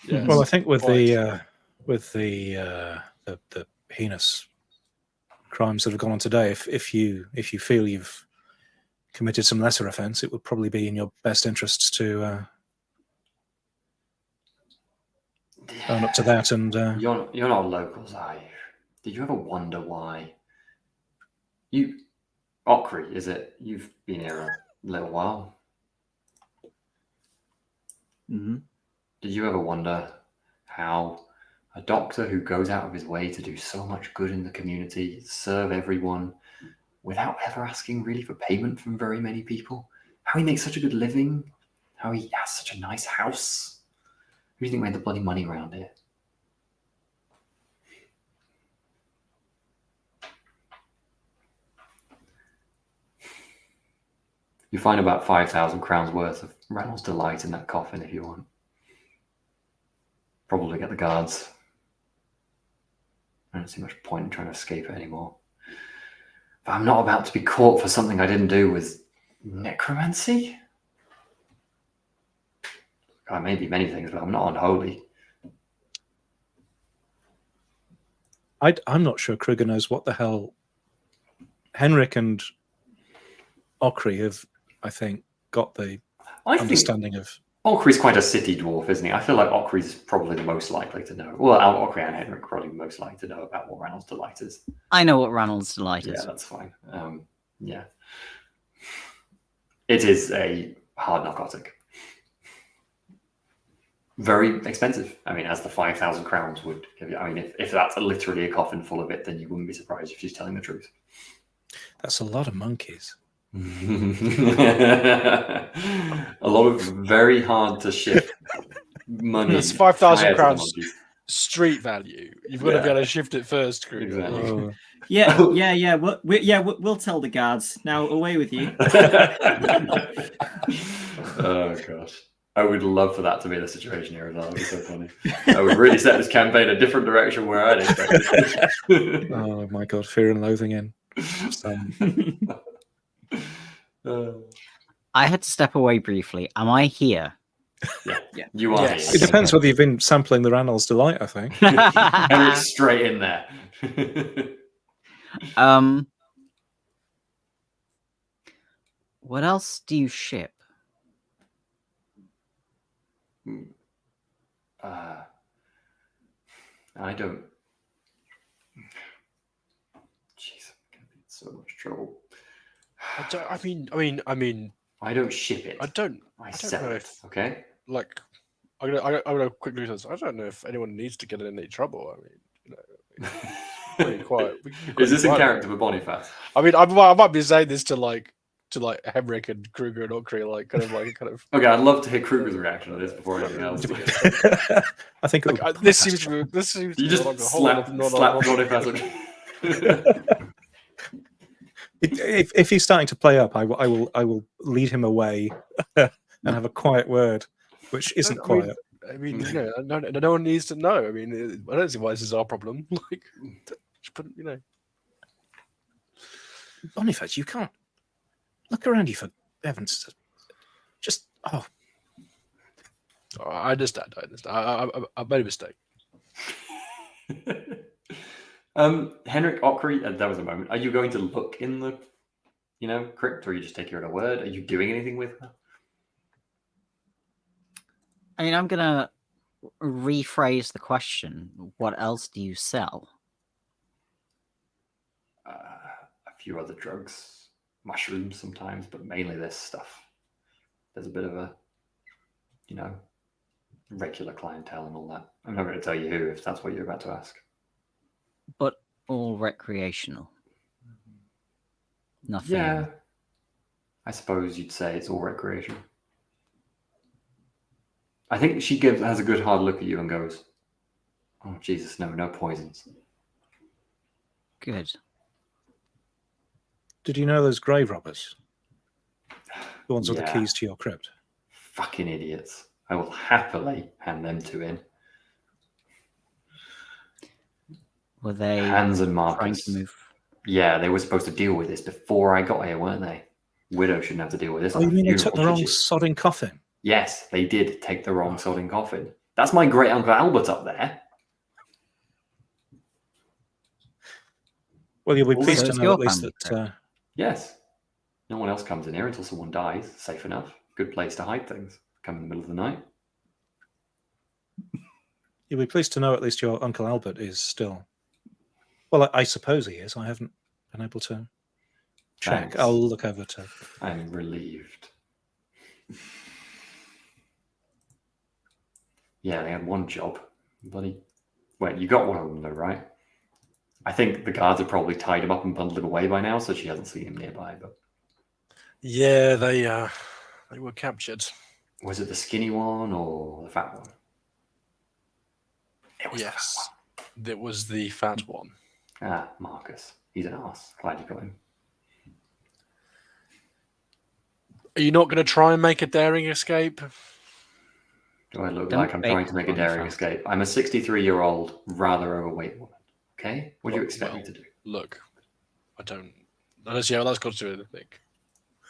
[SPEAKER 2] Yes, well, I think with the heinous crimes that have gone on today, if you feel you've committed some lesser offence, it would probably be in your best interests to own up to that. And
[SPEAKER 1] you're not locals, are you? Did you ever wonder why? Ockery, is it? You've been here a little while.
[SPEAKER 3] Mm-hmm.
[SPEAKER 1] Did you ever wonder how a doctor who goes out of his way to do so much good in the community, serve everyone, without ever asking really for payment from very many people, how he makes such a good living, how he has such a nice house? Who do you think made the bloody money around here? You find about 5,000 crowns worth of Ranald's Delight in that coffin if you want. Probably get the guards. I don't see much point in trying to escape it anymore. But I'm not about to be caught for something I didn't do with necromancy? I may be many things, but I'm not unholy.
[SPEAKER 2] I'm not sure Kruger knows what the hell Henrik and Ockery have, I think, got the understanding of.
[SPEAKER 1] Ockery's quite a city dwarf, isn't he? I feel like Ockery's probably the most likely to know. Well, Ockery and Henrik are probably the most likely to know about what Ranald's Delight is.
[SPEAKER 5] I know what Ranald's Delight is.
[SPEAKER 1] Yeah, that's fine. Yeah. It is a hard narcotic. Very expensive. I mean, as the 5,000 crowns would give you. I mean, if that's literally a coffin full of it, then you wouldn't be surprised if she's telling the truth.
[SPEAKER 2] That's a lot of monkeys.
[SPEAKER 1] A lot of very hard to ship money.
[SPEAKER 4] It's 5,000
[SPEAKER 1] prior to the
[SPEAKER 4] crowns
[SPEAKER 1] monkeys.
[SPEAKER 4] street value. You've got to be able to shift it first, Kruger.
[SPEAKER 1] Exactly.
[SPEAKER 2] Oh,
[SPEAKER 3] Yeah. We'll tell the guards. Now away with you.
[SPEAKER 1] Oh gosh. I would love for that to be the situation here as well. That would be so funny. I would really set this campaign a different direction where I'd expect it.
[SPEAKER 2] oh my god, fear and loathing in.
[SPEAKER 5] I had to step away briefly. Am I here?
[SPEAKER 1] Yeah. You are
[SPEAKER 4] Yes.
[SPEAKER 2] It
[SPEAKER 1] here.
[SPEAKER 2] depends whether you've been sampling the Ranel's Delight, I think.
[SPEAKER 1] Henrik's straight in there.
[SPEAKER 5] What else do you ship?
[SPEAKER 1] I don't. Jeez, I'm gonna be in so much trouble.
[SPEAKER 4] I mean,
[SPEAKER 1] I don't ship it.
[SPEAKER 4] I don't
[SPEAKER 1] sell
[SPEAKER 4] know
[SPEAKER 1] it.
[SPEAKER 4] if-
[SPEAKER 1] Okay.
[SPEAKER 4] like, I'm gonna quickly say, I don't know if anyone needs to get in any trouble. I mean, pretty quiet. We can be
[SPEAKER 1] Is this
[SPEAKER 4] pretty
[SPEAKER 1] in
[SPEAKER 4] quiet
[SPEAKER 1] character
[SPEAKER 4] here.
[SPEAKER 1] for Boniface?
[SPEAKER 4] I mean, I might be saying this to Henrik and Kruger and Okri, kind of.
[SPEAKER 1] Okay, I'd love to hear Kruger's reaction to this before anything else.
[SPEAKER 2] I think it would
[SPEAKER 4] This seems to be
[SPEAKER 1] You just
[SPEAKER 4] like a
[SPEAKER 1] slap
[SPEAKER 4] whole
[SPEAKER 1] Boniface.
[SPEAKER 2] if he's starting to play up, I will lead him away and have a quiet word, which isn't quiet.
[SPEAKER 4] I mean, no one needs to know. I mean, I don't see why this is our problem.
[SPEAKER 2] Boniface, you can't look around you for heaven's sake. Just
[SPEAKER 4] I understand. I made a mistake.
[SPEAKER 1] Henrik Okri, that was a moment. Are you going to look in the, crypt, or you just take her at a word? Are you doing anything with her?
[SPEAKER 5] I mean, I'm gonna rephrase the question. What else do you sell?
[SPEAKER 1] A few other drugs, mushrooms sometimes, but mainly this stuff. There's a bit of a, regular clientele and all that. I'm not going to tell you who if that's what you're about to ask.
[SPEAKER 5] But all recreational. Nothing.
[SPEAKER 1] Yeah. I suppose you'd say it's all recreational. I think she has a good hard look at you and goes, "Oh Jesus, no poisons."
[SPEAKER 5] Good.
[SPEAKER 2] did you know those grave robbers? The ones with the
[SPEAKER 1] Yeah.
[SPEAKER 2] keys to your crypt.
[SPEAKER 1] Fucking idiots. I will happily hand them two in.
[SPEAKER 5] Were they
[SPEAKER 1] Hans and
[SPEAKER 5] trying
[SPEAKER 1] Marcus.
[SPEAKER 5] to move?
[SPEAKER 1] Yeah, they were supposed to deal with this before I got here, weren't they? Widow shouldn't have to deal with this.
[SPEAKER 2] Oh, you
[SPEAKER 1] on a
[SPEAKER 2] mean they
[SPEAKER 1] funeral,
[SPEAKER 2] took the
[SPEAKER 1] should
[SPEAKER 2] wrong
[SPEAKER 1] she?
[SPEAKER 2] sodding coffin?
[SPEAKER 1] Yes, they did take the wrong sodding coffin. That's my great uncle Albert up there.
[SPEAKER 2] Well, you'll be
[SPEAKER 1] Well,
[SPEAKER 2] pleased
[SPEAKER 5] so
[SPEAKER 2] to
[SPEAKER 5] it's
[SPEAKER 2] know
[SPEAKER 5] your
[SPEAKER 2] at least
[SPEAKER 5] family
[SPEAKER 2] that
[SPEAKER 1] Yes. No one else comes in here until someone dies. Safe enough. Good place to hide things. Come in the middle of the night.
[SPEAKER 2] you'll be pleased to know at least your Uncle Albert is still. Well, I suppose he is. I haven't been able to check.
[SPEAKER 1] Thanks.
[SPEAKER 2] I'll look over to.
[SPEAKER 1] I'm relieved. Yeah, they had one job. Bloody. Wait, you got one of them though, right? I think the guards have probably tied him up and bundled him away by now, so she hasn't seen him nearby. But
[SPEAKER 4] Yeah, they were captured.
[SPEAKER 1] was it the skinny one or the fat one? It was the fat
[SPEAKER 4] Yes, it was the fat one.
[SPEAKER 1] one. Ah, Marcus. He's an arse. Glad you got him.
[SPEAKER 4] Are you not going to try and make a daring escape?
[SPEAKER 1] Do I look
[SPEAKER 5] Don't
[SPEAKER 1] like I'm
[SPEAKER 5] bait
[SPEAKER 1] trying to make a
[SPEAKER 5] on
[SPEAKER 1] daring
[SPEAKER 5] fast.
[SPEAKER 1] escape? I'm a 63-year-old, rather overweight woman. Okay? What do you expect me to do?
[SPEAKER 4] Look, I don't see how that's got to do with anything.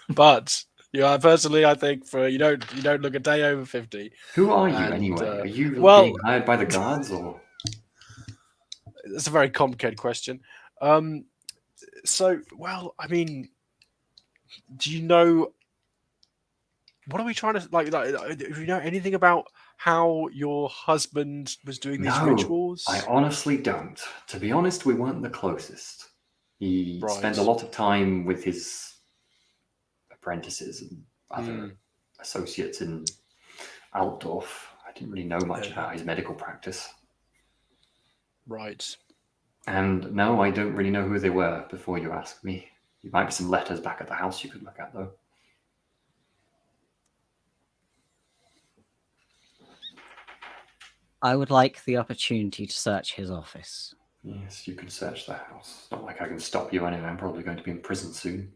[SPEAKER 4] But personally, I think you don't look a day over 50.
[SPEAKER 1] Who are you
[SPEAKER 4] And,
[SPEAKER 1] anyway? Are you
[SPEAKER 4] well-
[SPEAKER 1] being hired by the guards or?
[SPEAKER 4] It's a very complicated question. So, well, I mean, do you know what are we trying to like? Do you know anything about how your husband was doing these
[SPEAKER 1] No,
[SPEAKER 4] rituals?
[SPEAKER 1] I honestly don't. To be honest, we weren't the closest. He
[SPEAKER 4] Right.
[SPEAKER 1] spent a lot of time with his apprentices and other associates in Altdorf. I didn't really know much about his medical practice.
[SPEAKER 4] Right.
[SPEAKER 1] And no, I don't really know who they were before you asked me. There might be some letters back at the house you could look at, though.
[SPEAKER 5] I would like the opportunity to search his office.
[SPEAKER 1] Yes, you can search the house. It's not like I can stop you anyway. I'm probably going to be in prison soon.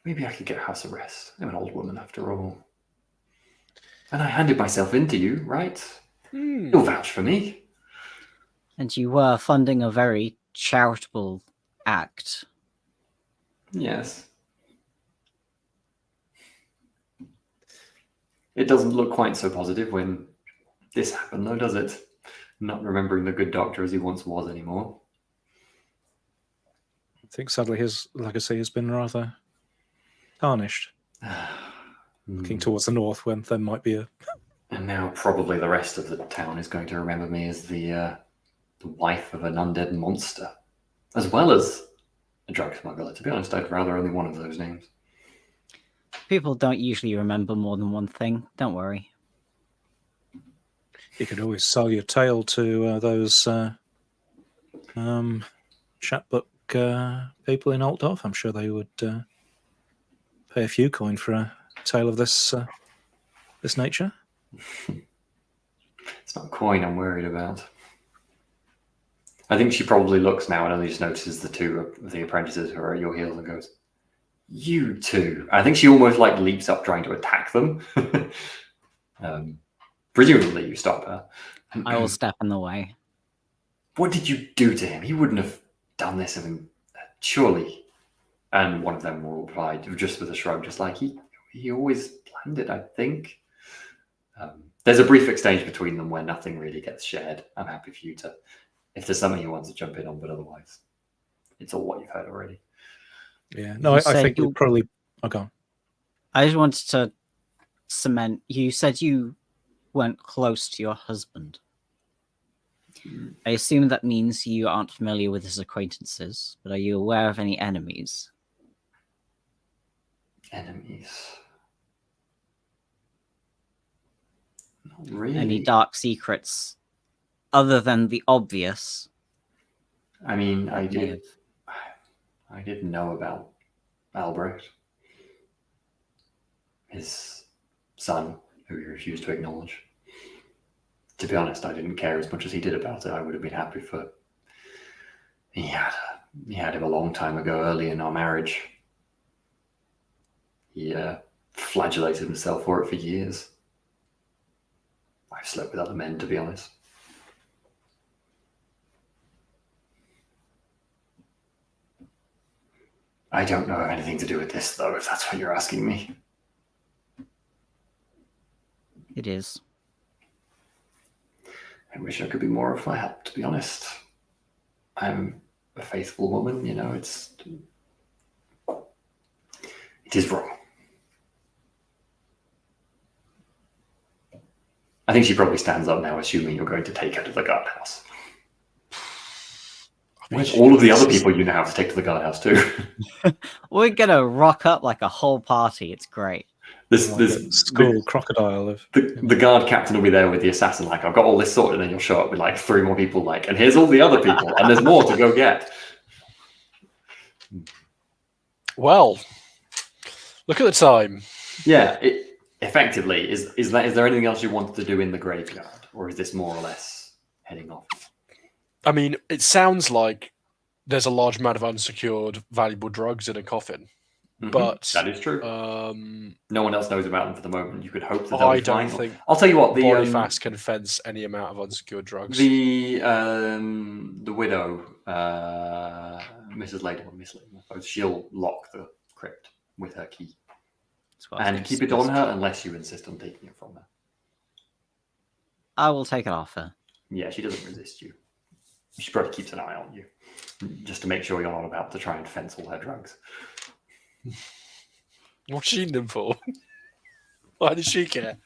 [SPEAKER 1] Maybe I could get house arrest. I'm an old woman after all. And I handed myself in to you, right? You'll vouch for me.
[SPEAKER 5] And you were funding a very charitable act.
[SPEAKER 1] Yes. It doesn't look quite so positive when this happened, though, does it? Not remembering the good doctor as he once was anymore.
[SPEAKER 2] I think sadly his legacy has been rather tarnished. Looking towards the north, when there might be a.
[SPEAKER 1] And now probably the rest of the town is going to remember me as the wife of an undead monster, as well as a drug smuggler. To be honest, I'd rather only one of those names.
[SPEAKER 5] People don't usually remember more than one thing. Don't worry.
[SPEAKER 2] You could always sell your tale to those chapbook people in Altdorf. I'm sure they would pay a few coin for a tale of this nature.
[SPEAKER 1] It's not coin I'm worried about. I think she probably looks now and only just notices the two of the apprentices who are at your heels and goes, "You two." I think she almost like leaps up trying to attack them. Presumably you stop her.
[SPEAKER 5] I will step in the way.
[SPEAKER 1] What did you do to him? He wouldn't have done this of him, surely. And one of them will reply just with a shrug, just like he always planned it, I think. There's a brief exchange between them where nothing really gets shared. I'm happy for you to, if there's something you want to jump in on, but otherwise, it's all what you've heard already.
[SPEAKER 2] Yeah, no, I think we'll probably. Oh, go on.
[SPEAKER 5] I just wanted to cement. You said you weren't close to your husband. I assume that means you aren't familiar with his acquaintances, but are you aware of any enemies?
[SPEAKER 1] Enemies? Not really.
[SPEAKER 5] Any dark secrets other than the obvious?
[SPEAKER 1] I mean, I did know about Albrecht, his son, who he refused to acknowledge. To be honest, I didn't care as much as he did about it. I would have been happy for. He had him a long time ago, early in our marriage. He flagellated himself for it for years. I've slept with other men, to be honest. I don't know anything to do with this, though, if that's what you're asking me.
[SPEAKER 5] It is.
[SPEAKER 1] I wish I could be more of a help, to be honest. I'm a faithful woman, you know, it is wrong. I think she probably stands up now, assuming you're going to take her to the guardhouse. With all of the other people you now have to take to the guardhouse too.
[SPEAKER 5] We're gonna rock up like a whole party. It's great.
[SPEAKER 1] This
[SPEAKER 2] school crocodile of
[SPEAKER 1] the guard captain will be there with the assassin, like, I've got all this sorted, and then you'll show up with like 3 more people, like, and here's all the other people, and there's more to go get.
[SPEAKER 4] Well, look at the time.
[SPEAKER 1] Yeah, effectively, is there anything else you wanted to do in the graveyard, or is this more or less heading off?
[SPEAKER 4] I mean, it sounds like there's a large amount of unsecured valuable drugs in a coffin, but
[SPEAKER 1] that is true. No one else knows about them for the moment. You could hope that
[SPEAKER 4] I don't think.
[SPEAKER 1] I'll tell you what. The
[SPEAKER 4] Boniface can fence any amount of unsecured drugs.
[SPEAKER 1] The widow, Mrs. Lady, or Miss Lady, I suppose, she'll lock the crypt with her key and keep it on her unless you insist on taking it from her.
[SPEAKER 5] I will take it off her.
[SPEAKER 1] Yeah, she doesn't resist you. She probably keeps an eye on you, just to make sure you're not about to try and fence all her drugs.
[SPEAKER 4] What's she in them for? Why does she care?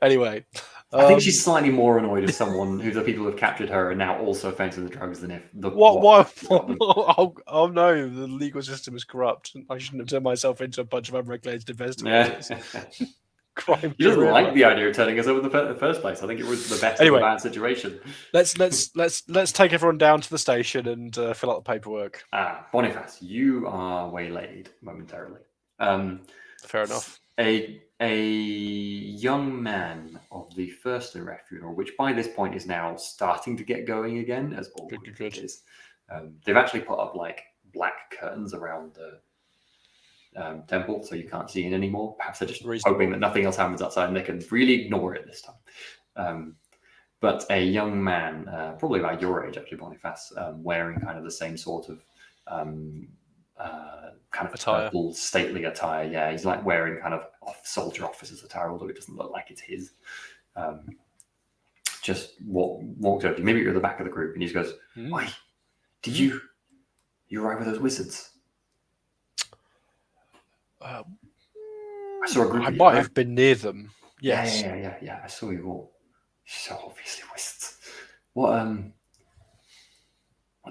[SPEAKER 4] Anyway,
[SPEAKER 1] I think she's slightly more annoyed if someone who the people who have captured her are now also offending the drugs than if the
[SPEAKER 4] What?
[SPEAKER 1] got them.
[SPEAKER 4] Oh no, the legal system is corrupt. I shouldn't have turned myself into a bunch of unregulated investigators.
[SPEAKER 1] Yeah.
[SPEAKER 4] Crime.
[SPEAKER 1] He doesn't
[SPEAKER 4] forever.
[SPEAKER 1] like the idea of turning us over in the first place. I think it was the best
[SPEAKER 4] Anyway.
[SPEAKER 1] of a bad situation.
[SPEAKER 4] Let's take everyone down to the station and fill out the paperwork.
[SPEAKER 1] Boniface, you are waylaid momentarily.
[SPEAKER 4] Fair enough.
[SPEAKER 1] A young man of the first funeral, which by this point is now starting to get going again, as all
[SPEAKER 4] Good.
[SPEAKER 1] is. They've actually put up like black curtains around the temple, so you can't see in anymore. Perhaps they're just hoping that nothing else happens outside and they can really ignore it this time. But a young man, probably about your age, actually, Boniface, wearing kind of the same sort of kind of
[SPEAKER 4] attire.
[SPEAKER 1] purple, stately attire. Yeah, he's like wearing kind of soldier officer's attire, although it doesn't look like it's his. Just walked over to you. Maybe you're at the back of the group, and he just goes, "Why? Did you arrive with those wizards?" I saw a group.
[SPEAKER 4] I might have been near them. Yes.
[SPEAKER 1] Yeah. I saw you all. So obviously wizards. What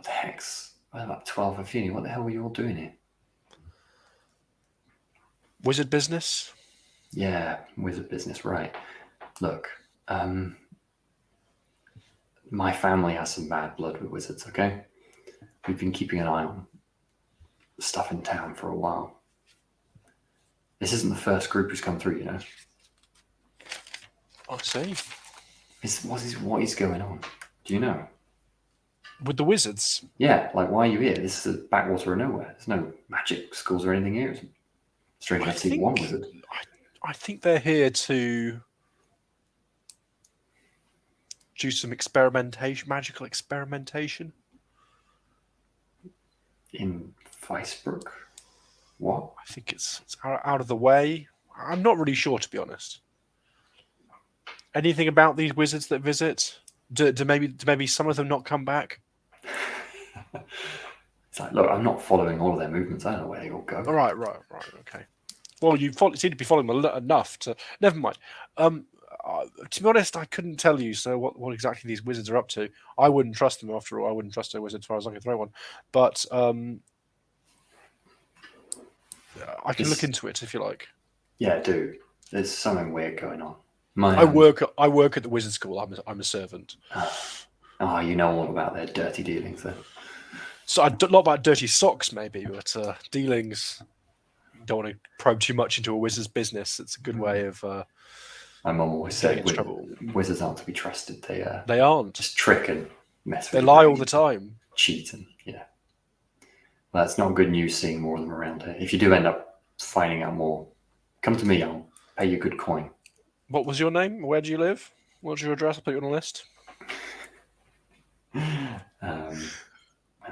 [SPEAKER 1] the heck's? Well, about 12 of you. What the hell were you all doing here?
[SPEAKER 4] Wizard business?
[SPEAKER 1] Yeah, wizard business, right. Look, my family has some bad blood with wizards, okay? We've been keeping an eye on stuff in town for a while. This isn't the first group who's come through, you know?
[SPEAKER 4] I see.
[SPEAKER 1] What is going on? Do you know?
[SPEAKER 4] With the wizards?
[SPEAKER 1] Yeah, like, why are you here? This is a backwater of nowhere. There's no magic schools or anything here. It's strange to see one wizard.
[SPEAKER 4] I think they're here to do some magical experimentation.
[SPEAKER 1] In Weisbrook? What?
[SPEAKER 4] I think it's out of the way. I'm not really sure, to be honest. Anything about these wizards that visit? Do maybe some of them not come back?
[SPEAKER 1] It's like, look, I'm not following all of their movements. I don't know where they all go.
[SPEAKER 4] All right, okay. Well, you seem to be following them enough to. Never mind. To be honest, I couldn't tell you. So what exactly these wizards are up to? I wouldn't trust them after all. I wouldn't trust a wizard as far as I can throw one. But I can look into it if you like.
[SPEAKER 1] Yeah, do. There's something weird going on.
[SPEAKER 4] I work at the wizard school. I'm a servant.
[SPEAKER 1] You know all about their dirty dealings then.
[SPEAKER 4] So not about dirty socks, maybe, but dealings. Don't want to probe too much into a wizard's business. It's a good way of.
[SPEAKER 1] My mum always said
[SPEAKER 4] trouble.
[SPEAKER 1] Wizards aren't to be trusted.
[SPEAKER 4] They aren't.
[SPEAKER 1] Just trick and mess with.
[SPEAKER 4] They lie all the time.
[SPEAKER 1] Cheat and yeah. Well, that's not good news. Seeing more of them around here. If you do end up finding out more, come to me. I'll pay you good coin.
[SPEAKER 4] What was your name? Where do you live? What's your address? I'll put you on a list.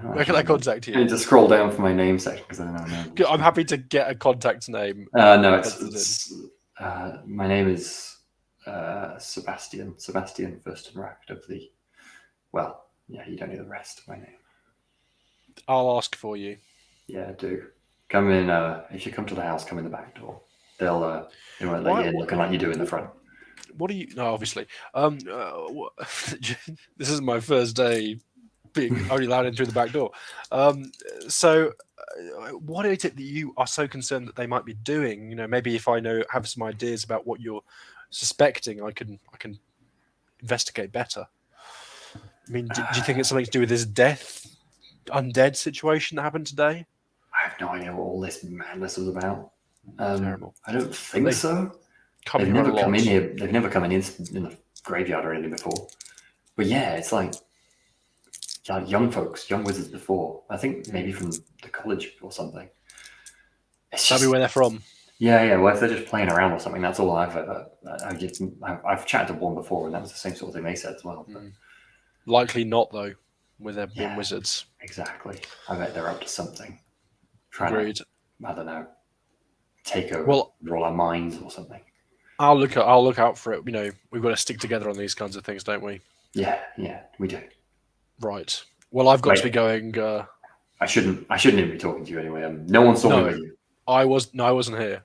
[SPEAKER 4] Where can I contact you?
[SPEAKER 1] I need to scroll down for my name section because I don't know.
[SPEAKER 4] I'm happy to get a contact name.
[SPEAKER 1] No, it's my name is Sebastian Furstenracht of the. Well, yeah, you don't need the rest of my name.
[SPEAKER 4] I'll ask for you.
[SPEAKER 1] Yeah, do. Come in. If you come to the house, come in the back door. They won't let you in looking like you do in the front.
[SPEAKER 4] What do you? No, obviously. This is my first day being only allowed in through the back door. So, what is it that you are so concerned that they might be doing? You know, maybe if I have some ideas about what you're suspecting, I can investigate better. I mean, do you think it's something to do with this undead situation that happened today?
[SPEAKER 1] I have no idea what all this madness was about.
[SPEAKER 4] Terrible.
[SPEAKER 1] I don't think so. They've never come in here. They've never come in the graveyard or anything before. But yeah, it's like young folks, young wizards before. I think maybe from the college or something.
[SPEAKER 4] Tell me where they're from.
[SPEAKER 1] Yeah. Well, if they're just playing around or something, that's all I've chatted to one before, and that was the same sort of thing they said as well. But...
[SPEAKER 4] Likely not, though, with them being wizards.
[SPEAKER 1] Exactly. I bet they're up to something.
[SPEAKER 4] Agreed.
[SPEAKER 1] I don't know. Take over all our minds or something.
[SPEAKER 4] I'll look out for it. You know, we've got to stick together on these kinds of things, don't we?
[SPEAKER 1] Yeah, we do.
[SPEAKER 4] Right. Well, I've got to be going.
[SPEAKER 1] I shouldn't even be talking to you anyway. No one saw me with you.
[SPEAKER 4] I wasn't here.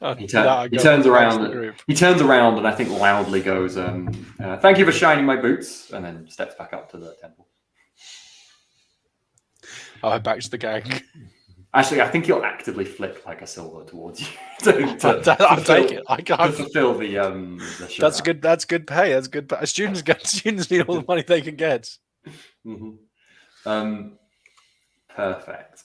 [SPEAKER 1] He
[SPEAKER 4] I go
[SPEAKER 1] turns
[SPEAKER 4] back to
[SPEAKER 1] around.
[SPEAKER 4] the group.
[SPEAKER 1] He turns around and I think loudly goes, "Thank you for shining my boots," and then steps back up to the temple.
[SPEAKER 4] I'll head back to the gang.
[SPEAKER 1] Actually, I think he'll actively flick like a silver towards you
[SPEAKER 4] I'll take it.
[SPEAKER 1] to fulfill the
[SPEAKER 4] That's good. That's good pay. That's good. Students need all the money they can get.
[SPEAKER 1] Mm-hmm. Perfect.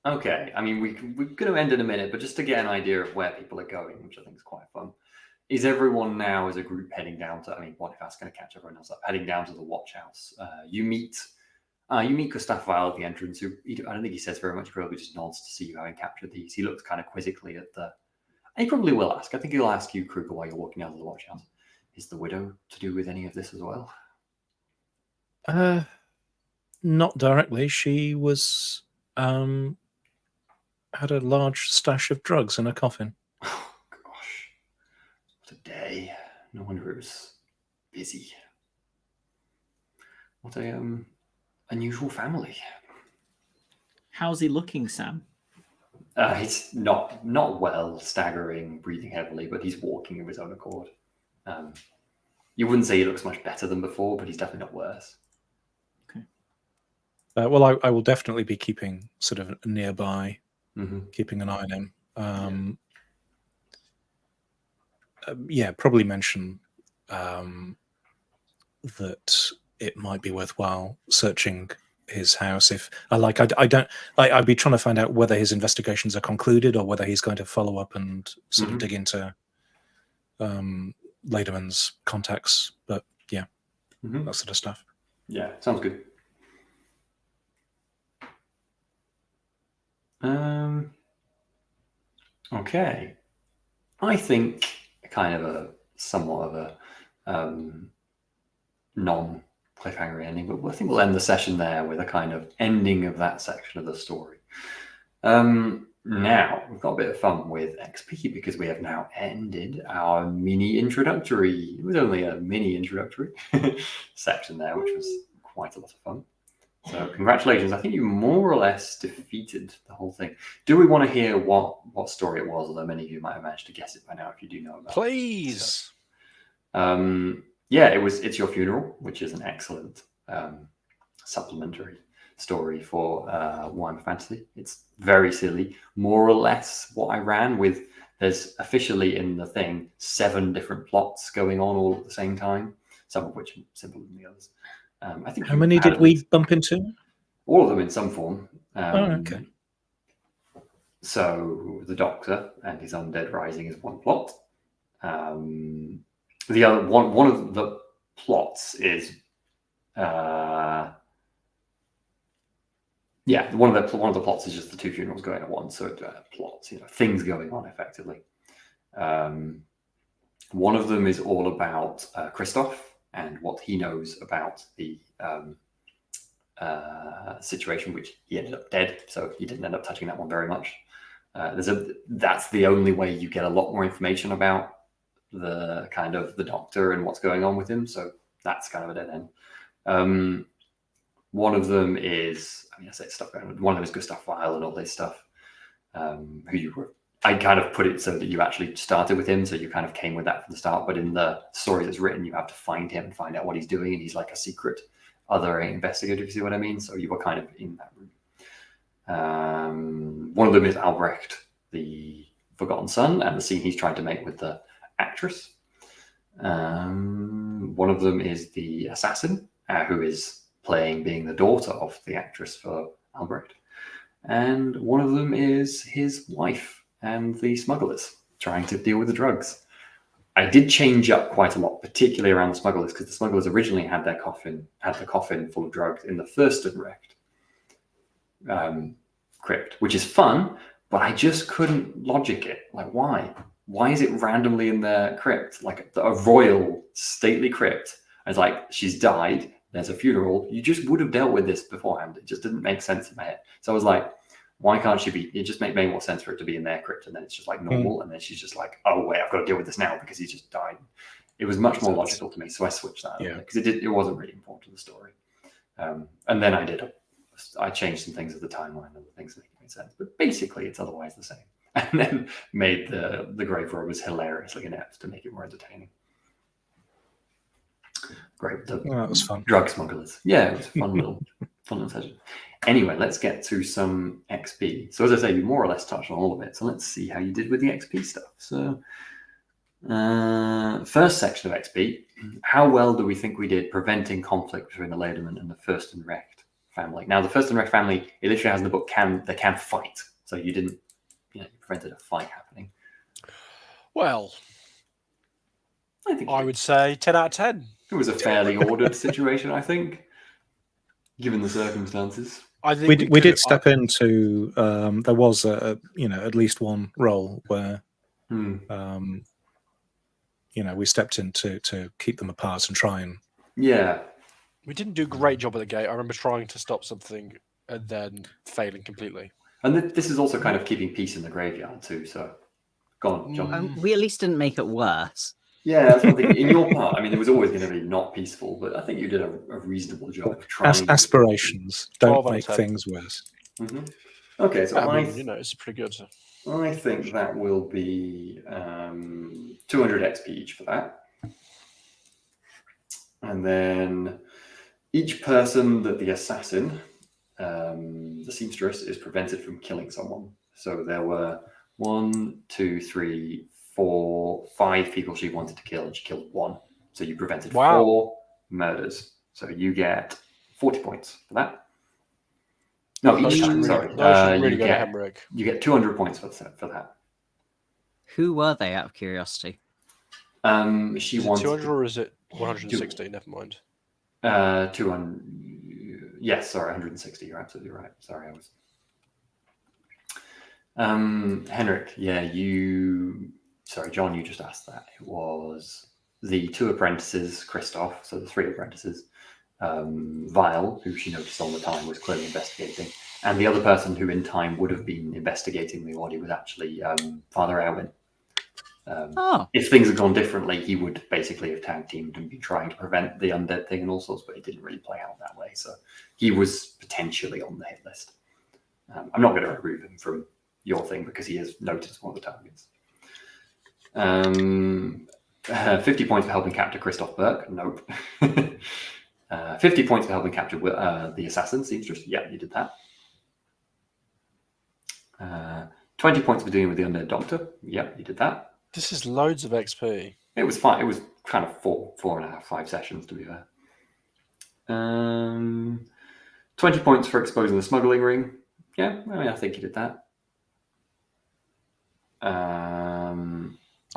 [SPEAKER 1] Okay, I mean, we're going to end in a minute, but just to get an idea of where people are going, which I think is quite fun, is everyone now as a group heading down to, I mean, what if I was going to catch everyone else up, heading down to the watch house? You meet Gustav Weil at the entrance, who I don't think he says very much, probably just nods to see you having captured these. He looks kind of quizzically at and he probably will ask. I think he'll ask you, Kruger, while you're walking out of the watch house. Is the widow to do with any of this as well?
[SPEAKER 2] Not directly. She was had a large stash of drugs in a coffin.
[SPEAKER 1] Oh gosh, what a day! No wonder it was busy. What a unusual family.
[SPEAKER 3] How's he looking, Sam?
[SPEAKER 1] He's not well, staggering, breathing heavily, but he's walking of his own accord. You wouldn't say he looks much better than before, but he's definitely not worse.
[SPEAKER 3] Okay.
[SPEAKER 2] Well, I will definitely be keeping sort of nearby, keeping an eye on him. Probably mention that it might be worthwhile searching his house. If I'd be trying to find out whether his investigations are concluded or whether he's going to follow up and sort of dig into Lederman's contacts. But yeah, that sort of stuff.
[SPEAKER 1] Yeah, sounds good. Okay. I think kind of somewhat of a non-cliffhanger ending, but I think we'll end the session there with a kind of ending of that section of the story. Now, we've got a bit of fun with XP because we have now ended our mini introductory. It was only a mini introductory section there, which was quite a lot of fun. So congratulations. I think you more or less defeated the whole thing. Do we want to hear what story it was? Although many of you might have managed to guess it by now if you do know about it.
[SPEAKER 4] Please.
[SPEAKER 1] Yeah, It's Your Funeral, which is an excellent supplementary story for Warhammer Fantasy. It's very silly. More or less what I ran with. There's officially in the thing 7 different plots going on all at the same time, some of which are simpler than the others. I think.
[SPEAKER 2] How many did we bump into?
[SPEAKER 1] All of them in some form.
[SPEAKER 2] Okay.
[SPEAKER 1] So the Doctor and his undead rising is one plot. The other one of the plots is one of the plots is just the 2 funerals going at once. So plots, things going on effectively. One of them is all about Christoph and what he knows about the situation, which he ended up dead. So he didn't end up touching that one very much. That's the only way you get a lot more information about the kind of the Doctor and what's going on with him. So that's kind of a dead end. One of them is, I say stuff going on. One of them is Gustav Weil and all this stuff. I kind of put it so that you actually started with him, so you kind of came with that from the start. But in the story that's written, you have to find him and find out what he's doing, and he's like a secret other investigator, if you see what I mean. So you were kind of in that room. One of them is Albrecht, the Forgotten Son, and the scene he's trying to make with the actress. One of them is the assassin, who is being the daughter of the actress for Albrecht. And one of them is his wife and the smugglers trying to deal with the drugs. I did change up quite a lot, particularly around the smugglers, because the smugglers originally had the coffin full of drugs in the first Unwrecked crypt, which is fun, but I just couldn't logic it. Like, why? Why is it randomly in their crypt? Like a royal, stately crypt. I was like, she's died, there's a funeral. You just would have dealt with this beforehand. It just didn't make sense in my head. So I was like, why can't she be? It just made more sense for it to be in their crypt, and then it's just like normal, and then she's just like, oh wait, I've got to deal with this now because he just died. It was much more logical to me, so I switched that because it wasn't really important to the story. And then I changed some things of the timeline and the things that make sense, but basically it's otherwise the same. and then made the grave robbers hilariously inept to make it more entertaining. Great.
[SPEAKER 2] Oh, that was fun.
[SPEAKER 1] Drug smugglers. Yeah, it was a fun little session. Anyway, let's get to some XP. So as I say, you more or less touched on all of it. So let's see how you did with the XP stuff. So first section of XP, how well do we think we did preventing conflict between the Lederman and the First and Recht family? Now, the First and Recht family, it literally has in the book, they can fight. So you didn't, you prevented a fight happening.
[SPEAKER 4] Well,
[SPEAKER 1] I think
[SPEAKER 4] I would say 10 out of 10.
[SPEAKER 1] it was a fairly ordered situation, I think, given the circumstances.
[SPEAKER 4] I think
[SPEAKER 2] We did step into. There was at least one role where we stepped in to keep them apart and try and.
[SPEAKER 1] Yeah.
[SPEAKER 4] We didn't do a great job at the gate. I remember trying to stop something and then failing completely.
[SPEAKER 1] And this is also kind of keeping peace in the graveyard too. So, go on, John.
[SPEAKER 5] We at least didn't make it worse.
[SPEAKER 1] Yeah, that's one thing. In your part, I mean, it was always going to be not peaceful, but I think you did a reasonable job of trying.
[SPEAKER 2] Aspirations don't
[SPEAKER 4] 12 out of
[SPEAKER 2] make
[SPEAKER 4] 10.
[SPEAKER 2] things worse.
[SPEAKER 1] Mm-hmm. Okay, so
[SPEAKER 4] I mean, it's pretty good.
[SPEAKER 1] I think that will be 200 XP each for that. And then each person that the assassin, the seamstress, is prevented from killing someone. So there were 1, 2, 3, 4, 5 people she wanted to kill, and she killed 1. So you prevented 4 murders. So you get 40 points for that. No, each time, sorry. You get 200 points for that.
[SPEAKER 5] Who were they, out of curiosity?
[SPEAKER 1] She
[SPEAKER 4] is
[SPEAKER 1] wanted
[SPEAKER 4] 200 or is it 160? Never mind.
[SPEAKER 1] 200. Yes, sorry, 160. You're absolutely right. Sorry, I was. Henrik, yeah, Sorry, John, you just asked that. It was the 2 apprentices, Christoph, so the 3 apprentices, Vile, who she noticed all the time, was clearly investigating, and the other person who in time would have been investigating the body was actually Father Alvin. If things had gone differently, he would basically have tag teamed and be trying to prevent the undead thing and all sorts, but it didn't really play out that way. So he was potentially on the hit list. I'm not going to remove him from your thing because he is noted as one of the targets. 50 points for helping capture Christoph Burke. Nope. 50 points for helping capture the assassin, seamstress. Yeah, you did that. 20 points for dealing with the undead doctor. Yeah, you did that.
[SPEAKER 4] This is loads of XP.
[SPEAKER 1] It was fine. It was kind of 4.5, 5 sessions to be fair. 20 points for exposing the smuggling ring. Yeah, I mean, I think you did that. I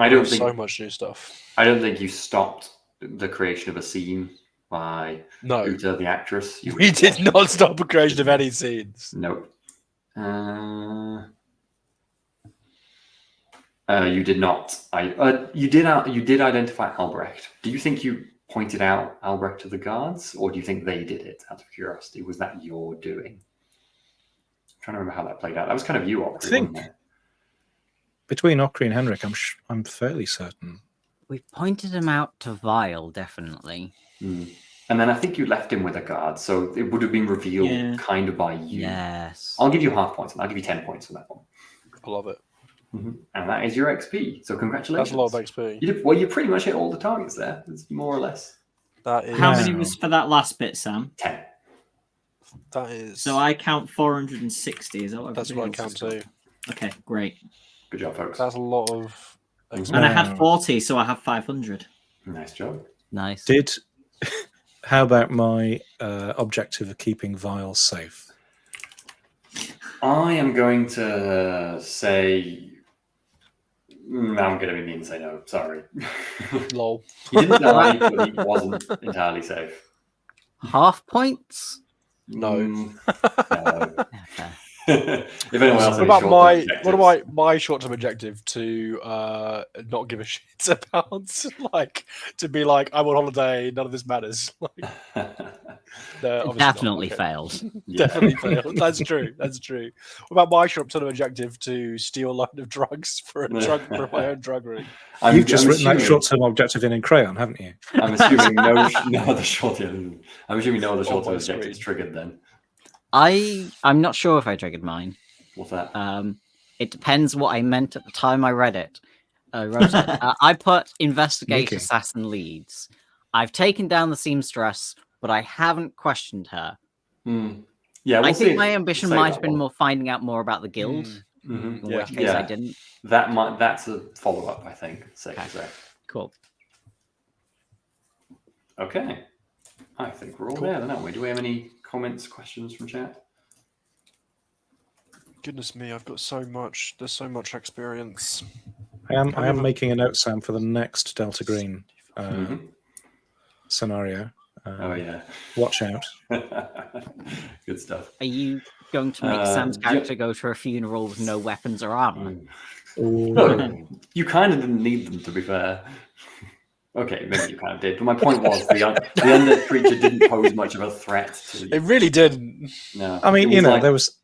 [SPEAKER 1] don't think
[SPEAKER 4] so much new stuff.
[SPEAKER 1] I don't think you stopped the creation of a scene by Uta, the actress.
[SPEAKER 4] We did not stop the creation of any scenes.
[SPEAKER 1] Nope. You did not. You did identify Albrecht. Do you think you pointed out Albrecht to the guards, or do you think they did it out of curiosity? Was that your doing? I'm trying to remember how that played out. That was kind of you, Ockery,
[SPEAKER 2] I think
[SPEAKER 1] wasn't it?
[SPEAKER 2] Between Ockery and Henrik, I'm fairly certain.
[SPEAKER 5] We pointed him out to Vile, definitely.
[SPEAKER 1] And then I think you left him with a guard, so it would have been revealed kind of by you.
[SPEAKER 5] Yes.
[SPEAKER 1] I'll give you half points, and I'll give you 10 points for that one.
[SPEAKER 4] I love it.
[SPEAKER 1] Mm-hmm. And that is your XP. So congratulations.
[SPEAKER 4] That's a lot of XP.
[SPEAKER 1] You pretty much hit all the targets there. It's more or less.
[SPEAKER 4] That is.
[SPEAKER 3] How many was for that last bit, Sam?
[SPEAKER 1] 10.
[SPEAKER 4] That is.
[SPEAKER 3] So I count 460. Is that what?
[SPEAKER 4] That's what I count too.
[SPEAKER 3] Okay, great.
[SPEAKER 1] Good job, folks.
[SPEAKER 4] That's a lot of.
[SPEAKER 3] And I had 40, so I have 500.
[SPEAKER 1] Nice job.
[SPEAKER 5] Nice.
[SPEAKER 2] How about my objective of keeping Vile safe?
[SPEAKER 1] I am going to say. I'm going to be mean and say no. Sorry.
[SPEAKER 4] Lol.
[SPEAKER 1] He didn't die, but he wasn't entirely safe.
[SPEAKER 5] Half points?
[SPEAKER 4] No.
[SPEAKER 1] No.
[SPEAKER 5] Okay.
[SPEAKER 1] If anyone else,
[SPEAKER 4] What about my short-term objective to not give a shit about, to be like, I'm on holiday, none of this matters.
[SPEAKER 5] Definitely failed.
[SPEAKER 4] Definitely failed. That's true. That's true. What about my short-term objective to steal a load of drugs for my own drug ring?
[SPEAKER 2] You've just written that short-term objective in crayon, haven't you?
[SPEAKER 1] I'm assuming no other short-term objectives triggered then.
[SPEAKER 5] I'm not sure if I triggered mine.
[SPEAKER 1] What's that?
[SPEAKER 5] It depends what I meant at the time I read it. Wrote it. I put investigate
[SPEAKER 2] Sneaky.
[SPEAKER 5] assassin leads. I've taken down the seamstress, but I haven't questioned her.
[SPEAKER 1] Yeah,
[SPEAKER 5] I think
[SPEAKER 1] see
[SPEAKER 5] my
[SPEAKER 1] if-
[SPEAKER 5] ambition
[SPEAKER 1] say
[SPEAKER 5] might
[SPEAKER 1] that
[SPEAKER 5] have been
[SPEAKER 1] one.
[SPEAKER 5] more finding out more about the guild,
[SPEAKER 1] Mhm.
[SPEAKER 5] in
[SPEAKER 4] Yeah.
[SPEAKER 5] which case I
[SPEAKER 1] Yeah.
[SPEAKER 5] didn't.
[SPEAKER 1] That's a follow-up, I think. Safe to say.
[SPEAKER 5] Cool.
[SPEAKER 1] Okay. I think we're all there then, aren't we? Do we have any comments, questions from chat?
[SPEAKER 4] Goodness me, I've got so much. There's so much experience.
[SPEAKER 2] I am making a note, Sam, for the next Delta Green scenario.
[SPEAKER 1] Oh yeah.
[SPEAKER 2] Watch out.
[SPEAKER 1] Good stuff.
[SPEAKER 5] Are you going to make Sam's character go to a funeral with no weapons or armor?
[SPEAKER 1] No, you kind of didn't need them, to be fair. Okay, maybe you kind of did, but my point was the undead creature didn't pose much of a threat to you.
[SPEAKER 4] It really didn't.
[SPEAKER 1] No,
[SPEAKER 2] I mean,
[SPEAKER 1] it was like-
[SPEAKER 2] there was.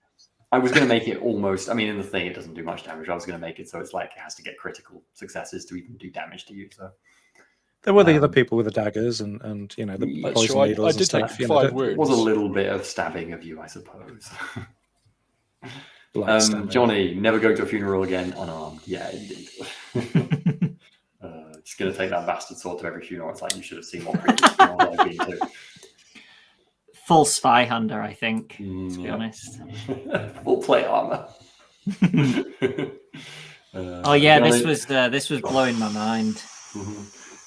[SPEAKER 1] I was going to make it almost. I mean, in the thing, it doesn't do much damage. I was going to make it so it's like it has to get critical successes to even do damage to you. So
[SPEAKER 2] There were the other people with the daggers and the
[SPEAKER 1] Yeah,
[SPEAKER 2] poison
[SPEAKER 4] sure, I
[SPEAKER 2] needles
[SPEAKER 4] did
[SPEAKER 2] and stuff.
[SPEAKER 4] take 5 wounds.
[SPEAKER 1] it was a little bit of stabbing of you, I suppose.
[SPEAKER 2] Light stabbing.
[SPEAKER 1] Johnny, never go to a funeral again unarmed. Yeah, indeed. Just going to take that bastard sword to every funeral. It's like you should have seen what previous funerals I've been to.
[SPEAKER 3] Full spy hunter, I think, to be honest.
[SPEAKER 1] Full plate armor.
[SPEAKER 3] Oh yeah,
[SPEAKER 1] Johnny-
[SPEAKER 3] this was blowing my mind.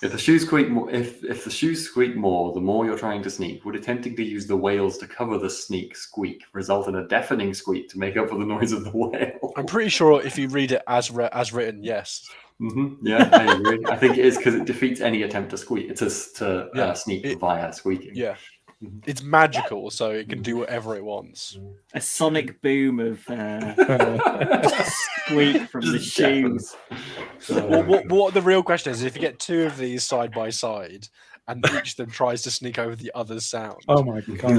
[SPEAKER 1] If the shoes squeak more, if the shoes squeak more, the more you're trying to sneak. Would attempting to use the whales to cover the squeak result in a deafening squeak to make up for the noise of the whale?
[SPEAKER 4] I'm pretty sure if you read it as written, yes.
[SPEAKER 1] Yeah, I agree. I think it is because it defeats any attempt to squeak. To sneak via squeaking.
[SPEAKER 4] Yeah. It's magical, so it can do whatever it wants.
[SPEAKER 3] A sonic boom of squeak from the
[SPEAKER 1] Just
[SPEAKER 3] shoes.
[SPEAKER 4] What the real question is, if you get 2 of these side by side, and each of them tries to sneak over the other's sound.
[SPEAKER 2] Oh my god!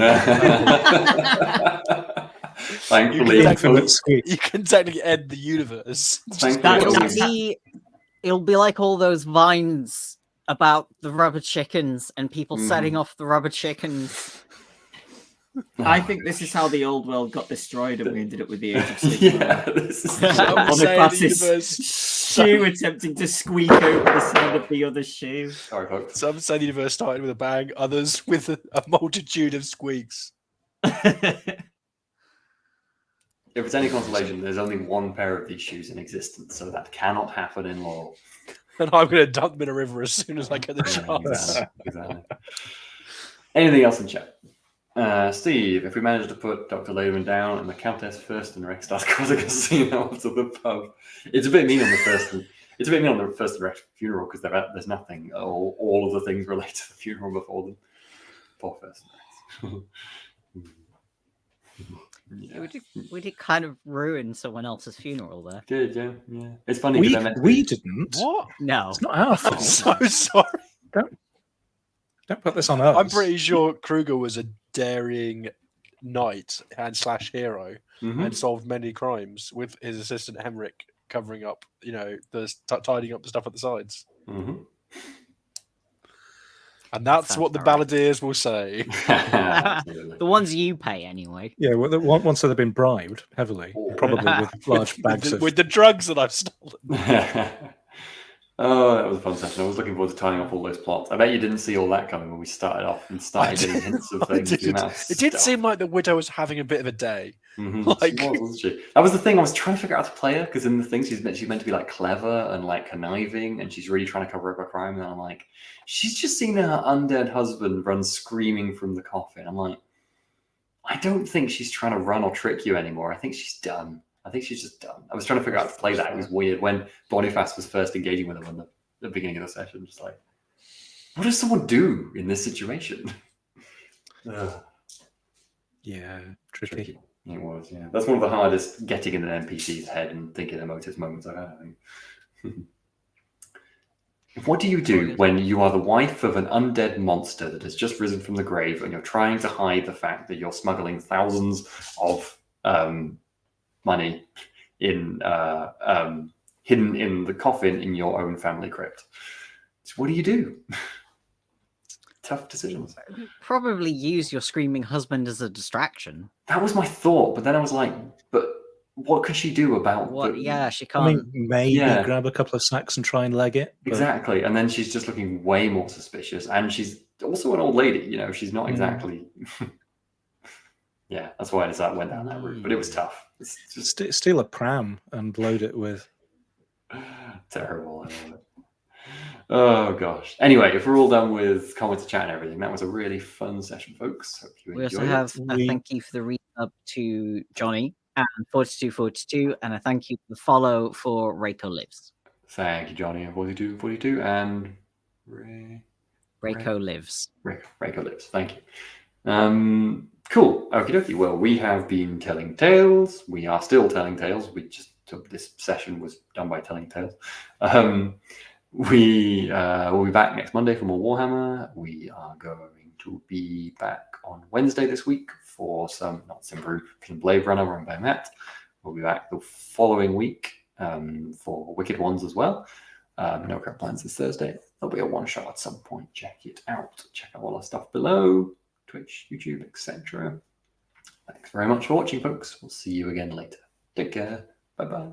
[SPEAKER 1] Thankfully,
[SPEAKER 2] Infinite squeak.
[SPEAKER 4] You can technically end the universe.
[SPEAKER 1] Thankfully,
[SPEAKER 5] It'll be like all those vines about the rubber chickens and people setting off the rubber chickens.
[SPEAKER 3] I think this is how the old world got destroyed and we ended up with the Age of Sigmar.
[SPEAKER 1] Yeah, this is
[SPEAKER 3] One of
[SPEAKER 4] Say the
[SPEAKER 3] Class's
[SPEAKER 4] universe.
[SPEAKER 3] shoe attempting to squeak over the sound of the other shoe.
[SPEAKER 1] Sorry, folks.
[SPEAKER 4] Some say the universe started with a bang, others with a multitude of squeaks.
[SPEAKER 1] If it's any consolation, there's only one pair of these shoes in existence, so that cannot happen in Laurel.
[SPEAKER 4] And I'm going to dump them in a river as soon as I get the
[SPEAKER 1] Yeah,
[SPEAKER 4] chance.
[SPEAKER 1] exactly. Anything else in chat? Steve, if we manage to put Dr. Lehman down and the Countess first and Rex starts causing a casino after the pub, it's a bit mean on the first and Rex funeral because there's nothing. All of the things relate to the funeral before them. Poor first and Rex. Yeah.
[SPEAKER 5] We did kind of ruin someone else's funeral there.
[SPEAKER 1] Good, yeah. It's funny.
[SPEAKER 2] We
[SPEAKER 1] 'cause they're meant to
[SPEAKER 2] we
[SPEAKER 1] be-
[SPEAKER 2] didn't.
[SPEAKER 4] What?
[SPEAKER 5] No.
[SPEAKER 2] It's not our
[SPEAKER 4] I'm
[SPEAKER 2] fault.
[SPEAKER 4] so sorry.
[SPEAKER 2] Don't put this on us.
[SPEAKER 4] I'm pretty sure Kruger was a daring knight and / hero
[SPEAKER 1] Mhm.
[SPEAKER 4] and solved many crimes with his assistant Hemrick covering up, tidying up the stuff at the sides.
[SPEAKER 1] Mhm.
[SPEAKER 4] And that's
[SPEAKER 5] Sounds
[SPEAKER 4] what the
[SPEAKER 5] about right.
[SPEAKER 4] balladeers will say.
[SPEAKER 1] Absolutely.
[SPEAKER 5] The ones you pay anyway.
[SPEAKER 2] Yeah, once they've been bribed heavily, probably with large bags of.
[SPEAKER 4] with the drugs that I've stolen.
[SPEAKER 1] Oh, that was a fun session. I was looking forward to tying up all those plots. I bet you didn't see all that coming when we started off and started getting hints of
[SPEAKER 4] I
[SPEAKER 1] things.
[SPEAKER 4] did. It did seem like the widow was having a bit of a day. like-
[SPEAKER 1] She was, wasn't she? That was the thing. I was trying to figure out how to play her because in the thing she's meant to be like clever and like conniving, and she's really trying to cover up a crime. And I'm like, she's just seen her undead husband run screaming from the coffin. I'm like, I don't think she's trying to run or trick you anymore. I think she's done. I think she's just done. I was trying to figure out how to play that. It was weird when Boniface was first engaging with him in the beginning of the session. Just like, what does someone do in this situation?
[SPEAKER 2] Yeah, tricky.
[SPEAKER 1] It was, yeah. That's one of the hardest getting in an NPC's head and thinking their motives moments I've had, I think. What do you do when you are the wife of an undead monster that has just risen from the grave and you're trying to hide the fact that you're smuggling thousands of money in hidden in the coffin in your own family crypt? So what do you do? Tough decisions.
[SPEAKER 5] Probably use your screaming husband as a distraction.
[SPEAKER 1] That was my thought, but then I was like, but what could she do about
[SPEAKER 5] What?
[SPEAKER 1] the...
[SPEAKER 5] Yeah, she
[SPEAKER 2] I
[SPEAKER 5] can't.
[SPEAKER 2] mean, maybe
[SPEAKER 1] Yeah.
[SPEAKER 2] grab a couple of sacks and try and leg it. But
[SPEAKER 1] Exactly. And then she's just looking way more suspicious. And she's also an old lady, you know, she's not exactly... Yeah, that's why I decided went down that route. But it was tough. It's just
[SPEAKER 2] steal a pram and load it with.
[SPEAKER 1] terrible. I love it. Oh, gosh. Anyway, if we're all done with comments, chat, and everything, that was a really fun session, folks. Hope you
[SPEAKER 5] We also
[SPEAKER 1] enjoyed
[SPEAKER 5] have
[SPEAKER 1] it.
[SPEAKER 5] a thank you for the resub to Jonny and 4242, and a thank you for the follow for Reiko Lives.
[SPEAKER 1] Thank you, Jonny, and 42, and
[SPEAKER 5] Reiko Lives.
[SPEAKER 1] Reiko Lives. Thank you. Cool. Okie dokie. Well, we have been telling tales. We are still telling tales. We just took this session was done by telling tales. We will be back next Monday for more Warhammer. We are going to be back on Wednesday this week for some Blade Runner run by Matt. We'll be back the following week for Wicked Ones as well. No current plans this Thursday. There'll be a one shot at some point. Check it out. Check out all our stuff below. Twitch, YouTube, etc. Thanks very much for watching, folks. We'll see you again later. Take care. Bye-bye.